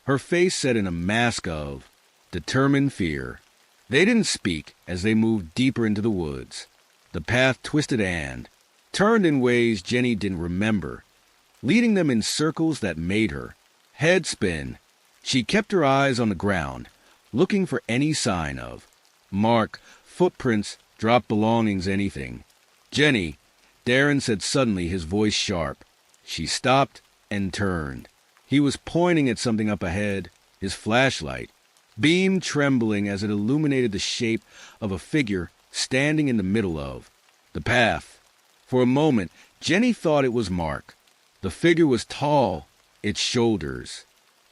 Speaker 1: her face set in a mask of determined fear. They didn't speak as they moved deeper into the woods. The path twisted and turned in ways Jenny didn't remember, leading them in circles that made her head spin. She kept her eyes on the ground, looking for any sign of mark, footprints, dropped belongings, anything. Jenny, Darren said suddenly, his voice sharp. She stopped and turned. He was pointing at something up ahead, his flashlight, beam trembling as it illuminated the shape of a figure standing in the middle of the path. For a moment, Jenny thought it was Mark. The figure was tall, its shoulders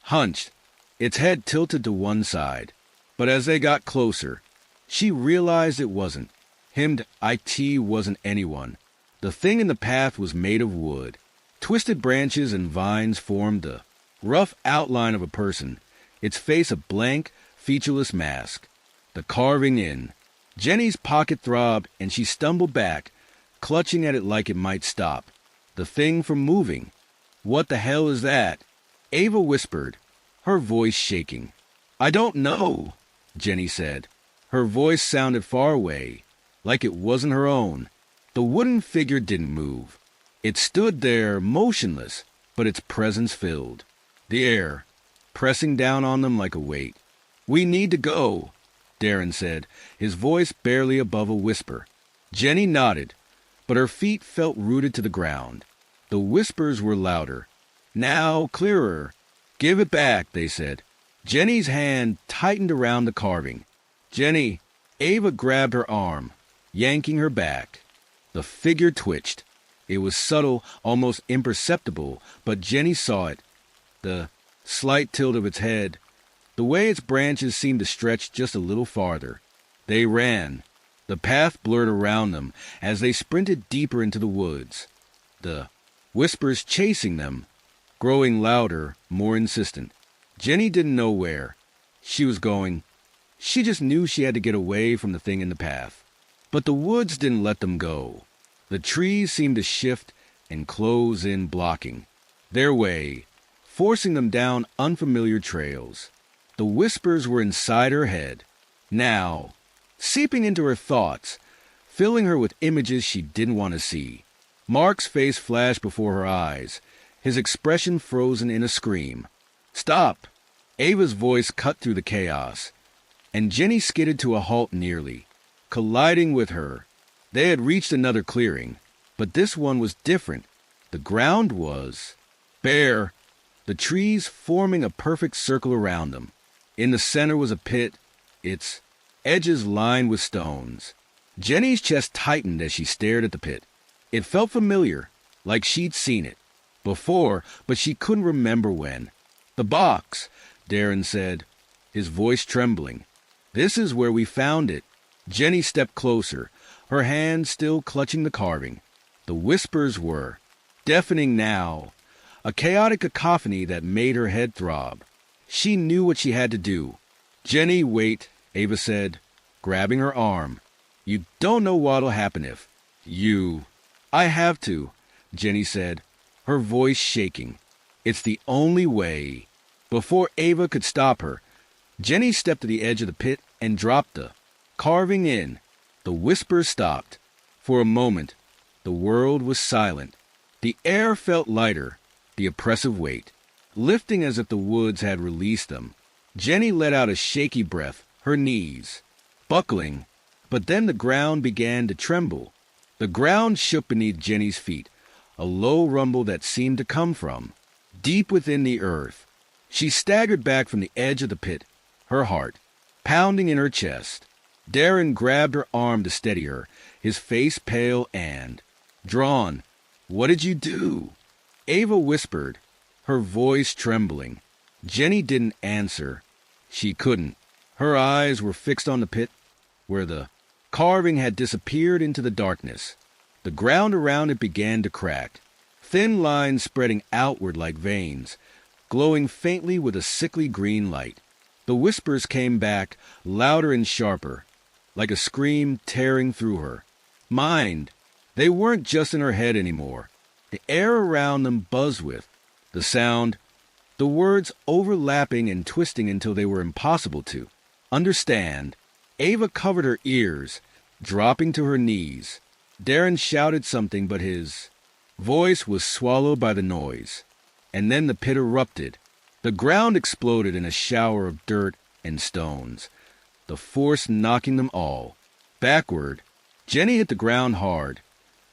Speaker 1: hunched, its head tilted to one side. But as they got closer, she realized it wasn't. Him, it wasn't anyone. The thing in the path was made of wood. Twisted branches and vines formed the rough outline of a person, its face a blank, featureless mask. The carving in. Jenny's pocket throbbed, and she stumbled back, clutching at it like it might stop the thing from moving. What the hell is that? Ava whispered, her voice shaking. I don't know, Jenny said. Her voice sounded far away, like it wasn't her own. The wooden figure didn't move. It stood there, motionless, but its presence filled the air, pressing down on them like a weight. We need to go, Darren said, his voice barely above a whisper. Jenny nodded, but her feet felt rooted to the ground. The whispers were louder. Now, clearer. Give it back, they said. Jenny's hand tightened around the carving. Jenny, Ava grabbed her arm, yanking her back. The figure twitched. It was subtle, almost imperceptible, but Jenny saw it. The slight tilt of its head, the way its branches seemed to stretch just a little farther. They ran. The path blurred around them as they sprinted deeper into the woods. The whispers chasing them, growing louder, more insistent. Jenny didn't know where she was going. She just knew she had to get away from the thing in the path. But the woods didn't let them go. The trees seemed to shift and close in, blocking their way, forcing them down unfamiliar trails. The whispers were inside her head, now, seeping into her thoughts, filling her with images she didn't want to see. Mark's face flashed before her eyes, his expression frozen in a scream. Stop! Ava's voice cut through the chaos, and Jenny skidded to a halt nearly, colliding with her. They had reached another clearing, but this one was different. The ground was bare, the trees forming a perfect circle around them. In the center was a pit, its edges lined with stones. Jenny's chest tightened as she stared at the pit. It felt familiar, like she'd seen it before, but she couldn't remember when. The box, Darren said, his voice trembling. This is where we found it. Jenny stepped closer, her hand still clutching the carving. The whispers were deafening now, a chaotic cacophony that made her head throb. She knew what she had to do. Jenny, wait, Ava said, grabbing her arm. You don't know what'll happen if you... I have to, Jenny said, her voice shaking. It's the only way. Before Ava could stop her, Jenny stepped to the edge of the pit and dropped the carving in. The whispers stopped. For a moment, the world was silent. The air felt lighter, the oppressive weight, lifting as if the woods had released them. Jenny let out a shaky breath, her knees buckling, but then the ground began to tremble. The ground shook beneath Jenny's feet, a low rumble that seemed to come from deep within the earth. She staggered back from the edge of the pit, her heart pounding in her chest. Darren grabbed her arm to steady her, his face pale and drawn. "What did you do?" Ava whispered, her voice trembling. Jenny didn't answer. She couldn't. Her eyes were fixed on the pit, where the carving had disappeared into the darkness. The ground around it began to crack, thin lines spreading outward like veins, glowing faintly with a sickly green light. The whispers came back, louder and sharper, like a scream tearing through her mind. They weren't just in her head anymore. The air around them buzzed with the sound, the words overlapping and twisting until they were impossible to understand. Ava covered her ears, dropping to her knees. Darren shouted something, but his voice was swallowed by the noise. And then the pit erupted. The ground exploded in a shower of dirt and stones, the force knocking them all backward. Jenny hit the ground hard,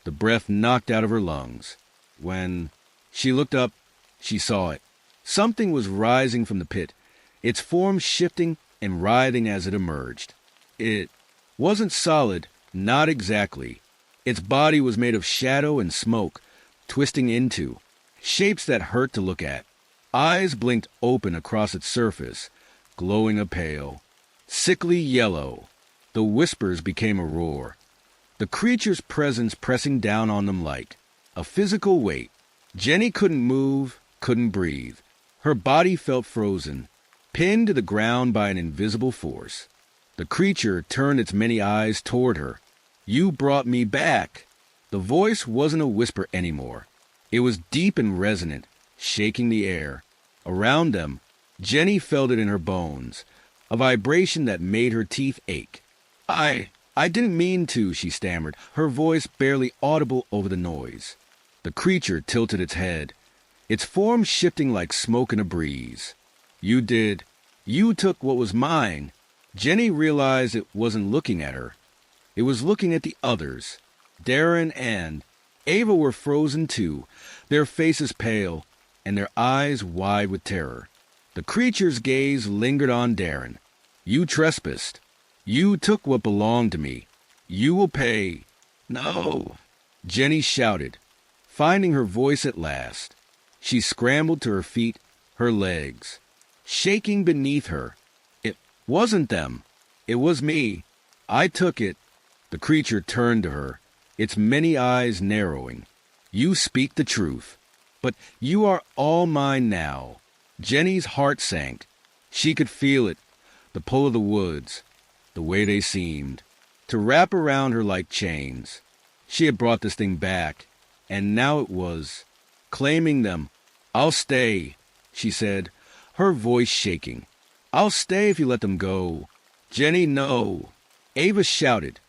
Speaker 1: the breath knocked out of her lungs. When she looked up, she saw it. Something was rising from the pit, its form shifting and writhing as it emerged. It wasn't solid, not exactly. Its body was made of shadow and smoke, twisting into shapes that hurt to look at. Eyes blinked open across its surface, glowing a pale, sickly yellow. The whispers became a roar, the creature's presence pressing down on them like a physical weight. Jenny couldn't move, couldn't breathe. Her body felt frozen, pinned to the ground by an invisible force. The creature turned its many eyes toward her. "You brought me back." The voice wasn't a whisper anymore. It was deep and resonant, shaking the air. Around them, Jenny felt it in her bones, a vibration that made her teeth ache. I didn't mean to," she stammered, her voice barely audible over the noise. The creature tilted its head, its form shifting like smoke in a breeze. "You did. You took what was mine." Jenny realized it wasn't looking at her. It was looking at the others. Darren and Ava were frozen too, their faces pale and their eyes wide with terror. The creature's gaze lingered on Darren. "You trespassed. You took what belonged to me. You will pay." "No," Jenny shouted, finding her voice at last. She scrambled to her feet, her legs shaking beneath her. "It wasn't them. It was me. I took it." The creature turned to her, its many eyes narrowing. "You speak the truth, but you are all mine now." Jenny's heart sank. She could feel it, the pull of the woods, the way they seemed to wrap around her like chains. She had brought this thing back, and now it was claiming them. "I'll stay," she said, her voice shaking. "I'll stay if you let them go." "Jenny, no," Ava shouted,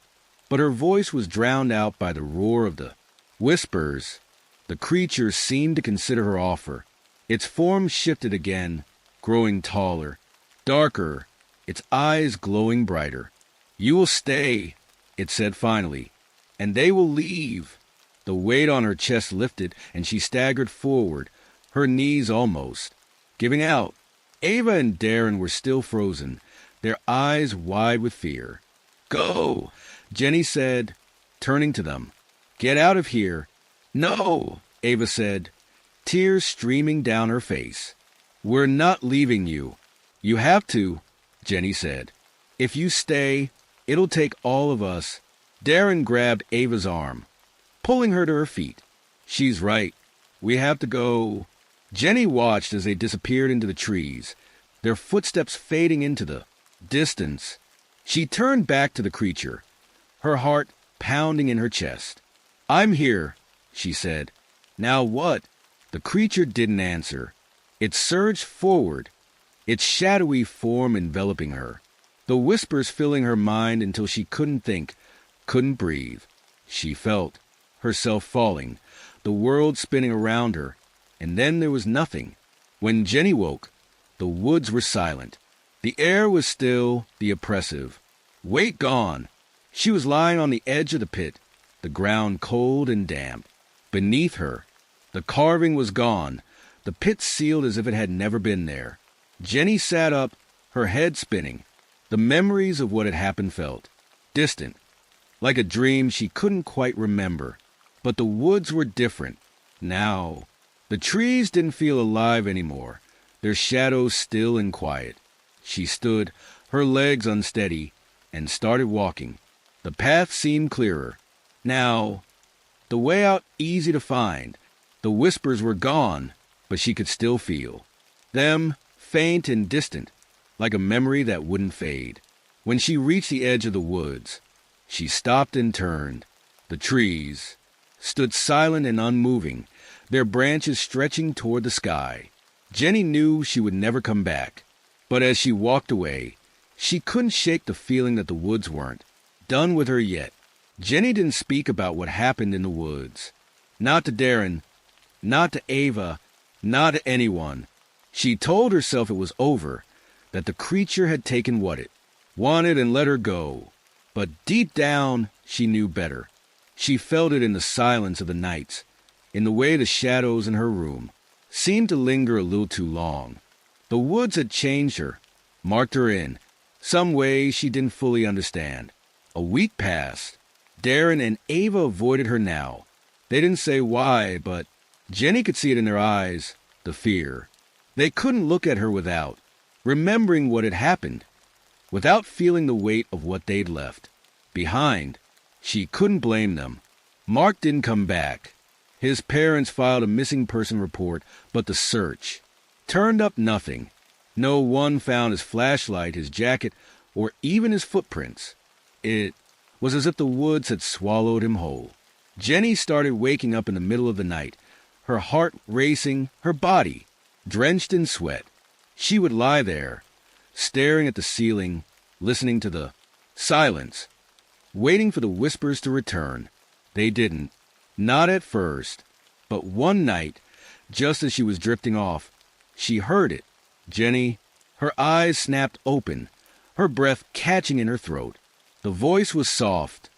Speaker 1: but her voice was drowned out by the roar of the whispers. The creature seemed to consider her offer. Its form shifted again, growing taller, darker, its eyes glowing brighter. "You will stay," it said finally, "and they will leave." The weight on her chest lifted, and she staggered forward, her knees almost giving out. Ava and Darren were still frozen, their eyes wide with fear. "Go," Jenny said, turning to them. "Get out of here." "No," Ava said, tears streaming down her face. "We're not leaving you." "You have to," Jenny said. "If you stay, it'll take all of us." Darren grabbed Ava's arm, pulling her to her feet. "She's right. We have to go." Jenny watched as they disappeared into the trees, their footsteps fading into the distance. She turned back to the creature, her heart pounding in her chest. "I'm here," she said. "Now what?" The creature didn't answer. It surged forward, its shadowy form enveloping her, the whispers filling her mind until she couldn't think, couldn't breathe. She felt herself falling, the world spinning around her, and then there was nothing. When Jenny woke, the woods were silent. The air was still, the oppressive. Weight gone. She was lying on the edge of the pit, the ground cold and damp. Beneath her, the carving was gone, the pit sealed as if it had never been there. Jenny sat up, her head spinning. The memories of what had happened felt distant, like a dream she couldn't quite remember. But the woods were different. Now, the trees didn't feel alive anymore, their shadows still and quiet. She stood, her legs unsteady, and started walking. The path seemed clearer. Now, the way out easy to find. The whispers were gone, but she could still feel them, faint and distant, like a memory that wouldn't fade. When she reached the edge of the woods, she stopped and turned. The trees stood silent and unmoving, their branches stretching toward the sky. Jenny knew she would never come back, but as she walked away, she couldn't shake the feeling that the woods weren't done with her yet. Jenny didn't speak about what happened in the woods. Not to Darren, not to Ava, not to anyone. She told herself it was over, that the creature had taken what it wanted and let her go. But deep down, she knew better. She felt it in the silence of the nights, in the way the shadows in her room seemed to linger a little too long. The woods had changed her, marked her in some way she didn't fully understand. A week passed. Darren and Ava avoided her now. They didn't say why, but Jenny could see it in their eyes, the fear. They couldn't look at her without remembering what had happened, without feeling the weight of what they'd left behind. She couldn't blame them. Mark didn't come back. His parents filed a missing person report, but the search turned up nothing. No one found his flashlight, his jacket, or even his footprints. It was as if the woods had swallowed him whole. Jenny started waking up in the middle of the night, her heart racing, her body drenched in sweat. She would lie there, staring at the ceiling, listening to the silence, waiting for the whispers to return. They didn't. Not at first. But one night, just as she was drifting off, she heard it. Jenny, her eyes snapped open, her breath catching in her throat. The voice was soft,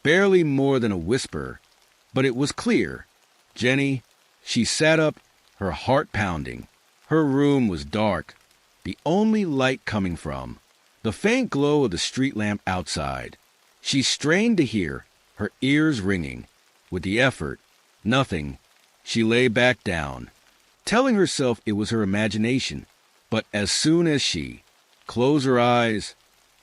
Speaker 1: barely more than a whisper, but it was clear. Jenny, she sat up, her heart pounding. Her room was dark, the only light coming from the faint glow of the street lamp outside. She strained to hear, her ears ringing. With the effort, nothing. She lay back down, telling herself it was her imagination. But as soon as she closed her eyes,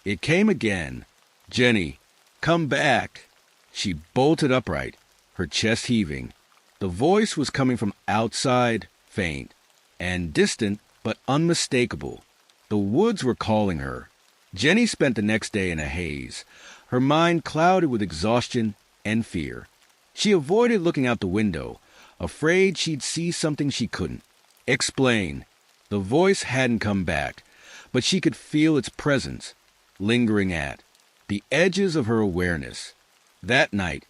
Speaker 1: it came again. Jenny, come back. She bolted upright, her chest heaving. The voice was coming from outside, faint and distant, but unmistakable. The woods were calling her. Jenny spent the next day in a haze, her mind clouded with exhaustion and fear. She avoided looking out the window, afraid she'd see something she couldn't explain. The voice hadn't come back, but she could feel its presence, lingering at the edges of her awareness. That night,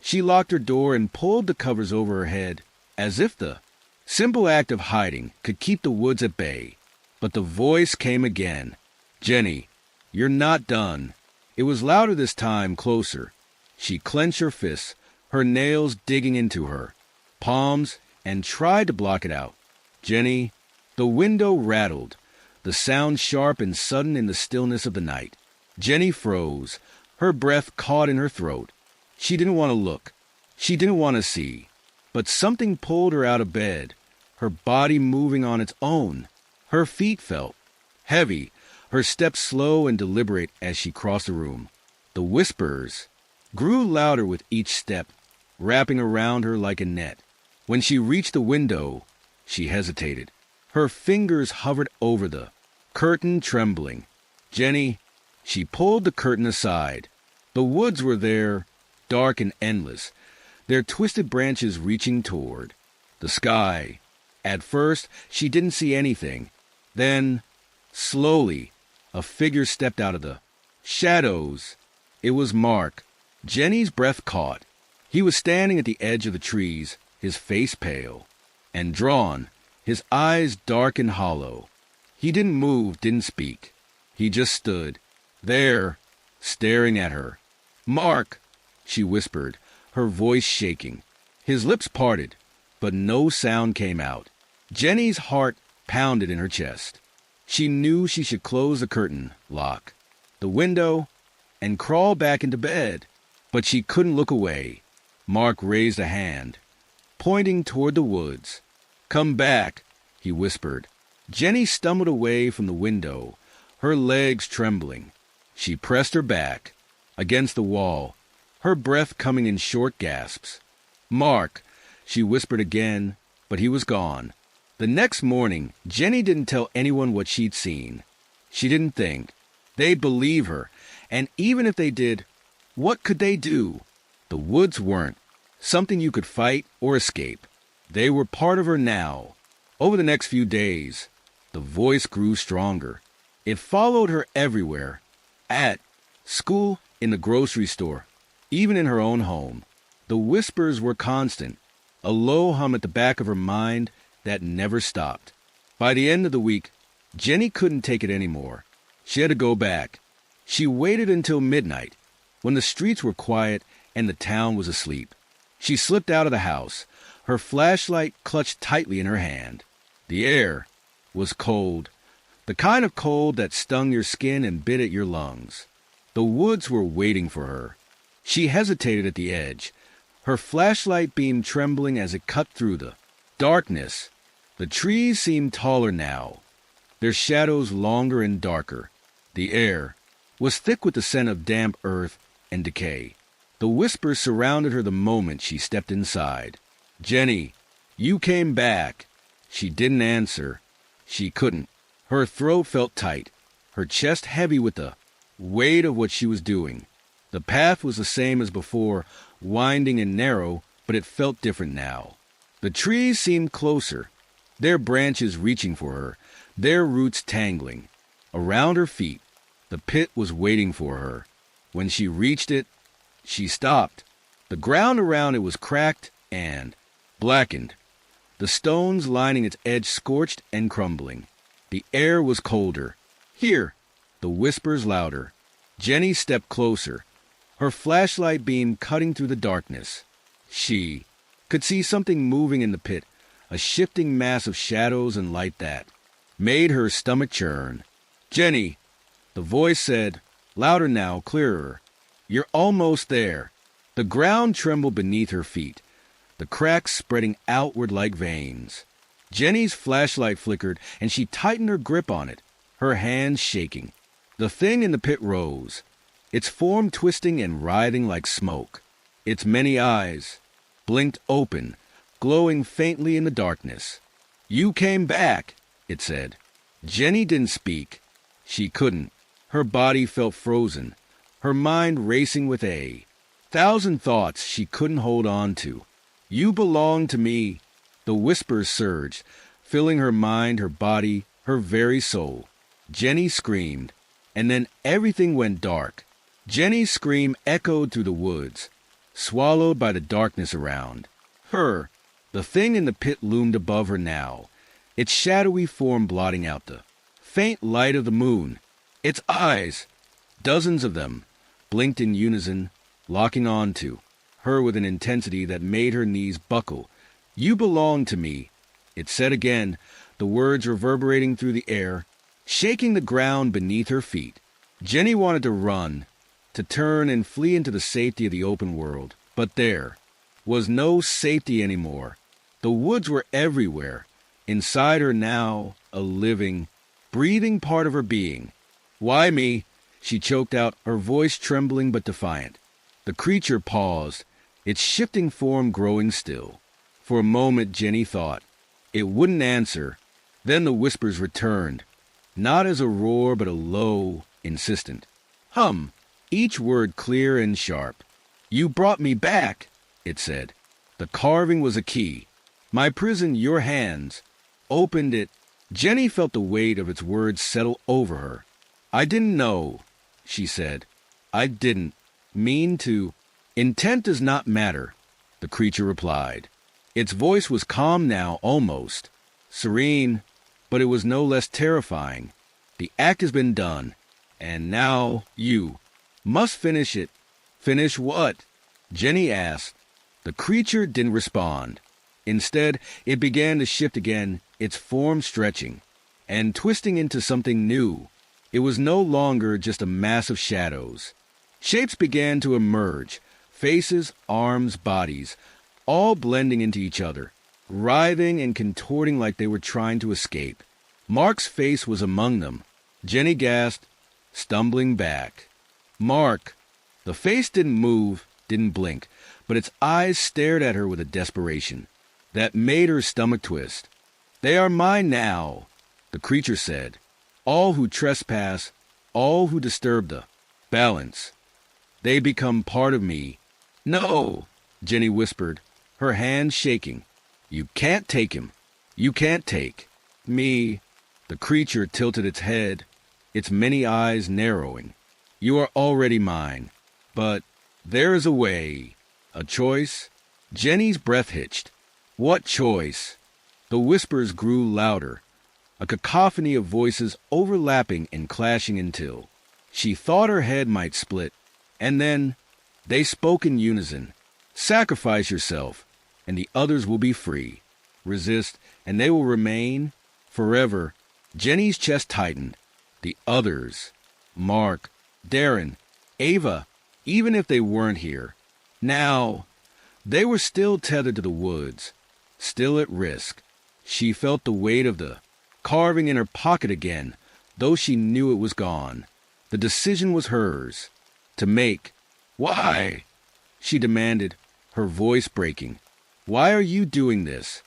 Speaker 1: she locked her door and pulled the covers over her head, as if the simple act of hiding could keep the woods at bay. But the voice came again. Jenny, you're not done. It was louder this time, closer. She clenched her fists, her nails digging into her palms, and tried to block it out. Jenny, the window rattled, the sound sharp and sudden in the stillness of the night. Jenny froze, her breath caught in her throat. She didn't want to look. She didn't want to see. But something pulled her out of bed, her body moving on its own. Her feet felt heavy, her steps slow and deliberate as she crossed the room. The whispers grew louder with each step, wrapping around her like a net. When she reached the window, she hesitated. Her fingers hovered over the curtain, trembling. Jenny, she pulled the curtain aside. The woods were there, dark and endless, their twisted branches reaching toward the sky. At first, she didn't see anything. Then, slowly, a figure stepped out of the shadows. It was Mark. Jenny's breath caught. He was standing at the edge of the trees, his face pale and drawn, his eyes dark and hollow. He didn't move, didn't speak. He just stood there, staring at her. "Mark," she whispered, her voice shaking. His lips parted, but no sound came out. Jenny's heart pounded in her chest. She knew she should close the curtain, lock the window, and crawl back into bed. But she couldn't look away. Mark raised a hand, pointing toward the woods. "Come back," he whispered. Jenny stumbled away from the window, her legs trembling. She pressed her back against the wall, her breath coming in short gasps. "Mark," she whispered again, but he was gone. The next morning, Jenny didn't tell anyone what she'd seen. She didn't think they'd believe her, and even if they did, what could they do? The woods weren't something you could fight or escape. They were part of her now. Over the next few days, the voice grew stronger. It followed her everywhere, at school, in the grocery store, even in her own home. The whispers were constant, a low hum at the back of her mind that never stopped. By the end of the week, Jenny couldn't take it anymore. She had to go back. She waited until midnight, when the streets were quiet and the town was asleep. She slipped out of the house, her flashlight clutched tightly in her hand. The air was cold, the kind of cold that stung your skin and bit at your lungs. The woods were waiting for her. She hesitated at the edge, her flashlight beam trembling as it cut through the darkness. The trees seemed taller now, their shadows longer and darker. The air was thick with the scent of damp earth and decay. The whispers surrounded her the moment she stepped inside. "Jenny, you came back." She didn't answer. She couldn't. Her throat felt tight, her chest heavy with the weight of what she was doing. The path was the same as before, winding and narrow, but it felt different now. The trees seemed closer, their branches reaching for her, their roots tangling. Around her feet, the pit was waiting for her. When she reached it, she stopped. The ground around it was cracked and blackened, the stones lining its edge scorched and crumbling. The air was colder. "Here!" The whispers louder. Jenny stepped closer, her flashlight beam cutting through the darkness. She could see something moving in the pit, a shifting mass of shadows and light that made her stomach churn. "Jenny," the voice said, louder now, clearer. "You're almost there." The ground trembled beneath her feet, the cracks spreading outward like veins. Jenny's flashlight flickered, and she tightened her grip on it, her hands shaking. The thing in the pit rose, its form twisting and writhing like smoke. Its many eyes blinked open, glowing faintly in the darkness. "You came back," it said. Jenny didn't speak. She couldn't. Her body felt frozen, her mind racing with a thousand thoughts she couldn't hold on to. "You belong to me." The whispers surged, filling her mind, her body, her very soul. Jenny screamed, and then everything went dark. Jenny's scream echoed through the woods, swallowed by the darkness around her. The thing in the pit loomed above her now, its shadowy form blotting out the faint light of the moon. Its eyes, dozens of them, blinked in unison, locking on to her with an intensity that made her knees buckle. "You belong to me," it said again, the words reverberating through the air, shaking the ground beneath her feet. Jenny wanted to run, to turn and flee into the safety of the open world. But there was no safety anymore. The woods were everywhere, inside her now, a living, breathing part of her being. "Why me?" she choked out, her voice trembling but defiant. The creature paused, its shifting form growing still. For a moment, Jenny thought it wouldn't answer. Then the whispers returned, not as a roar but a low, insistent hum, each word clear and sharp. "You brought me back," it said. "The carving was a key. My prison, your hands, opened it." Jenny felt the weight of its words settle over her. "I didn't know," she said. "I didn't mean to." "Intent does not matter," the creature replied. Its voice was calm now, almost serene, but it was no less terrifying. The act has been done, and now you must finish it. Finish what? Jenny asked. The creature didn't respond. Instead, it began to shift again, its form stretching and twisting into something new. It was no longer just a mass of shadows. Shapes began to emerge, faces, arms, bodies, all blending into each other, writhing and contorting like they were trying to escape. Mark's face was among them. Jenny gasped, stumbling back. Mark! The face didn't move, didn't blink, but its eyes stared at her with a desperation that made her stomach twist. They are mine now, the creature said. All who trespass, all who disturb the balance. They become part of me. No, Jenny whispered, her hands shaking. You can't take him. You can't take me. The creature tilted its head, its many eyes narrowing. You are already mine. But there is a way, a choice. Jenny's breath hitched. What choice? The whispers grew louder, a cacophony of voices overlapping and clashing until she thought her head might split. And then they spoke in unison. Sacrifice yourself, and the others will be free. Resist, and they will remain forever. Jenny's chest tightened. The others, Mark, Darren, Ava, even if they weren't here. Now, they were still tethered to the woods, still at risk. She felt the weight of the carving in her pocket again, though she knew it was gone. The decision was hers to make. Why? She demanded, her voice breaking. Why are you doing this?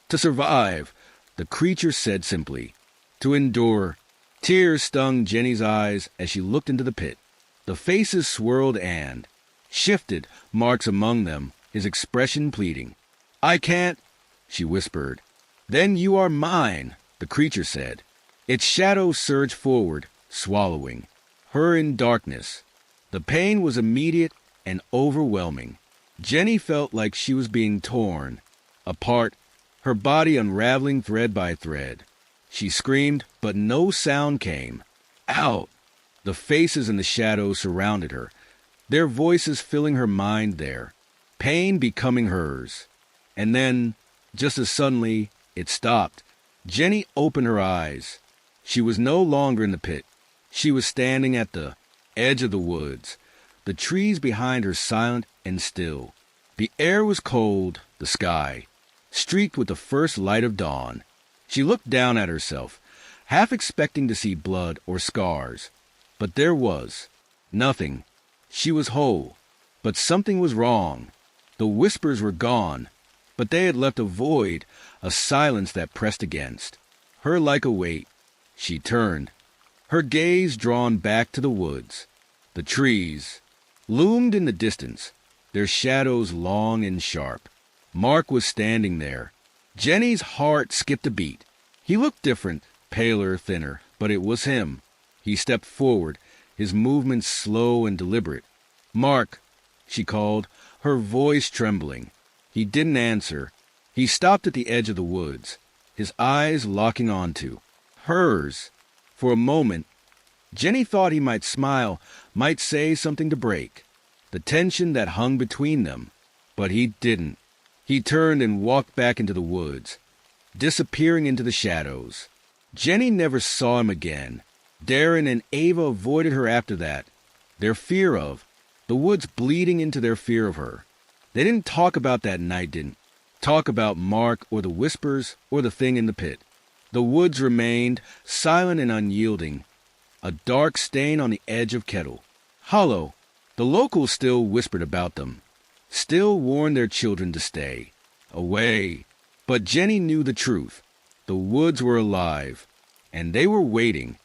Speaker 1: To survive, the creature said simply. To endure. Tears stung Jenny's eyes as she looked into the pit. The faces swirled and shifted, Mark's among them, his expression pleading. I can't, she whispered. Then you are mine, the creature said. Its shadow surged forward, swallowing her in darkness. The pain was immediate and overwhelming. Jenny felt like she was being torn apart, her body unraveling thread by thread. She screamed, but no sound came. Out! The faces in the shadows surrounded her, their voices filling her mind there, pain becoming hers. And then, just as suddenly, it stopped. Jenny opened her eyes. She was no longer in the pit. She was standing at the edge of the woods, the trees behind her silent and still. The air was cold, the sky streaked with the first light of dawn. She looked down at herself, half expecting to see blood or scars. But there was nothing. She was whole, but something was wrong. The whispers were gone, but they had left a void, a silence that pressed against her like a weight. She turned, her gaze drawn back to the woods. The trees loomed in the distance, their shadows long and sharp. Mark was standing there. Jenny's heart skipped a beat. He looked different, paler, thinner, but it was him. He stepped forward, his movements slow and deliberate. Mark, she called, her voice trembling. He didn't answer. He stopped at the edge of the woods, his eyes locking onto hers. For a moment, Jenny thought he might smile, might say something to break the tension that hung between them, but he didn't. He turned and walked back into the woods, disappearing into the shadows. Jenny never saw him again. Darren and Ava avoided her after that, their fear of the woods bleeding into their fear of her. They didn't talk about that night, didn't talk about Mark or the whispers or the thing in the pit. The woods remained silent and unyielding, a dark stain on the edge of Kettle. Hollow. The locals still whispered about them, still warned their children to stay away. But Jenny knew the truth. The woods were alive, and they were waiting.